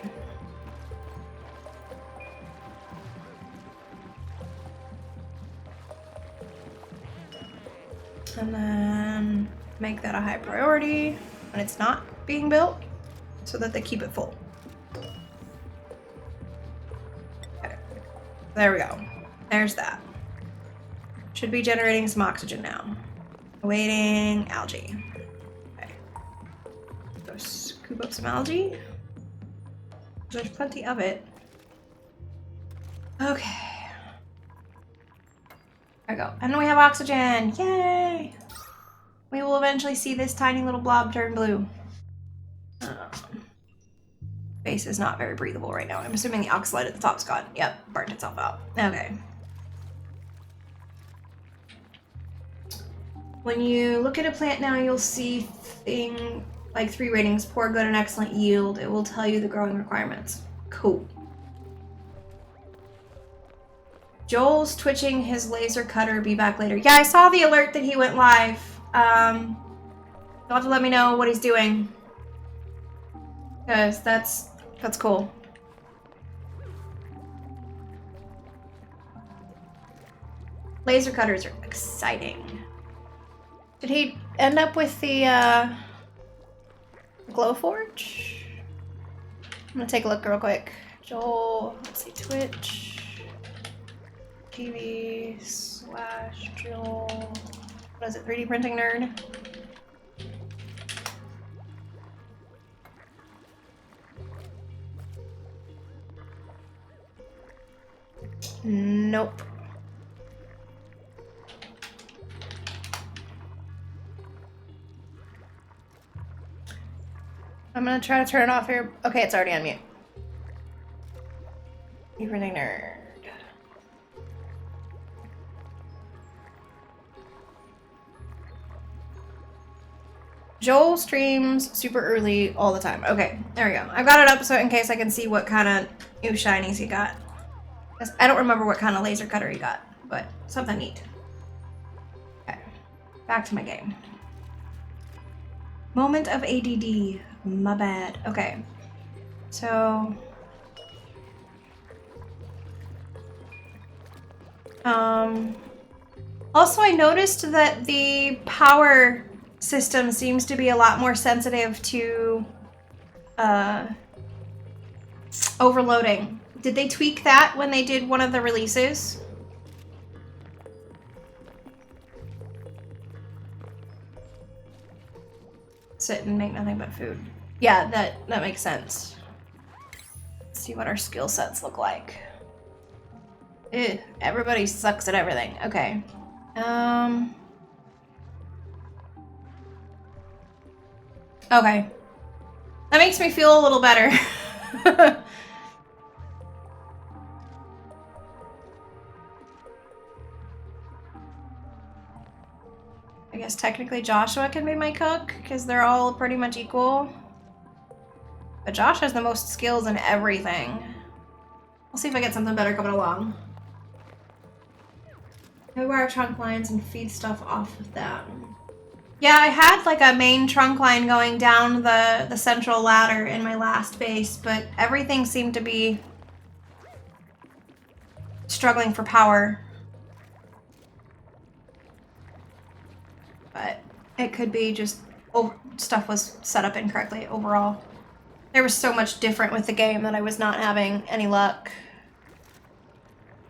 And then make that a high priority when it's not being built so that they keep it full. Okay. There we go. There's that. Should be generating some oxygen now. Awaiting algae. Okay. Go scoop up some algae. There's plenty of it. Okay. There we go. And we have oxygen. Yay! We will eventually see this tiny little blob turn blue. Base is not very breathable right now. I'm assuming the oxalate at the top's gone. Yep, burnt itself out. Okay. When you look at a plant now, you'll see like 3 ratings: poor, good, and excellent yield. It will tell you the growing requirements. Cool. Joel's twitching his laser cutter. Be back later. Yeah, I saw the alert that he went live. You'll have to let me know what he's doing. Because that's cool. Laser cutters are exciting. Did he end up with the Glowforge? I'm gonna take a look real quick. Joel, let's see, Twitch. TV/Joel. What is it, 3D printing nerd? Nope. I'm gonna try to turn it off here. Okay, it's already on mute. 3D printing nerd. Joel streams super early all the time. Okay, there we go. I've got it up so in case I can see what kind of new shinies he got. I don't remember what kind of laser cutter he got, but something neat. Okay, back to my game. Moment of ADD. My bad. Okay, so... Also, I noticed that the power system seems to be a lot more sensitive to overloading. Did they tweak that when they did one of the releases? Sit and make nothing but food. Yeah, that makes sense. Let's see what our skill sets look like. Ew, everybody sucks at everything. Okay. Okay. That makes me feel a little better. I guess technically Joshua can be my cook, because they're all pretty much equal. But Josh has the most skills in everything. I'll see if I get something better coming along. I wire trunk lines and feed stuff off of them. Yeah, I had like a main trunk line going down the central ladder in my last base, but everything seemed to be struggling for power. But it could be just stuff was set up incorrectly overall. There was so much different with the game that I was not having any luck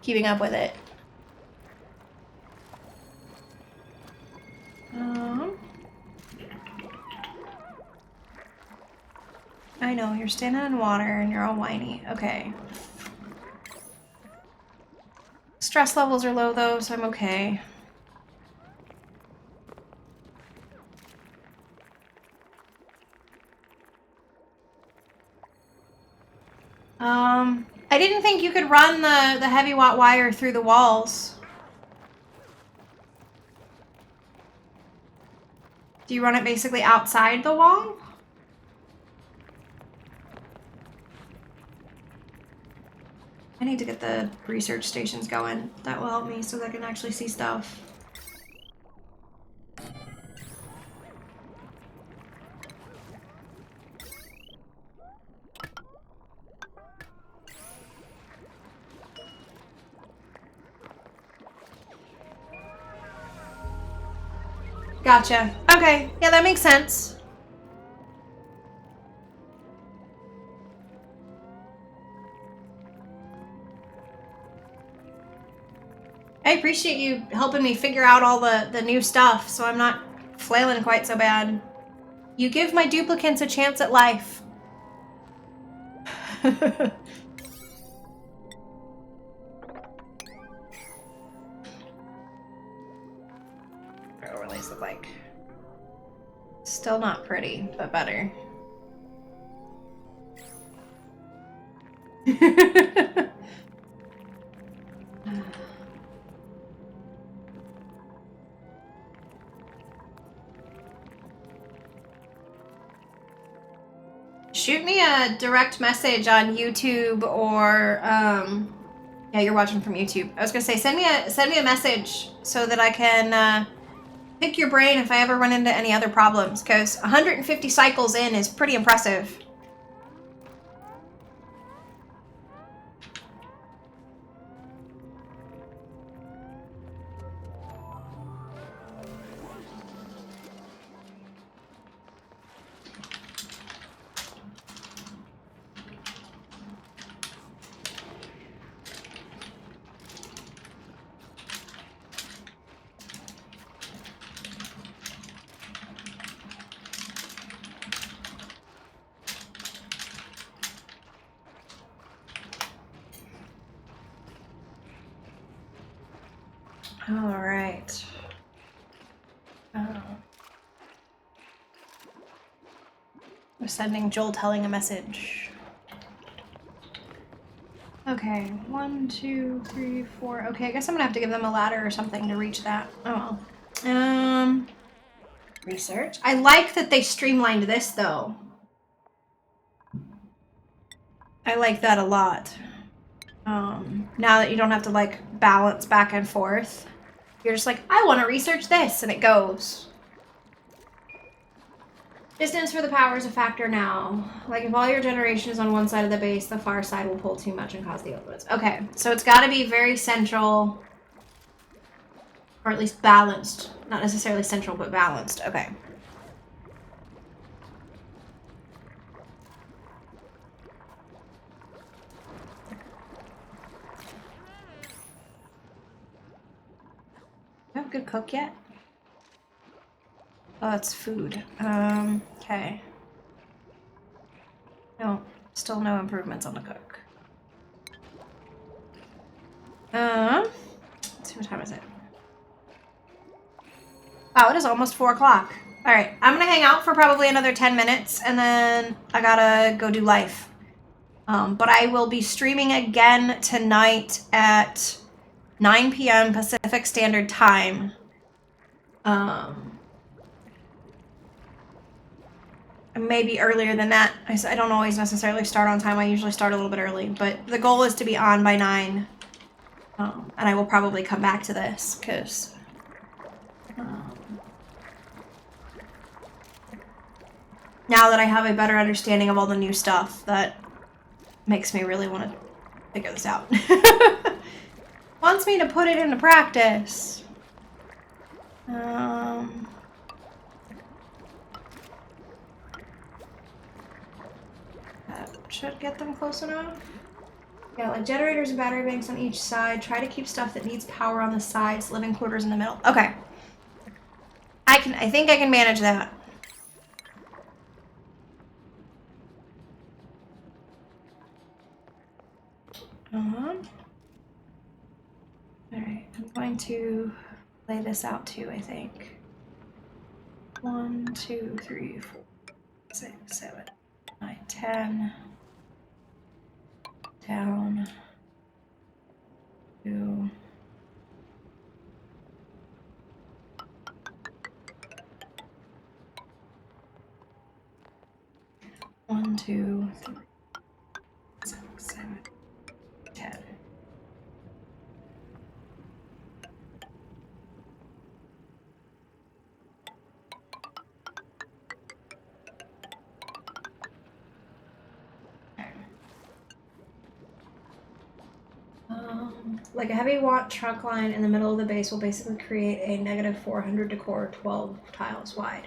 keeping up with it. I know, you're standing in water and you're all whiny. Okay. Stress levels are low though, so I'm okay. I didn't think you could run the heavy watt wire through the walls. Do you run it basically outside the wall? I need to get the research stations going. That will help me so that I can actually see stuff. Gotcha. Okay. Yeah, that makes sense. I appreciate you helping me figure out all the new stuff so I'm not flailing quite so bad. You give my duplicants a chance at life. What overlays look like? Still not pretty, but better. Shoot me a direct message on YouTube or yeah, you're watching from YouTube. I was gonna say send me a message so that I can pick your brain if I ever run into any other problems, because 150 cycles in is pretty impressive. All right. We're sending Joel telling a message. Okay, 1, 2, 3, 4. Okay, I guess I'm gonna have to give them a ladder or something to reach that. Oh well. Research. I like that they streamlined this though. I like that a lot. Now that you don't have to like balance back and forth. You're just like, I want to research this, and it goes. Distance for the power is a factor now. Like, if all your generation is on one side of the base, the far side will pull too much and cause the overloads. Okay, so it's got to be very central, or at least balanced. Not necessarily central, but balanced. Okay. Do you have a good cook yet? Oh, it's food. Okay. No, still no improvements on the cook. Let's see, what time is it? Oh, it is almost 4 o'clock. All right, I'm gonna hang out for probably another 10 minutes, and then I gotta go do life. But I will be streaming again tonight at 9 p.m. Pacific Standard Time. Maybe earlier than that. I don't always necessarily start on time. I usually start a little bit early, but the goal is to be on by 9. And I will probably come back to this, because now that I have a better understanding of all the new stuff, that makes me really want to figure this out. Wants me to put it into practice. That should get them close enough. Yeah, like generators and battery banks on each side. Try to keep stuff that needs power on the sides, living quarters in the middle. Okay. I think I can manage that. Alright, I'm going to lay this out too, I think. 1, 2, 3, 4, 6, 7, 9, 10. Down. 2. 1, 2, 3, 6, 7, 10. Like a heavy watt trunk line in the middle of the base will basically create a negative 400 decor 12 tiles wide.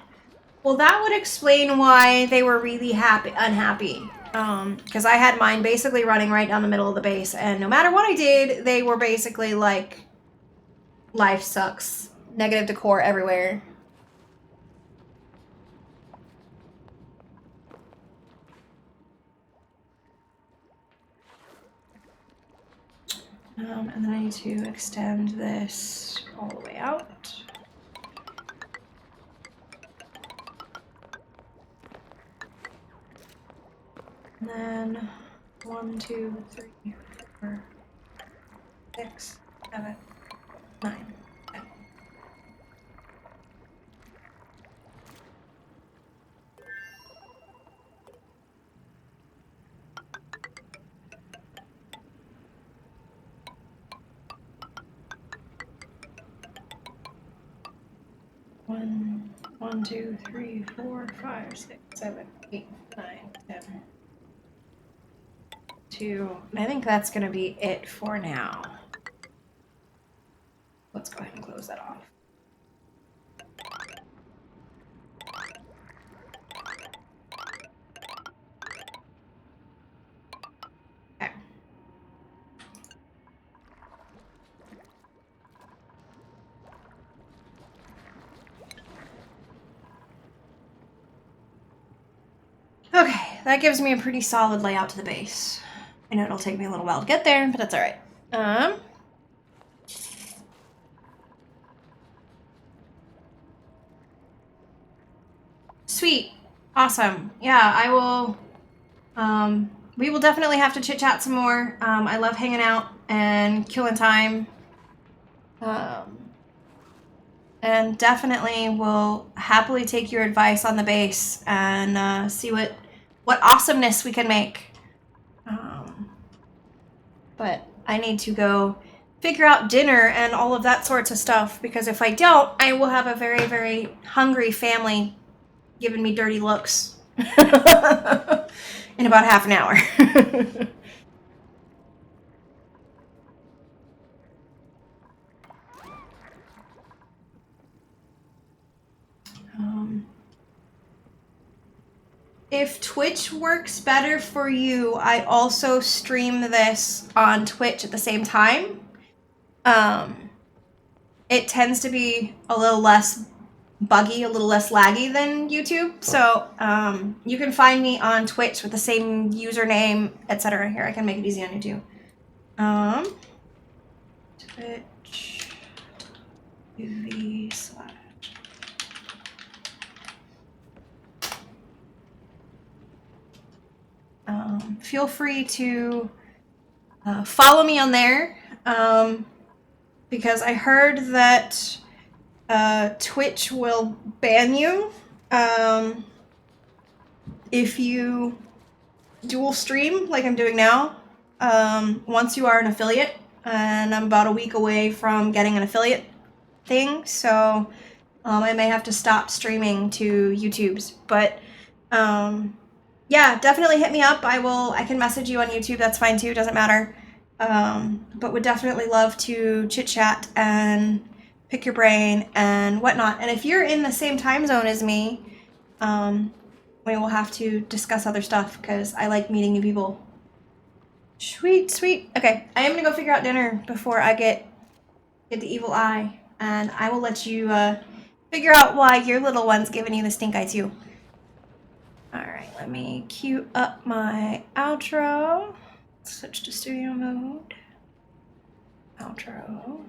Well, that would explain why they were really unhappy. Because I had mine basically running right down the middle of the base, and no matter what I did, they were basically like, life sucks. Negative decor everywhere. And then I need to extend this all the way out. And then 1, 2, 3, 4, 6, 7, 9, 10. One, 2, 3, 4, 5, 6, 7, 8, 9, 10. 2. I think that's gonna be it for now. Let's go ahead and close that off. Okay. Okay, that gives me a pretty solid layout to the base. I know it'll take me a little while to get there, but that's all right. Sweet. Awesome. Yeah, I will, we will definitely have to chit-chat some more. I love hanging out and killing time. And definitely will happily take your advice on the base and see what awesomeness we can make. But I need to go figure out dinner and all of that sorts of stuff, because if I don't, I will have a very, very hungry family giving me dirty looks in about half an hour. If Twitch works better for you, I also stream this on Twitch at the same time. It tends to be a little less buggy, a little less laggy than YouTube. So you can find me on Twitch with the same username, etc. Here, I can make it easy on YouTube. Twitch UV/. Feel free to follow me on there, because I heard that Twitch will ban you if you dual stream like I'm doing now, once you are an affiliate, and I'm about a week away from getting an affiliate thing, so I may have to stop streaming to YouTube's, but yeah, definitely hit me up. I can message you on YouTube, that's fine too, doesn't matter. But would definitely love to chit chat and pick your brain and whatnot. And if you're in the same time zone as me, we will have to discuss other stuff, because I like meeting new people. Sweet, sweet. Okay, I am gonna go figure out dinner before I get the evil eye, and I will let you figure out why your little one's giving you the stink eye too. All right, let me cue up my outro. Switch to studio mode. Outro.